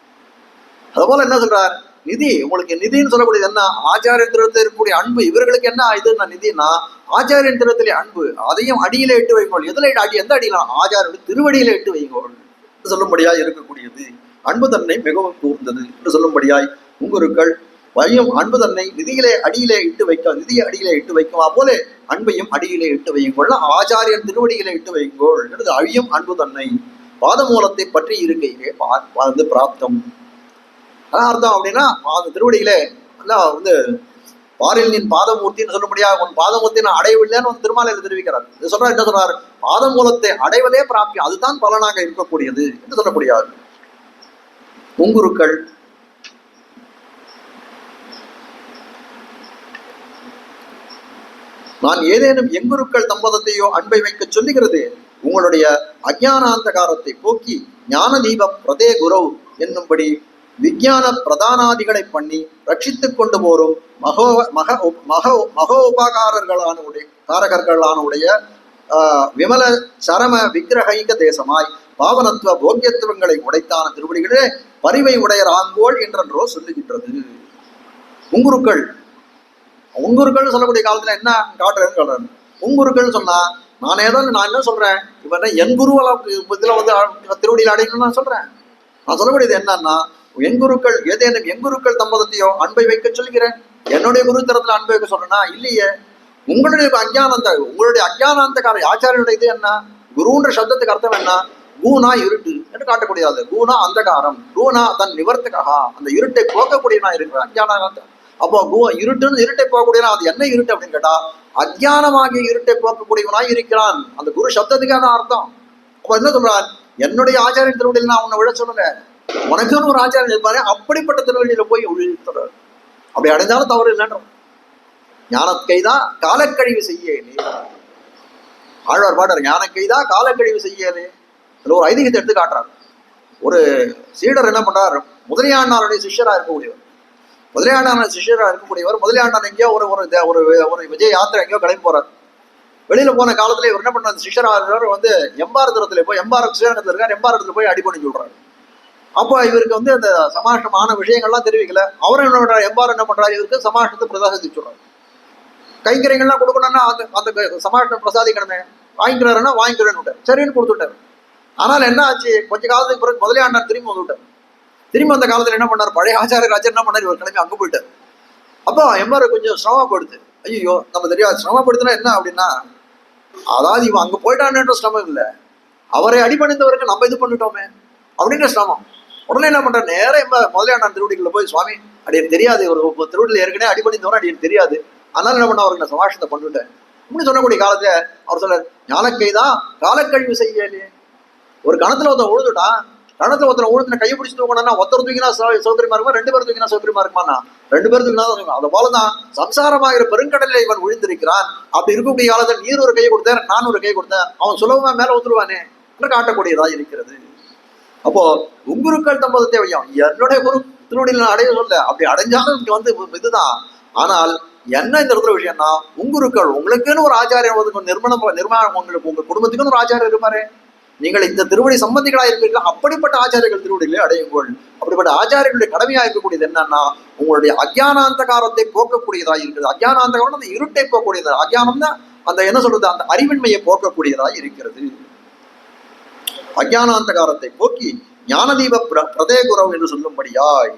அது போல என்ன சொல்றார், நிதி உங்களுக்கு நிதின்னு சொல்லக்கூடியது என்ன, ஆச்சாரியன் திருவத்தில் இருக்கக்கூடிய அன்பு இவர்களுக்கு என்ன இதுன்னா நிதினா ஆச்சாரியன் திருவத்திலே அன்பு அதையும் அடியிலே இட்டு வைங்கோள். எதுல அடி எந்த அடியிலாம் ஆச்சாரிய திருவடியிலே இட்டு வைங்கோள் என்று சொல்லும்படியாய் இருக்கக்கூடியது. அன்பு தன்னை மிகவும் கூர்ந்தது என்று சொல்லும்படியாய் உங்களுக்கள் வையும் அன்பு தன்னை நிதியை அடியிலே இட்டு வைக்குமா போல அன்பையும் அடியிலே இட்டு வையுங்கோள், ஆச்சாரியன் திருவடியிலே இட்டு வைங்கோள் என்று அழியும் அன்பு தன்னை பாதமூலத்தை பற்றி இருக்கையிலே பிராப்தம். அர்த்தம் அப்படின்னா அந்த திருவடியிலே பாரில் நின் பாதமூர்த்தின்னு சொல்ல முடியாது, உன் பாதமூர்த்தி நான் அடையவில்லைன்னு திருமாலையில் தெரிவிக்கிறார். இது சொல்றாரு, என்ன சொல்றாரு, பாதமூலத்தை அடைவதே பிராப்தியம், அதுதான் பலனாக இருக்கக்கூடியது என்று சொல்லக்கூடியது. உங்குருக்கள் நான் ஏதேனும் எங்குருக்கள் தம்பதத்தையோ அன்பை வைக்க சொல்லுகிறது, உங்களுடைய அஜ்ஞானாந்தகாரத்தை போக்கி ஞான தீப பிரதே குரவ் என்னும்படி விஞ்ஞான பிரதானாதிகளை பண்ணி ரட்சித்துக் கொண்டு போரும் மகோபகாரர்களான காரகர்களான விமல சரம விக்கிரகைக தேசமாய் பாவனத்துவ போக்கியத்துவங்களை உடைத்தான திருவடிகளே பரிவை உடையர் ஆங்கோள் என்றோ சொல்லுகின்றது. உங்குருக்கள் உங்குருக்கள் சொல்லக்கூடிய காலத்துல என்ன காட்டுறேன்னு உங்குருக்கள் சொன்னா நான் என்ன சொல்றேன், இவன் என் குருவெல்லாம் இதுல வந்து திருவடியில் அடையணும்னு நான் சொல்றேன். நான் சொல்லக்கூடியது என்னன்னா, என் குருக்கள் ஏதேனும் என் குருக்கள் தம்பதத்தையோ அன்பை வைக்க சொல்கிறேன். என்னுடைய குரு தரத்துல அன்பை வைக்க சொல்றேன்னா இல்லையே. உங்களுடைய அஜ்ஞானாந்தக்கார ஆச்சாரியனுடைய இது என்ன, குருன்ற சப்தத்துக்கு அர்த்தம் என்ன, கூனா இருட்டு என்று காட்டக்கூடியது. கூனா அந்தகாரம், கூனா தன் நிவர்த்தகா, அந்த இருட்டை போக்கக்கூடியனா இருக்கிறேன் அஜ்ஞானாந்த. அப்போ இருட்டுன்னு இருட்டை போகக்கூடியனா அது என்ன இருட்டு அப்படின்னு கேட்டா அஜ்ஞானமாகிய இருட்டை போக்கக்கூடியவனாய் இருக்கிறான். அந்த குரு சப்தத்துக்கான அர்த்தம். அப்ப என்ன சொல்றான், என்னுடைய ஆச்சாரியன் திருவடியில் நான் உன்னை விட சொல்லுங்க, உனக்குன்னு ஒரு ஆச்சாரியன் இருப்பாரு, அப்படிப்பட்ட திருவடியில போய் சொல்றாரு. அப்படி அடைந்தாலும் தவறு இல்லைன்ற ஞானக்கைதான் காலக்கழிவு செய்யலே. ஆழ்வார் பாடுறார், ஞானக்கைதான் காலக்கழிவு செய்யலே. அதுல ஒரு ஐதீகத்தை எடுத்து காட்டுறார். ஒரு சீடர் என்ன பண்றார், முதலியாண்டாருடைய சிஷ்யரா இருக்கக்கூடியவர். முதலியாண்டான சிஷ்யரா இருக்கக்கூடியவர் முதலியாண்டான் எங்கேயோ ஒரு ஒரு விஜய யாத்திரை எங்கேயோ கிளம்பி போறார். வெளியில போன காலத்துல இவர் என்ன பண்றாரு, சிஷ்யரா வந்து எம்பாரத்துல போய் ஸ்ரீரங்கத்துல இருக்கார், எம்பாரத்துல போய் அடிபணி சொல்றாரு. அப்போ இவருக்கு வந்து அந்த சமாஷ்டமான விஷயங்கள்லாம் தெரிவிக்கல. அவரும் என்ன பண்றாரு, எம்பாரம் என்ன பண்றாரு, இவருக்கு சமாஷ்டத்தை பிரசாதிச்சு சொல்றாரு. கைங்கரியங்கள்லாம் கொடுக்கணும்னா அந்த சமாஷ்டம் பிரசாதிக்கணுமே, வாங்கிக்கிறாருன்னா வாங்கிக்கிறேன்னு சரின்னு கொடுத்துட்டாரு. ஆனால் என்ன ஆச்சு, கொஞ்ச காலத்துக்கு பிறகு முதலியாண்டான் திரும்பி வந்துவிட்டார். திரும்பி அந்த காலத்துல என்ன பண்ணார், பழைய ஆச்சாரியர் என்ன பண்ணார், இவர் கிளம்பி அங்க போயிட்டார். அப்போ எம்பாரு கொஞ்சம் சிரமப்படுத்து. ஐயோ நம்ம தெரியாது, சிரமப்படுத்தினா என்ன அப்படின்னா, அதாவது இவன் அங்க போயிட்டான்ற சிரமம் இல்லை, அவரை அடிபணிந்தவருக்கு நம்ம இது பண்ணிட்டோமே அப்படின்ற சிரமம். உடனே என்ன பண்ற, நேரம் முதலியாண்டான் திருவடிகளில் போய், சுவாமி அடியன் தெரியாது, ஒரு திருவடியில் ஏற்கனவே அடிபணிந்தவரும் அடியன் தெரியாது, அதனால என்ன பண்ண அவருக்கு நான் சமாஷத்தை பண்ணிவிட்டேன் அப்படின்னு சொல்லக்கூடிய காலத்துல அவர் சொல்ற, ஞானக்கைதான் காலக்கழிவு செய்யலையே. ஒரு கணத்துல ஒருத்தன் உழுதுட்டான், கணத்துல ஒருத்தர் உழுதுன கையை பிடிச்சி தூக்கணும்னா ஒருத்தர் தூக்கினா சௌகரியமா இருக்குமா, 2 பேர் தூக்கினா சௌகரியமா இருக்குமாண்ணா, 2 பேர் தூக்கினா. அது போலதான் சம்சாரமாகிற பெருங்கடலில் இவன் விழுந்திருக்கிறான். அப்படி இருக்கக்கூடிய காலத்தில் நீர் ஒரு கையை கொடுத்தேன், நான் ஒரு கையை கொடுத்தேன், அவன் சுலபமா மேல ஊத்துருவானே என்று காட்டக்கூடியதா இருக்கிறது. அப்போ உங்குருக்கள் தம்பது தேவையும் என்னுடைய குரு திருவடியில் அடைய சொல்ல, அப்படி அடைஞ்சாலும் வந்து இதுதான். ஆனால் என்ன இந்த இடத்துல விஷயம்னா, உங்குருக்கள் உங்களுக்குன்னு ஒரு ஆச்சாரியம் நிர்மாணம் உங்களுக்கு உங்க குடும்பத்துக்குன்னு ஒரு ஆச்சாரியம் இருப்பாரு, நீங்கள் இந்த திருவடி சம்பந்திகளா இருப்பீர்கள், அப்படிப்பட்ட ஆச்சாரியர்கள் திருவடியிலே அடையுங்கள். அப்படிப்பட்ட ஆச்சாரியர்களுடைய கடமையா இருக்கக்கூடியது என்னன்னா, உங்களுடைய அஜ்ஞானாந்தகாரத்தை போக்கக்கூடியதா இருக்குது. அஜ்ஞானாந்தகாரம் அந்த இருட்டை போக்கக்கூடியதா, அஜ்ஞானம் தான் அந்த என்ன சொல்றது, அந்த அறிவின்மையை போக்கக்கூடியதா இருக்கிறது. அஜ்ஞானாந்தகாரத்தை போக்கி ஞானதீப பிரதே குரவ் என்று சொல்லும்படியாய்,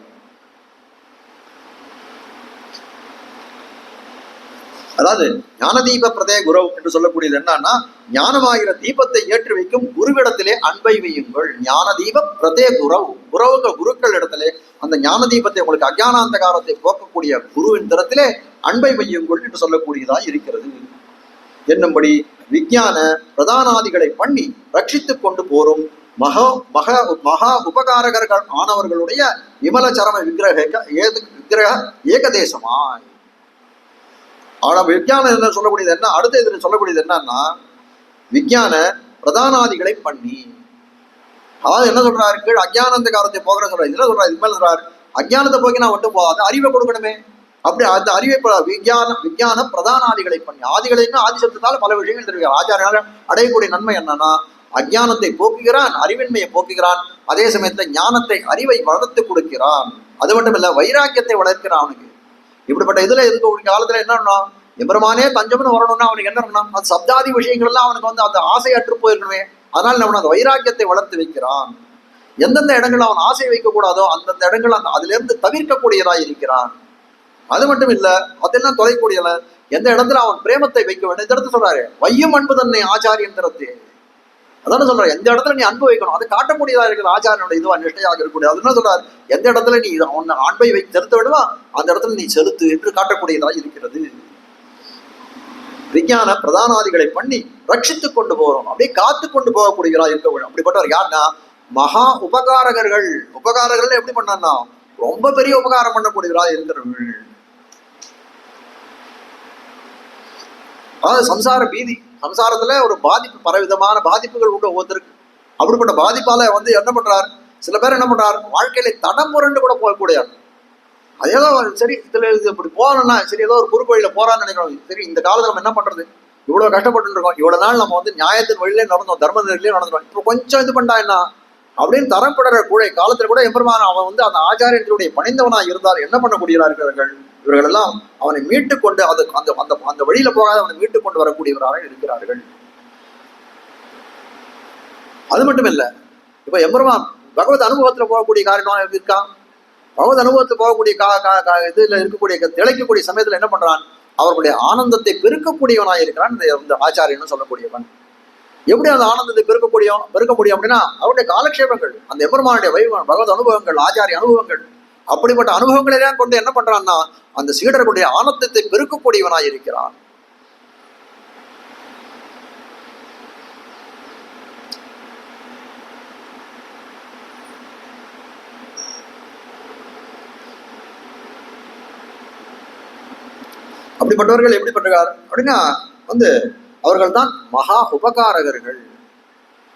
அதாவது ஞானதீப பிரதே குரவ் என்று சொல்லக்கூடியது என்னன்னா, ஞானமாகிற தீபத்தை ஏற்றி வைக்கும் குருவிடத்திலே அன்பை வையுங்கள். ஞானதீப பிரதே குரவ், குருக்கள் இடத்திலே அந்த ஞான தீபத்தை உங்களுக்கு அஜ்ஞானாந்தகாரத்தை போக்கக்கூடிய குருவின் தரத்திலே அன்பை வையுங்கள் என்று சொல்லக்கூடியதா இருக்கிறது. என்னும்படி விஞ்ஞான பிரதானாதிகளை பண்ணி ரட்சித்துக் கொண்டு போரும் மகா உபகாரகர்கள் ஆனவர்களுடைய விமல சரம விக்கிரக ஏகதேசமாய். ஆனா விஞ்ஞானம் என்ன சொல்லக்கூடியது என்ன, அடுத்த இதில் சொல்லக்கூடியது என்னன்னா, விஞ்ஞான பிரதானாதிகளை பண்ணி, அதாவது என்ன சொல்றாரு, கீழ் அஜ்ஞானந்தகாரத்தை போகிற சொல்றாரு, என்ன சொல்றாரு, இது மேல சொல்றாரு, அஜ்ஞானத்தை போக்கி நான் மட்டும் போகாது, அறிவை கொடுக்கணுமே. அப்படி அந்த அறிவை விஞ்ஞான பிரதானாதிகளை பண்ணி, ஆதிகளைன்னா ஆதிசத்தினால பல விஷயங்கள் தெரிவிக்கிறார். ஆச்சாரியால அடையக்கூடிய நன்மை என்னன்னா, அஜ்ஞானத்தை போக்குகிறான், அறிவின்மையை போக்குகிறான், அதே சமயத்துல ஞானத்தை அறிவை வளர்த்து கொடுக்கிறான். அது மட்டும் இல்ல, வைராக்கியத்தை வளர்க்கிறான் அவனுக்கு. இப்படிப்பட்ட இதுல இருக்கக்கூடிய காலத்துல என்னன்னா, எம்பெருமானே தஞ்சம்னு வரணும்னா அவனுக்கு என்ன இருக்கணும், அந்த சப்தாதி விஷயங்கள் எல்லாம் அவனுக்கு வந்து அந்த ஆசை அற்று போயிருக்கணுமே. அதனால நம்ம அந்த வைராக்கியத்தை வளர்த்து வைக்கிறான். எந்தெந்த இடங்கள் அவன் ஆசை வைக்க கூடாதோ அந்தந்த இடங்கள் அதுல இருந்து தவிர்க்கக்கூடியதா இருக்கிறான். அது மட்டும் இல்ல, அதெல்லாம் தொலைக்கூடியல, எந்த இடத்துல அவன் பிரேமத்தை வைக்க வேண்டும், இந்த இடத்துல சொல்றாரு வையும் அன்பு தன்னை ஆச்சாரியன் தரத்து. அதான சொல்ற, எந்த இடத்துல நீ அன்பு வைக்கணும் அது காட்டக்கூடியதா இருக்கிற ஆச்சாரியனோட இதுவா நிஷ்டையாக இருக்கக்கூடிய. அதுன்னு சொல்றாரு, எந்த இடத்துல நீ அவன் அன்பை செலுத்த விடுவா அந்த இடத்துல நீ செலுத்து என்று காட்டக்கூடியதா இருக்கிறது. விஞ்ஞான பிரதானாதிகளை பண்ணி ரட்சித்துக் கொண்டு போறோம், அப்படியே காத்து கொண்டு போகக்கூடியதா இருக்க வேண்டும். அப்படிப்பட்டவர் யாருன்னா, மகா உபகாரகர்கள். உபகாரர்கள் எப்படி பண்ணா, ரொம்ப பெரிய உபகாரம் பண்ணக்கூடியவரா இருக்கிறவர்கள். அதாவது சம்சார பீதி, சம்சாரத்துல ஒரு பாதிப்பு, பலவிதமான பாதிப்புகள் உண்டு ஒவ்வொருத்தருக்கு. அப்படிப்பட்ட பாதிப்பால வந்து என்ன பண்றார், சில பேர் என்ன பண்றார், வாழ்க்கையில தடம் புரண்டு கூட போகக்கூடியார். அதேதோ சரி, இதுல இப்படி போகணும்னா சரி, ஏதோ ஒரு குறுக்கோயில போறான்னு நினைக்கிறோம். சரி, இந்த காலத்துல நம்ம என்ன பண்றது, இவ்வளவு கஷ்டப்பட்டு இருக்கோம், இவ்வளவு நாள் நம்ம வந்து நியாயத்தின் வழியிலே நடந்தோம், தர்ம நெறியிலே நடந்தோம், இப்போ கொஞ்சம் இது பண்ணா என்ன அப்படின்னு தரப்படுற கூடை காலத்துல கூட எம்பெருமான் அவன் வந்து அந்த ஆச்சாரியத்தினுடைய பணிந்தவனா இருந்தால் என்ன பண்ணக்கூடியவர்கள் இவர்கள் எல்லாம் அவனை மீட்டு கொண்டு அது அந்த அந்த அந்த வழியில போகாத அவனை மீட்டு கொண்டு வரக்கூடியவராக இருக்கிறார்கள். அது மட்டும் இல்ல, இப்ப எம்பெருமான் பகவத் அனுபவத்துல போகக்கூடிய காரணம் இருக்கா? பகவத் அனுபவத்துல போகக்கூடிய இதுல இருக்கக்கூடிய திளைக்கக்கூடிய சமயத்துல என்ன பண்றான்? அவர்களுடைய ஆனந்தத்தை பெருக்கக்கூடியவனாக இருக்கிறான் இந்த ஆச்சாரியன்னு சொல்லக்கூடியவன். எப்படி அந்த ஆனந்தத்தை பெருக்க முடியும் அப்படின்னா அவருடைய காலக்ஷேபங்கள், அந்த எம்பெருமானுடைய வைபவம், பகவத் அனுபவங்கள், ஆச்சாரிய அனுபவங்கள், அப்படிப்பட்ட அனுபவங்களெல்லாம் கொண்டு என்ன பண்றான்னா அந்த சீடர்களுடைய ஆனந்தத்தை பெருக்கக்கூடியவனாய் இருக்கிறான். அப்படிப்பட்டவர்கள் எப்படிப்பட்டார் அப்படின்னா வந்து அவர்கள் தான் மகா உபகாரகர்கள்.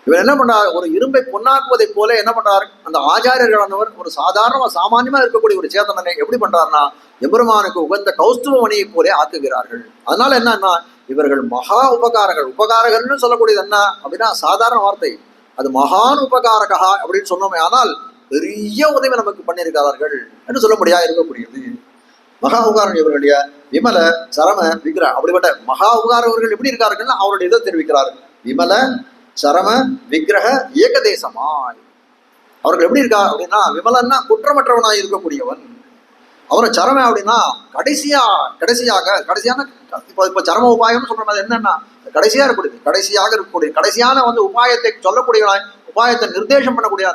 இவர் என்ன பண்றார்? ஒரு இரும்பை பொன்னாக்குவதை போல என்ன பண்றார்? அந்த ஆச்சாரியர்களானவர் ஒரு சாதாரண சாமானியமா இருக்கக்கூடிய ஒரு சேதனனை எப்படி பண்றாருன்னா எம்பெருமானுக்கு உகந்த கௌஸ்துவ மணியை போலே ஆக்குகிறார்கள். அதனால என்னன்னா இவர்கள் மகா உபகாரர்கள். உபகாரகர்னு சொல்லக்கூடியது என்ன அப்படின்னா சாதாரண வார்த்தை, அது மகான் உபகாரகா அப்படின்னு சொன்னோமே, ஆனால் பெரிய உதவி நமக்கு பண்ணியிருக்கிறார்கள் என்று சொல்ல முடியாது இருக்கக்கூடியது. மகா உபகாரம் இவர்களுடைய விமல சரம விக்கிரக அப்படிப்பட்ட மகா உபகாரவர்கள் எப்படி இருக்காருன்னா அவருடைய இதை தெரிவிக்கிறார்கள். விமல சரம விக்கிரக ஏகதேசமாய் அவர்கள் எப்படி இருக்கா அப்படின்னா விமலன்னா குற்றமற்றவனாய் இருக்கக்கூடியவன். அவரை சரம அப்படின்னா கடைசியான இப்ப சரம உபாயம்னு சொல்ற மாதிரி என்னன்னா கடைசியா இருக்கக்கூடியது, கடைசியாக இருக்கக்கூடிய கடைசியான வந்து உபாயத்தை சொல்லக்கூடியவனாய், உபாயத்தை நிர்தேசம் பண்ணக்கூடிய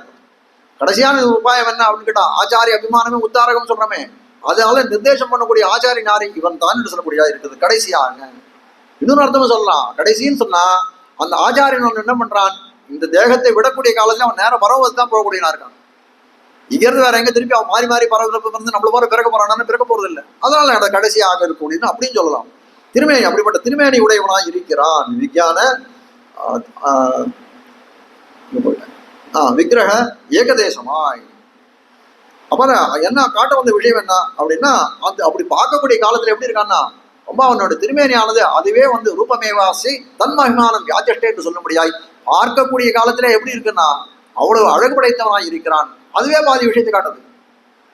கடைசியான உபாயம் என்ன அப்படின்னு கேட்டா ஆச்சாரிய அபிமானமே உத்தாரகம் சொல்றமே, அதனால நிர்தேசம் பண்ணக்கூடிய ஆச்சாரிய நாரி இவன் தான் என்று சொல்லக்கூடியதா இருக்குது. கடைசியாக இன்னொரு அர்த்தமும் சொல்லலாம். கடைசின்னு சொன்னா அந்த ஆச்சாரியன் என்ன பண்றான், இந்த தேகத்தை விடக்கூடிய காலத்துல அவன் நேரம் பரவது தான் போகக்கூடியனா இருக்கான். இங்கிருந்து வேற எங்க திருப்பி அவன் மாறி மாறி பரவ வந்து நம்மள போற பிறக்க போறான்னு பிறக்க போறது இல்லை. அதனால அந்த கடைசியாக இருக்கக்கூடியது அப்படின்னு சொல்லலாம். திருமேனி அப்படிப்பட்ட திருமேனி உடையவனாய் இருக்கிறான். விஞ்ஞான விக்கிரக ஏகதேசமாய். அப்புறம் என்ன காட்ட வந்த விஷயம் என்ன அப்படின்னா அந்த அப்படி பார்க்கக்கூடிய காலத்துல எப்படி இருக்கான்னா ரொம்ப அவனோட திருமேனியானது அதுவே வந்து ரூபமேவாசி தன் மகிமானம் வியாஜஷ்டே என்று சொல்ல முடியாய் பார்க்கக்கூடிய காலத்துல எப்படி இருக்குன்னா அவ்வளவு அழகு படைத்தவனாய் இருக்கிறான். அதுவே பாதி விஷயத்தை காட்டுது.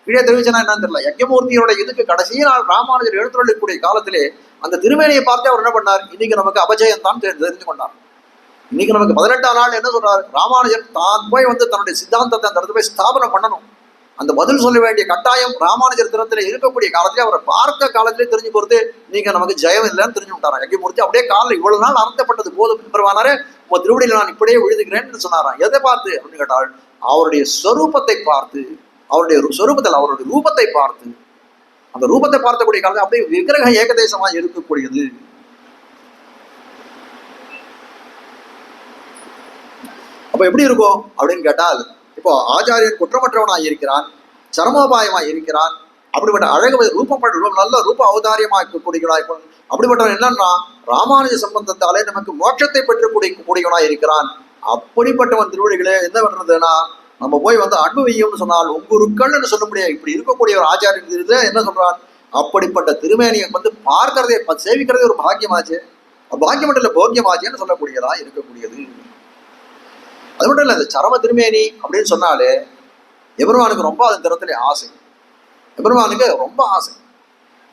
கீழே தெரிவிச்சனா என்னன்னு தெரியல. யஜ்ஞமூர்த்தியோட இதுக்கு கடைசி நாள் ராமானுஜர் எழுத்துக்கூடிய காலத்திலே அந்த திருமேனியை பார்த்து அவர் என்ன பண்ணார், இன்னைக்கு நமக்கு அபஜயம் தான் தெரிந்து கொண்டார். இன்னைக்கு நமக்கு 18ஆம் நாள் என்ன சொல்றாரு, ராமானுஜர் தான் போய் வந்து தன்னுடைய சித்தாந்தத்தை அந்த இடத்துல போய் ஸ்தாபனம் பண்ணணும். அந்த பதில் சொல்ல வேண்டிய கட்டாயம் ராமானுஜர் திறத்துல இருக்கக்கூடிய காலத்திலே அவரை பார்க்க காலத்திலே தெரிஞ்சு போறது நீங்க நமக்கு ஜெயம் இல்லைன்னு தெரிஞ்சு விட்டாராம். யஜ்ஞமூர்த்தி அப்படியே காலில் இவ்வளவு நாள் அர்த்தப்பட்டது போதும் பெருமானாரே உங்க திருவடியில் நான் இப்படியே விழுதுகிறேன்னு சொன்னாராம். எதை பார்த்து அப்படின்னு கேட்டால் அவருடைய ஸ்வரூபத்தை பார்த்து, அவருடைய ஸ்வரூபத்தில் அவருடைய ரூபத்தை பார்த்து, அந்த ரூபத்தை பார்த்தக்கூடிய காலத்தில் அப்படியே விக்கிரக ஏகதேசமா இருக்கக்கூடியது. அப்ப எப்படி இருக்கும் அப்படின்னு கேட்டால் இப்போ ஆச்சாரியன் குற்றமற்றவனாய் இருக்கிறான், சரமோபாயமாய் இருக்கிறான், அப்படிப்பட்ட அழகு ரூபப்பட்ட நல்ல ரூப அவதாரியமா இருக்கக்கூடியவனாய் அப்படிப்பட்டவன் என்னன்னா ராமானுஜ சம்பந்தத்தாலே நமக்கு மோட்சத்தை பெற்று கூடியவனாய் இருக்கிறான். அப்படிப்பட்டவன் திருவடிகளே என்ன பண்றதுன்னா நம்ம போய் வந்து அனுபவியும்னு சொன்னால் உங்குருக்கள்னு சொல்ல முடியாது. இப்படி இருக்கக்கூடிய ஒரு ஆச்சாரியன் என்ன சொல்றான், அப்படிப்பட்ட திருமேனியை வந்து பார்க்கறதே சேவிக்கிறதே ஒரு பாக்கியமாச்சு, பாக்கியம் மட்டும் இல்ல போக்கியமாச்சுன்னு சொல்லக்கூடியதா இருக்கக்கூடியது. அது மட்டும் இல்லை, இந்த சரம திருமேனி அப்படின்னு சொன்னாலே எபெருமானுக்கு ரொம்ப அதன் திறத்துல ஆசை. எபெருமானுக்கு ரொம்ப ஆசை.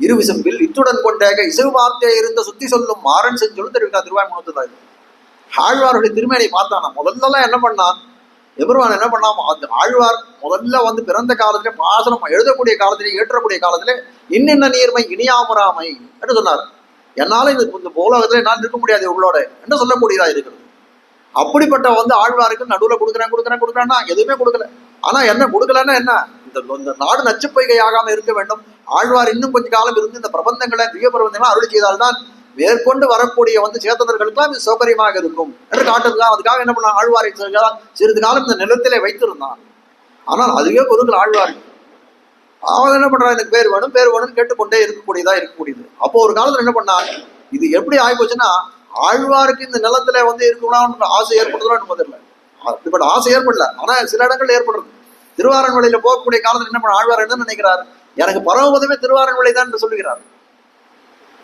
இருவிசம்பில் இத்துடன் கொண்டேக இசைவு வார்த்தையை இருந்த சுத்தி சொல்லும் மாறன் செஞ்சொல்லும் தெரிவிக்கிறார் திருவாய்மூலத்துல. ஆழ்வாருடைய திருமேனியை பார்த்தானா முதல்லலாம் என்ன பண்ணான் எபெருமான் என்ன பண்ணாம அந்த ஆழ்வார் முதல்ல வந்து பிறந்த காலத்திலே பாசனம் எழுதக்கூடிய காலத்திலே ஏற்றக்கூடிய காலத்திலே இன்னின்ன நீர்மை இனியாமராமை என்று சொன்னார். என்னால இந்த உலகத்துல என்னால் இருக்க முடியாது உள்ளோட என்று சொல்லக்கூடியதா இருக்கிறது. அப்படிப்பட்ட வந்து ஆழ்வாருக்கு நடுவில் கொடுக்குறான்னா எதுவுமே கொடுக்கல. ஆனா என்ன கொடுக்கலன்னா என்ன, இந்த நாடு நச்சுப்பொய்கை ஆகாம இருக்க வேண்டும். ஆழ்வார் இன்னும் கொஞ்ச காலம் இருந்து இந்த பிரபந்தங்களை திவ்ய பிரபந்தங்களை அருள் செய்தால்தான் மேற்கொண்டு வரக்கூடிய வந்து சேத்தனர்களுக்கெல்லாம் இது சௌகரியமாக இருக்கும் என்று காட்டுறதுக்காக அதுக்காக என்ன பண்ண ஆழ்வாரை சிறிது காலம் இந்த நிலத்திலே வைத்திருந்தான். ஆனால் அதுவே பொருட்கள் ஆழ்வார் அவன் என்ன பண்றான், எனக்கு பேர் வேணும்னு கேட்டுக்கொண்டே இருக்கக்கூடியது. அப்போ ஒரு காலத்துல என்ன பண்ணான், இது எப்படி ஆகிப்போச்சுன்னா ஆழ்வாருக்கு இந்த நிலத்துல வந்து இருக்கணும்னா ஆசை ஏற்படுறதா நம்ம தெரியல. அப்படிப்பட்ட ஆசை ஏற்படல, ஆனா சில இடங்கள்ல ஏற்படுறது. திருவாரன்மலையில போகக்கூடிய காலத்துல என்ன பண்ண ஆழ்வார் என்ன நினைக்கிறார், எனக்கு பரமபதமே திருவாரன்மலை தான் என்று சொல்லுகிறார்.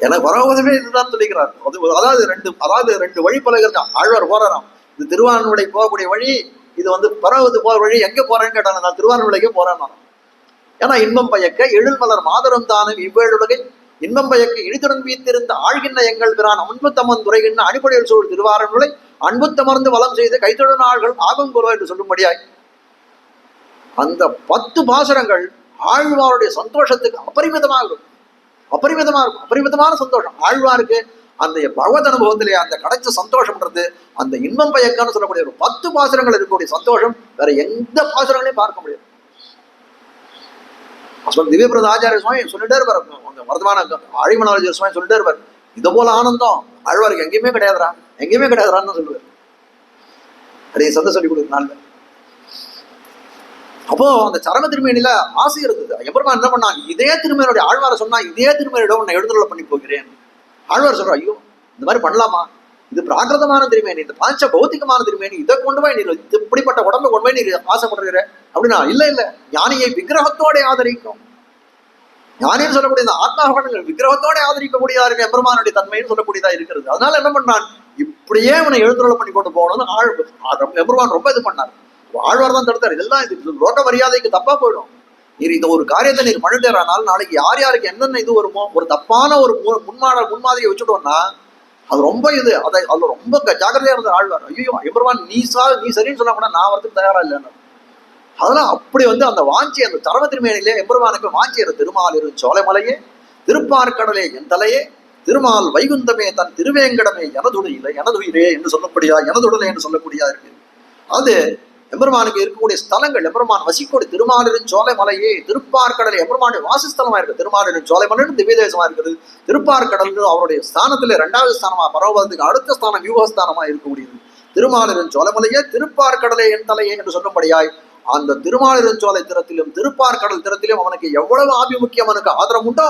எனக்கு பரமபதமே இதுதான் சொல்லிக்கிறார். அதாவது ரெண்டு வழி பலகை ஆழ்வார் போறாராம். இது திருவாரூரை போகக்கூடிய வழி, இது பரமபது போற வழி. எங்க போறேன்னு கேட்டாங்க. நான் திருவாரூரைக்கே போறேன். ஏன்னா இன்பம் பயக்க எழில் மலர் மாதரம் தானும் இவ்வேழுலகை இன்பம் பயக்க இழித்துடன் வீத்திருந்த ஆழ்கின்ற எங்கள் பிரான் அன்புத்தமன் துறைகின்ற அடிப்படையில் சூழ் திருவாரூரை அன்புத்தமர்ந்து வளம் செய்து கைத்தொழில் நாள்கள் ஆகும் குரோ என்று சொல்லும்படியாய் அந்த 10 பாசுரங்கள் ஆழ்வாருடைய சந்தோஷத்துக்கு அபரிமிதமாக இருக்கும். அபரிமிதமான சந்தோஷம் ஆழ்வாருக்கு. அந்த பகவத் அனுபவத்திலே அந்த கிடைச்ச சந்தோஷம்ன்றது அந்த இன்பம் பயக்கன்னு சொல்லக்கூடிய ஒரு 10 பாசுரங்கள் இருக்கக்கூடிய சந்தோஷம் வேற எந்த பாசுரங்களையும் பார்க்க முடியாது. திவ்யபிரத ஆச்சாரிய சுவாமி சொல்லிட்டே இருப்பார். வர்த்தமான ஆழிமனாலஜர் சுவாமி சொல்லிட்டே இருப்பார். இது போல ஆனந்தம் ஆழ்வாருக்கு எங்கேயுமே கிடையாதுறான்னு சொல்லுவார். அடைய சந்த சொல்லி கொடுக்குறாங்க. அப்போ அந்த சரம திருமேனில ஆசை இருந்தது. எம்பெருமான் என்ன பண்ணாங்க, இதே திருமேனுடைய ஆழ்வாரை சொன்னா, இதே திருமேனிடம் நான் எழுந்துள்ள பண்ணி போகிறேன். ஆழ்வார் சொல்ற, ஐயோ இந்த மாதிரி பண்ணலாமா, இது பிராகிருதமான திருமேனி, இந்த பாஞ்ச பௌத்திகமான திருமேனி, இதை கொண்டு போய் நீ இப்படிப்பட்ட உடம்பை கொண்டு போய் நீ ஆசைப்படுகிற அப்படின்னா, இல்ல ஞானியை விக்கிரகத்தோட ஆதரிக்கும். ஞானின்னு சொல்லக்கூடிய இந்த ஆத்மாவகங்கள் விக்கிரகத்தோட ஆதரிக்கக்கூடியதா எம்பெருமானுடைய தன்மைன்னு சொல்லக்கூடியதா இருக்கிறது. அதனால என்ன பண்ணான், இப்படியே இவனை எழுந்துள்ள பண்ணி கொண்டு போகணும்னு எம்பெருமான் ரொம்ப இது பண்ணார். ஆழ்வார் தான் தடுத்தார். இதெல்லாம் இது லோக மரியாதைக்கு தப்பா போயிடும். நீர் இந்த ஒரு காரியத்தை நீர் பண்ணிட்டேறானால் நாளைக்கு யார் யாருக்கு என்னென்ன இது வருமோ, ஒரு தப்பான ஒரு முன்மாதிரியை வச்சுட்டோம்னா அது ரொம்ப அதுல ரொம்ப ஜாக்கிரதையா இருந்த ஆழ்வார். ஐயோ எம்பெருமான் நீ சரின்னு சொன்னா கூட நான் வரதுக்கு தயாரா இல்லைன்னு. அதெல்லாம் அப்படி அந்த வாஞ்சி அந்த சரம திருமேனிலே எம்பெருமானுக்கு வாஞ்சியர் திருமாலிரு சோலைமலையே திருப்பார்கடலே என் தலையே திருமால் வைகுந்தமே தன் திருவேங்கடமே எனதுயிரே என்று சொல்லக்கூடியா, எனதுடலே என்று சொல்லக்கூடியா இருக்கு. அது எம்பெருமானுக்கு இருக்கக்கூடிய ஸ்தலங்கள். எம்பெருமான் வசிக்கோடு திருமாலிரும் சோலை மலையே திருப்பார்கடலை எம்பெருமானுடைய வாசஸ்தலமா இருக்கு. திருமாலிரும் சோலை மலைன்னு திவ்ய தேசமா இருக்குது. திருப்பார்கடல் அவருடைய ஸ்தானத்துல 2வது ஸ்தானமா, பரமபதத்துக்கு அடுத்த ஸ்தானம் யூகஸ்தானமா இருக்கக்கூடியது. திருமாலிரும் சோலை மலையே திருப்பார்கடலை என் தலையே என்று சொல்லும்படியாய் அந்த திருமாலிரும் சோலை திறத்திலும் திருப்பார்கடல் திறத்திலும் அவனுக்கு எவ்வளவு ஆபிமுக்கியம், அவனுக்கு ஆதரவு உண்டோ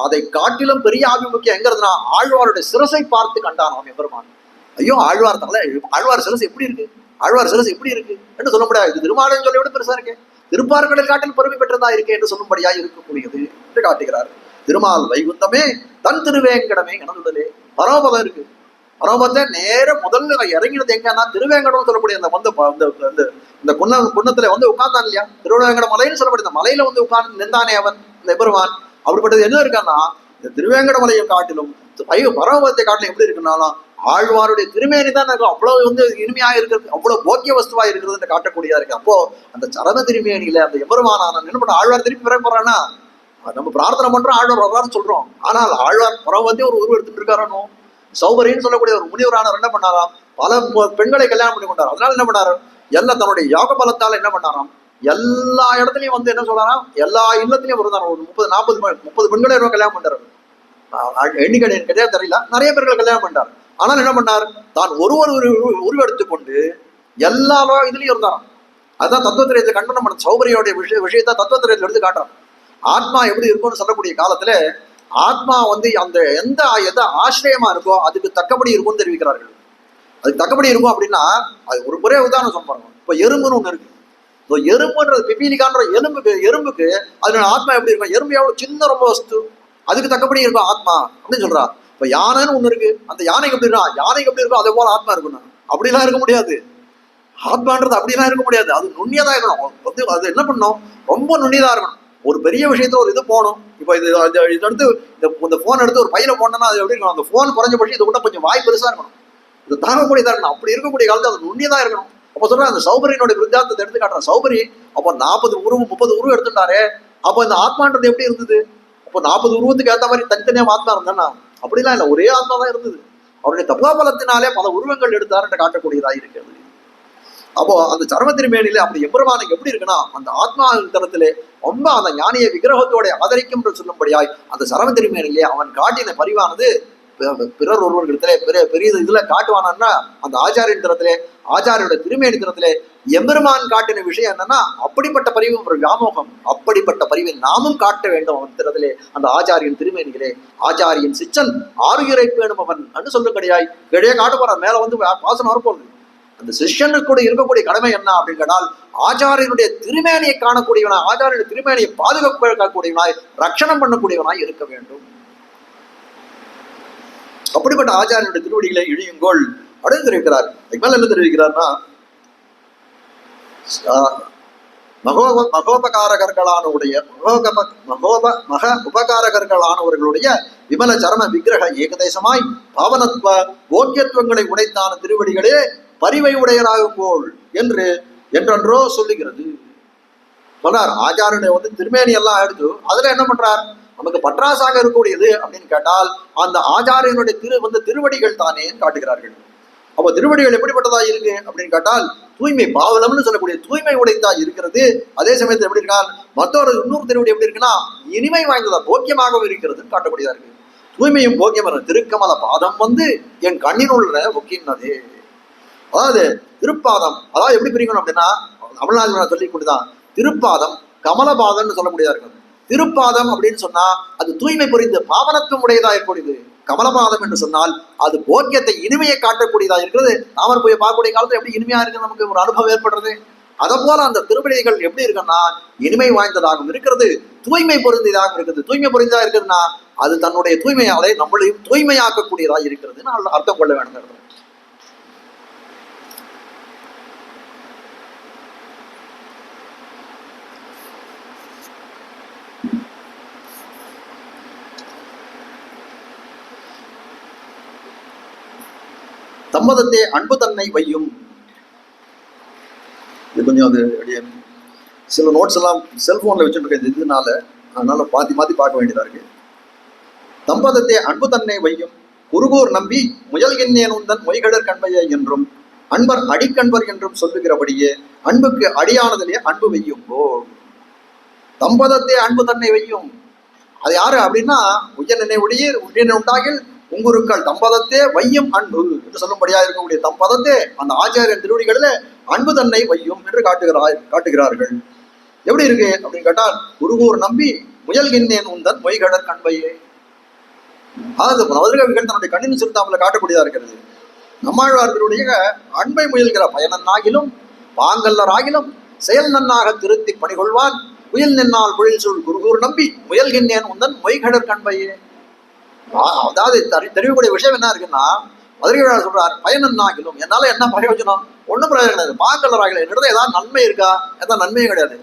அதை காட்டிலும் பெரிய ஆபிமுக்கியம் எங்க இருந்தனா ஆழ்வாருடைய சிரசை பார்த்து கண்டான் அவன் எம்பெருமான். ஐயோ ஆழ்வார் சிரசு எப்படி இருக்கு, ஆழ்வார் சிரசு எப்படி இருக்கு என்று சொல்ல முடியாது. இது திருமாலிரும் சோலை விட பெருசா இருக்கேன், திருப்பார்கடல் காட்டில் பெருமை பெற்றதா இருக்கே என்று சொல்லும்படியாக இருக்கக்கூடியது என்று காட்டுகிறார். திருமால் வைகுந்தமே தன் திருவேங்கடமே எனதுடலே பரமபதம் இருக்கு. பரமபதத்தை நேர முதல்ல இறங்கினது எங்கன்னா திருவேங்கடம் சொல்லக்கூடிய இந்த குன்னத்துல உட்கார்ந்தான் இல்லையா, திருவேங்கட மலைன்னு சொல்லக்கூடிய இந்த மலையில உட்கார்ந்து நின்றானே அவன் இந்த எபெருமான். அப்படிப்பட்டது என்ன இருக்கான்னா இந்த திருவேங்கட மலையை காட்டிலும் பரமபதத்தை காட்டிலும் எப்படி இருக்குன்னாலும் ஆழ்வாருடைய திருமேனி தான் அவ்வளவு இனிமையா இருக்கிறது, அவ்வளவு போக்கிய வஸ்துவா இருக்கிறது காட்டக்கூடியதா இருக்கு. அப்போ அந்த சரம திருமேனியில அந்த எம்பெருமானான என்ன பண்ண ஆழ்வார் திருப்பி பிறகு போறான்னா, நம்ம பிரார்த்தனை பண்றோம் ஆழ்வார் வரலான்னு சொல்றோம். ஆனால் ஆழ்வார் பரமபதத்தையும் ஒரு உருவம் எடுத்துட்டு இருக்காரோ. சௌபரின்னு சொல்லக்கூடிய ஒரு முனிவரானவர் என்ன பண்ணாராம், பல பெண்களை கல்யாணம் பண்ணி கொண்டார். அதனால என்ன பண்ணாரு, எல்லாம் தன்னுடைய யோக பலத்தால என்ன பண்ணாராம், எல்லா இடத்துலயும் என்ன சொல்றாராம், எல்லா இல்லத்திலயும் இருந்தாராம். ஒரு 30 பெண்களை கல்யாணம் பண்றாரு. எண்ணிக்கை கிடையாது தெரியல, நிறைய பேர்கள் கல்யாணம் பண்றாரு. ஆனால் என்ன பண்ணார், தான் உருவெடுத்துக்கொண்டு எல்லா இதுலயும் இருந்தாராம். அதுதான் தத்துவத்திரயத்தை கண்டனம் பண்ண சௌபரியோடைய விஷயத்தை தத்துவத்திரயத்தை எடுத்து காட்டுறான். ஆத்மா எப்படி இருக்கும்னு சொல்லக்கூடிய காலத்துல ஆத்மா அந்த எந்த ஆசிரியமா இருக்கோ அதுக்கு தக்கபடி இருக்கும்னு தெரிவிக்கிறார்கள். அதுக்கு தக்கபடி இருக்கும் அப்படின்னா அது ஒரு முறை உதாரணம் சொல்றாங்க. இப்ப எறும்புன்னு ஒண்ணு இருக்கு. எறும்புன்றது பிபீலிகான்ற எறும்புக்கு அதோட ஆத்மா எப்படி இருக்கும், எறும்பு எவ்வளவு சின்ன ரொம்ப வஸ்து, அதுக்கு தக்கபடி இருக்கும் ஆத்மா அப்படின்னு சொல்றா. இப்ப யானைன்னு ஒண்ணு இருக்கு, அந்த யானைக்கு எப்படி இருக்கா, யானைக்கு எப்படி இருக்கும் அதே போல ஆத்மா இருக்கணும். அப்படிலாம் இருக்க முடியாது. ஆத்மான்றது அப்படிலாம் இருக்க முடியாது. அது நுண்ணியதா இருக்கணும். அது என்ன பண்ணணும், ரொம்ப நுண்ணியதா இருக்கணும். ஒரு பெரிய விஷயத்த ஒரு இது போகணும். இப்போ இது எடுத்து இந்த போன் எடுத்து ஒரு பையில போனோம்னா அது எப்படி இருக்கணும், அந்த போன் குறைஞ்சபட்சம் இதை கூட கொஞ்சம் வாய் பெருசா இருக்கணும், இது தாங்கக்கூடியதா இருக்கணும். அப்படி இருக்கக்கூடிய காலத்தில் அது நுண்ணியதா இருக்கணும். அப்போ சொல்றேன் அந்த சௌபரியினுடைய விருத்தாந்தத்தை எடுத்து காட்டுறேன். சௌபரி அப்போ 40 உருவம் 30 உருவம் எடுத்துட்டாரு. அப்போ இந்த ஆத்மான்றது எப்படி இருந்தது, அப்போ 40 உருவத்துக்கு ஏற்ற மாதிரி தனித்தனியாக ஆத்மா இருந்தானா, அப்படிலாம் இல்லை, ஒரே ஆத்மா தான் இருந்தது. அவருடைய தபோபலத்தினாலே பல உருவங்கள் எடுத்தார் என்று காட்டக்கூடியதாக இருக்கிறது. அப்போ அந்த சரம திருமேனிலே அப்படி எம்பெருமானுக்கு எப்படி இருக்குன்னா அந்த ஆத்மா தரத்திலே ரொம்ப அந்த ஞானியை விக்கிரகத்தோட ஆதரிக்கும் என்று சொல்லும்படியாய் அந்த சரம திருமேனிலே அவன் காட்டின பரிவானது பிறர் ஒருவர்களிடத்திலே பெரிய இதுல காட்டுவானா அந்த ஆச்சாரியின் தரத்திலே ஆச்சாரியோட திருமேனி தரத்திலே எம்பெருமான் காட்டின விஷயம் என்னன்னா அப்படிப்பட்ட பரிவு ஒரு வியாமோகம். அப்படிப்பட்ட பரிவை நாமும் காட்ட வேண்டும் அவன் திறத்திலே அந்த ஆச்சாரியின் திருமேனிகளே. ஆச்சாரியின் சிச்சன் ஆறுயிரை பேணும் அவன் என்று சொல்லும்படியாய் வெளியே காட்ட போறான். மேல பாசனம் வரப்போகுது. அந்த சிஷ்யனுக்கு கூட இருக்கக்கூடிய கடமை என்ன அப்படின்னு கேட்டால் ஆச்சாரியனுடைய திருமேனியை காணக்கூடியவனாய், ஆச்சாரியனுடைய திருமேனியை பாதுகாக்கக்கூடியவனாய், ரட்சணம் பண்ணக்கூடியவனாய் இருக்க வேண்டும். அப்படிப்பட்ட ஆச்சாரியனுடைய திருவடிகளை இழியுங்கோள் அப்படின்னு தெரிவிக்கிறார். அதுக்கு மேல என்ன தெரிவிக்கிறார்னா, மகோபகாரகர்களானவுடைய மக உபகாரகர்களானவர்களுடைய விமல சரம விக்கிரக ஏகதேசமாய் பாவனத்வ போக்கியத்துவங்களை உடைத்தான திருவடிகளே பரிவை உடையராகும்போல் என்று என்றென்றோ சொல்லுகிறது. சொன்னார் ஆச்சாரனை திருமேனி எல்லாம் எடுத்து அதுல என்ன பண்றார், நமக்கு பற்றாசாக இருக்கக்கூடியது அப்படின்னு கேட்டால் அந்த ஆச்சாரியனுடைய திருவடிகள் தானே காட்டுகிறார்கள். அப்போ திருவடிகள் எப்படிப்பட்டதா இருக்கு அப்படின்னு கேட்டால் தூய்மை பாவனம்னு சொல்லக்கூடிய தூய்மை உடைத்தா இருக்கிறது. அதே சமயத்தில் எப்படி இருக்கால் மற்றொரு இன்னொரு திருவடி எப்படி இருக்குன்னா இனிமை வாய்ந்ததா போக்கியமாகவும் இருக்கிறது காட்டக்கூடியதா இருக்கு. தூய்மையும் போக்கியம் திருக்கமல பாதம் என் கண்ணின் உள்ள ஒக்கினதே. அதாவது திருப்பாதம், அதாவது எப்படி பிரிக்கணும் அப்படின்னா தமிழ்நாடு சொல்லி கொண்டுதான் திருப்பாதம் கமலபாதம்னு சொல்லக்கூடியதா இருக்கிறது. திருப்பாதம் அப்படின்னு சொன்னா அது தூய்மை புரிந்து பாவனத்துவம் உடையதா இருக்கக்கூடியது. கமலபாதம் என்று சொன்னால் அது போக்கியத்தை இனிமையை காட்டக்கூடியதா இருக்கிறது. நாம போய் பார்க்கக்கூடிய காலத்துல எப்படி இனிமையா இருக்கு நமக்கு ஒரு அனுபவம் ஏற்படுறது. அதை போல அந்த திருவடிகள் எப்படி இருக்குன்னா இனிமை வாய்ந்ததாகவும் இருக்கிறது, தூய்மை பொருந்ததாகவும் இருக்குது. தூய்மை பொருந்ததா இருக்குதுன்னா அது தன்னுடைய தூய்மையாலே நம்மளையும் தூய்மையாக்கக்கூடியதா இருக்கிறதுன்னு அர்த்தம் கொள்ள வேண்டும். சம்மதத்தே அன்பு தன்னை வையும். இது கொஞ்சம் அது சில நோட்ஸ் எல்லாம் செல்போன்ல வச்சுட்டு இருக்கேன் இதனால, அதனால மாத்தி பார்க்க வேண்டியதா இருக்கு. தம்பதத்தே அன்பு தன்னை வையும் குருகூர் நம்பி முயல்கின்றேன் உந்தன் மொய்கடற் கண்மையை என்றும் அன்பர் அடிக்கண்பர் என்றும் சொல்லுகிறபடியே அன்புக்கு அடியானதிலே அன்பு வையும். தம்பதத்தே அன்பு தன்னை வையும் அது யாரு அப்படின்னா உயர்நினை உடையீர் உடனே உண்டாகில் உங்குருக்கள் தம்பதத்தே வையும் அன்பு என்று சொல்லும்படியா இருக்கக்கூடிய தம்பதத்தே அந்த ஆச்சாரியன் திருவடிகளில அன்பு தன்னை வையும் என்று காட்டுகிறார்கள். எப்படி இருக்கு அப்படின்னு கேட்டால் குருகூர் நம்பி முயல்கின்றேன் உந்தன் மொய்கடற் கண்பையே. அதாவது மதுரகவிகள் தன்னுடைய கண்ணின் சிறுத்தாமல காட்டக்கூடியதா இருக்கிறது. நம்மாழ்வார் திருடைய அன்பை முயல்கிற பயனன்னாகிலும் பாங்கல்லராகிலும் செயல் நன்னாக திருத்தி பணிகொள்வான் புயல் நின்னால் புயல் சொல் குருகூர் நம்பி முயல்கின்றேன் உந்தன் மொய்கடற் கண்பையே. அதாவது தெரிவிக்கூடிய விஷயம் என்ன இருக்குன்னா மதுரையாளர் சொல்றார் பயனன்னாகிலும் என்னால என்ன பிரயோஜனம், ஒன்றும் பிரயோஜனம் கிடையாது. பாங்கல்லராகல என்னிடத்துல ஏதாவது நன்மை இருக்கா, எதாவது நன்மையும் கிடையாது.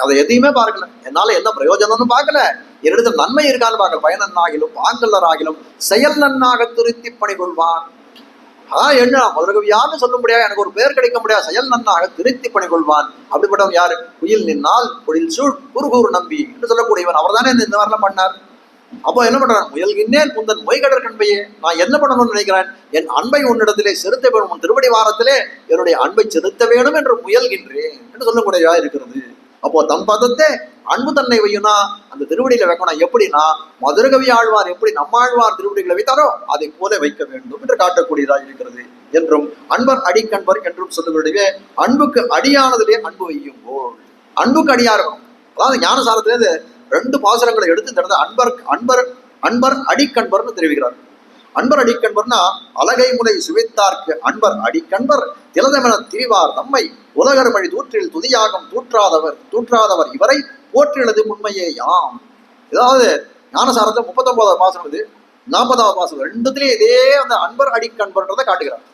அதை எதையுமே பார்க்கல, என்னால என்ன பிரயோஜனம்னு பார்க்கல, என்னிடத்துல நன்மை இருக்கான்னு பார்க்கல. பயனன்னாகிலும் பாங்கல்லராகிலும் செயல் நன்னாக திருத்தி பணிகொள்வான். அதான் என்ன மதுரகவியான்னு சொல்ல முடியாது, எனக்கு ஒரு பேர் கிடைக்க முடியாது. செயல் நன்னாக திருத்தி பணிகொள்வான். அப்படிப்பட்டவன் யாரு, புயல் நின்னால் பொழில் சூழ் குருகூர் நம்பி என்று சொல்லக்கூடியவன். அவர் தானே இந்த மாதிரிலாம் பண்ணார். அப்போ என்ன பண்றான், முயல்கின்றேன் உந்தன் மொய்கடற் கண்பையே. நான் என்ன பண்ணணும்னு நினைக்கிறேன், என் அன்பை உன்னிடத்திலே செலுத்த வேணும், உன் திருவடி வாரத்திலே என்னுடைய அன்பை செலுத்த வேணும் என்று முயல்கின்றேன் என்று சொல்லக்கூடியதா இருக்கிறது. அப்போ தம்பதத்தை அன்பு தன்னை வையும்னா அந்த திருவடியில வைக்கணும். எப்படின்னா மதுரகவி ஆழ்வார் எப்படி நம்மாழ்வார் திருவடிகளை வைத்தாரோ அதை போல வைக்க வேண்டும் என்று காட்டக்கூடியதா இருக்கிறது என்றும் அன்பர் அடிக்கண்பர் என்றும் சொல்லுவதே அன்புக்கு அடியானதிலே அன்பு வையும் போல் அன்புக்கு அடியா இருக்கணும். அதாவது ஞானசாரத்திலே ரெண்டு பாசுரங்களை எடுத்து தடுத்து அன்பர் அடிக்கண்பர்னு தெரிவிக்கிறார். அன்பர் அடிக்கண்பர்னா அலகை முலை சுவைத்தார்க்கு அன்பர் அடிக்கண்பர் திலதமென திரிவார் தம்மை உலகர் வழி தூற்றில் துதியாகம் தூற்றாதவர் இவரை போற்றியது உண்மையே யாம். ஏதாவது ஞானசாரத்தை 39வது பாசனம் இது 40வது பாசனம் ரெண்டுத்திலேயே இதே அந்த அன்பர் அடிக்கண்பர்ன்றதை காட்டுகிறார்.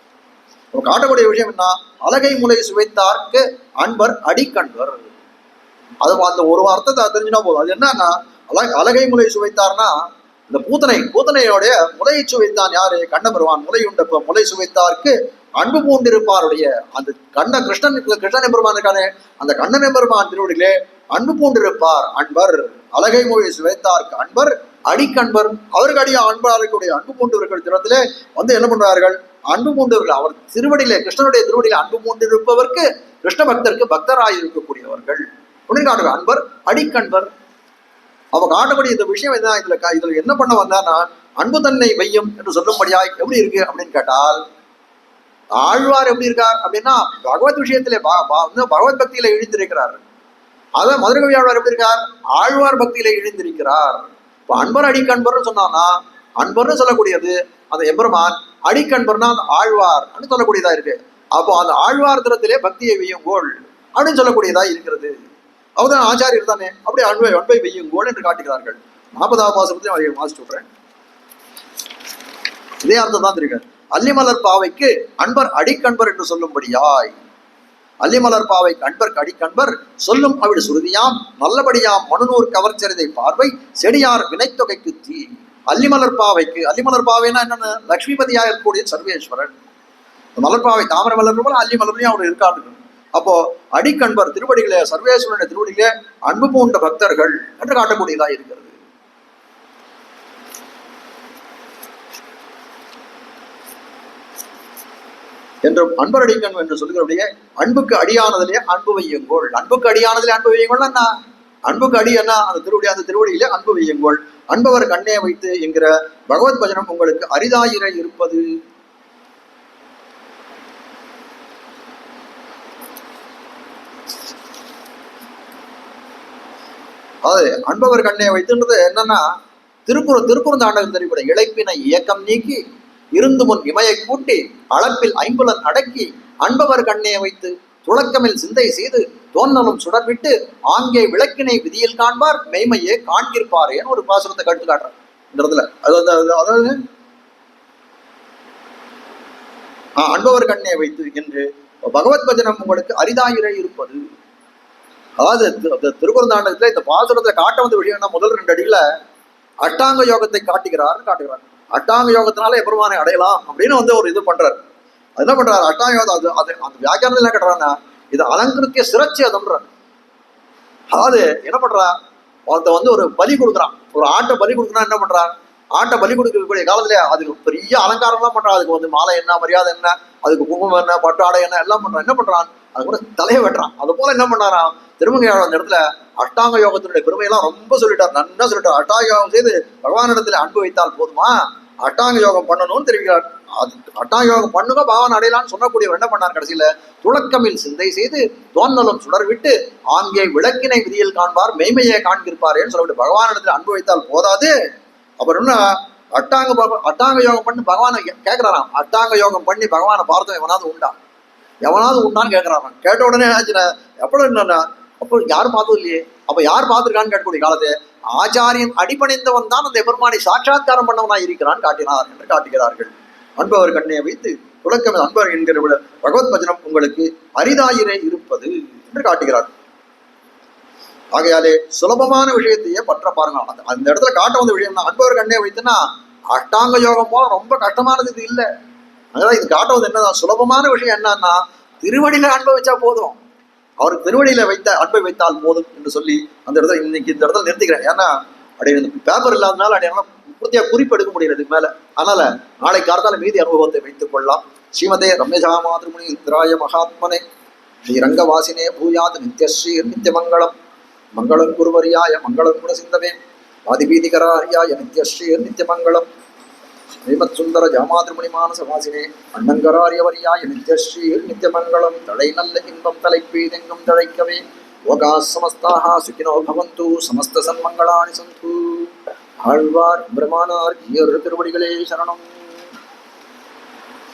காட்டக்கூடிய விஷயம் என்ன, அலகை முலை சுவைத்தார்க்கு அன்பர் அடிக்கண்பர். அது அந்த ஒரு அர்த்தத்தை தெரிஞ்சுனா போதும். அது என்னன்னா அலகை முலை சுவைத்தார்னா இந்த பூத்தனையோடைய முலையை சுவைத்தான் யாரு, கண்ணபெருமான். முலையுண்ட முலை சுவைத்தார்க்கு அன்பு பூண்டிருப்பாருடைய அந்த கிருஷ்ணன் எம்பெருமான் இருக்கானே அந்த கண்ணன் எம்பெருமான் திருவடியிலே அன்பு பூண்டிருப்பார் அன்பர். அலகை மொழி சுவைத்தார்க்கு அன்பர் அடிக்கண்பர். அவருக்கு அடியா அன்பர்களுடைய அன்பு பூண்டவர்கள் தினத்திலே என்ன பண்றார்கள், அன்பு பூண்டவர்கள் அவர் திருவடியிலே கிருஷ்ணனுடைய திருவடியில அன்பு பூண்டிருப்பவருக்கு கிருஷ்ண பக்தருக்கு பக்தராய் இருக்கக்கூடியவர்கள் காட்டுற அன்பர் அடிக்கண்பர். அவ காட்டக்கூடிய இந்த விஷயம் என்ன, இதுல என்ன பண்ண வந்தானா அன்பு தன்னை வையும் என்று சொல்லும்படியா எப்படி இருக்கு அப்படின்னு கேட்டால் ஆழ்வார் எப்படி இருக்கார் அப்படின்னா பகவத் விஷயத்திலே பகவத் பக்தியில இழிந்திருக்கிறார். அதான் மதுரகவி ஆழ்வார் எப்படி இருக்கார், ஆழ்வார் பக்தியில இழிந்திருக்கிறார். இப்ப அன்பர் அடிக்கண்பர்னு சொன்னான்னா அன்பர்னு சொல்லக்கூடியது அந்த எம்பெருமான், அடிக்கண்பர்னா அந்த ஆழ்வார் சொல்லக்கூடியதா இருக்கு. அப்போ அந்த ஆழ்வார் தரத்திலே பக்தியை வையுங்கோள் அப்படின்னு சொல்லக்கூடியதா இருக்கிறது. அவர்தான் ஆச்சாரியர் தானே, அப்படி அன்பை வையுங்கோள் என்று காட்டுகிறார்கள். 40வது பாசுரத்தையும் அதை வாசிச்சு விடுறேன். இதே அர்த்தம் தான் தெரியும். அல்லிமலர் பாவைக்கு அன்பர் அடிக்கண்பர் என்று சொல்லும்படியாய், அல்லிமலர் பாவை அன்பர்க்கு அடிக்கண்பர் சொல்லும் அவிடு சுருதியாம் நல்லபடியாம் மனுநூர் கவர்ச்சரிதை பார்வை செடியார் வினைத்தொகைக்கு தீ. அல்லிமலர் பாவைக்கு, அல்லிமலர் பாவைன்னா என்னன்னு, லட்சுமிபதியாக இருக்கக்கூடிய சர்வேஸ்வரன். மலர்பாவை தாமரை மலர் போல அல்லி மலர்லையும் அவர் இருக்காரு. அப்போ அடிக்கண்பர் திருவடிகளே, சர்வேஸ்வரனுடைய திருவடிகளே அன்பு பூண்ட பக்தர்கள் என்று காட்டக்கூடியதாக இருக்கிறது. என்றும் அன்பர் அடிக்கண் என்று சொல்லுகிறபடியே அன்புக்கு அடியானதிலே அன்பு வையுங்கோள். அன்புக்கு அடியானதிலே அன்பு வையுங்கோள் என்ன, அன்புக்கு அடி என்ன, அந்த திருவடி, அந்த திருவடியிலே அன்பு வையுங்கோள். அன்பவர் கண்ணே வைத்து என்கிற பகவத் பஜனம் உங்களுக்கு அரிதாயிரை இருப்பது. அது அன்பவர் கண்ணே வைத்துன்றது என்னன்னா, திருக்குறந்தாண்டகம் தெரிவிக்கிற இழைப்பினை இயக்கம் நீக்கி இருந்து முன் இமையை கூட்டி அளப்பில் ஐம்புலன் அடக்கி அன்பவர் கண்ணே வைத்து துளக்கமில் சிந்தை செய்து தோன்னலும் சுடர்விட்டு ஆங்கே விளக்கினை விதியில் காண்பார் மெய்மையே காண்கிருப்பாரேன்னு ஒரு பாசுரத்தை கட்டு காட்டுறேன் இந்த இடத்துல. அதாவது அன்பவர் கண்ணே வைத்து என்று பகவத் பஜனம் உங்களுக்கு அரிதாயிரை இருப்பது. அதாவது திருக்குறந்தாண்டகத்துல இந்த பாசுரத்துல காட்ட வந்த விஷயம் என்ன, முதல் 2 அடியில அஷ்டாங்க யோகத்தை காட்டுகிறார். அஷ்டாங்க யோகத்தினால எபெருமானை அடையலாம் அப்படின்னு ஒரு இது பண்றாரு. அது என்ன பண்றாரு, அஷ்டாங்க யோகம் அது அந்த வியாக்கியானத்துல என்ன கட்டுறான்னா, இது அலங்கிருத்திய சிரச்சேதம்ன்ற. அதாவது என்ன பண்றா, ஒருத்த ஒரு பலி கொடுக்குறான், ஒரு ஆட்டை பலி கொடுக்குறான். என்ன பண்றான், ஆட்டை பலி கொடுக்கக்கூடிய காலத்துல அதுக்கு பெரிய அலங்காரம்லாம் பண்றான். அதுக்கு மாலை என்ன, மரியாதை என்ன, அதுக்கு குங்குமம் என்ன, பட்டு ஆடை என்ன, எல்லாம் பண்றான். என்ன பண்றான், அது கூட தலையை வெட்டுறான். அது போல என்ன பண்ணாராம், திருமங்கையாளர் அந்த இடத்துல அஷ்டாங்க யோகத்தினுடைய பெருமையெல்லாம் ரொம்ப சொல்லிட்டார், நன்னா சொல்லிட்டார். அஷ்டாங்க யோகம் செய்து பகவானிடத்துல அன்பு வைத்தால் போதுமா, அஷ்டாங்க யோகம் பண்ணணும்னு தெரிவிக்கிறார். அது அஷ்டாங்க யோகம் பண்ணுங்க பகவான் அடையலான்னு சொன்னக்கூடியவர் என்ன பண்ணார், கடைசியில துளக்கமில் சிந்தை செய்து தோன்னலும் சுடர் விட்டு ஆங்கே விளக்கினை விதியில் காண்பார் மெய்மையை காண்கிருப்பாரேன்னு சொல்லிட்டு பகவானிடத்துல அன்பு வைத்தால் போதாது. அப்புறம் என்ன, அஷ்டாங்க யோகம் பண்ணி பகவானை கேட்கிறாராம். அஷ்டாங்க யோகம் பண்ணி பகவானை பார்த்தோம் எவனாவது உண்டான்னு கேட்கிறாராம். கேட்ட உடனே ஆச்சுன்னா எப்போ என்னன்னா, அப்போ யாரும் பார்த்தது இல்லையே, அப்ப யார் பார்த்திருக்கான்னு கேட்கக்கூடிய காலத்தை ஆச்சாரியன் அடிபணிந்தவன் தான் அந்த பெருமானை சாட்சாத்காரம் பண்ணவனாய் இருக்கிறான் காட்டினார் என்று காட்டுகிறார்கள். அன்பவர் கண்ணையை வைத்து துளக்கம் அன்பர் என்கிற பகவத் பஜனம் உங்களுக்கு அரிதாயிரை இருப்பது என்று காட்டுகிறார். ஆகையாலே சுலபமான விஷயத்தையே பற்ற பாருங்க. அந்த இடத்துல காட்ட வந்த விஷயம் தான் அன்பவர் கண்ணே வைத்துன்னா, அஷ்டாங்க யோகம் போல ரொம்ப கஷ்டமானது இது இல்லை. அங்கதான் இது காட்ட வந்து என்னதான் சுலபமான விஷயம் என்னன்னா, திருவடியில அனுபவிச்சா போதும், அவருக்கு திருவடியில அன்பை வைத்தால் போதும் என்று சொல்லி அந்த இடத்துல இன்னைக்கு இந்த இடத்துல நிறுத்திக்கிறேன். ஏன்னா அப்படியே பேப்பர் இல்லாதனால அப்படியே பூர்த்தியா குறிப்பு எடுக்க முடியல இதுக்கு மேல. அதனால நாளை காலத்தால மீதி அனுபவத்தை வைத்துக் கொள்ளலாம். ஸ்ரீமதே ரம்யஜா மாதృமுனி இந்திராய மகாத்மனே ஸ்ரீரங்கவாசினே பூயாத் நித்யஸ்ரீ நித்யமங்கலம் மங்களம் குருவரியாய மங்களம் குணசிந்தவே ஆதிபீதிகராரியாய நித்யஸ்ரீ நித்யமங்கலம் ஸ்ரீமத் சுந்தர ஜாமாதிருமுனி மானசவாசினே அண்ணங்கராரியவரியாய நித்யஸ்ரீ நித்யமங்கலம். தழை நல்ல இன்பம் தலைப்பீதெங்கும் தழைக்கவே லோகா சமஸ்தாக சுகினோ பவந்து சமஸ்த சன்மங்களானி சந்து. ஆழ்வார் பிரமானார் திருவடிகளே சரணம்.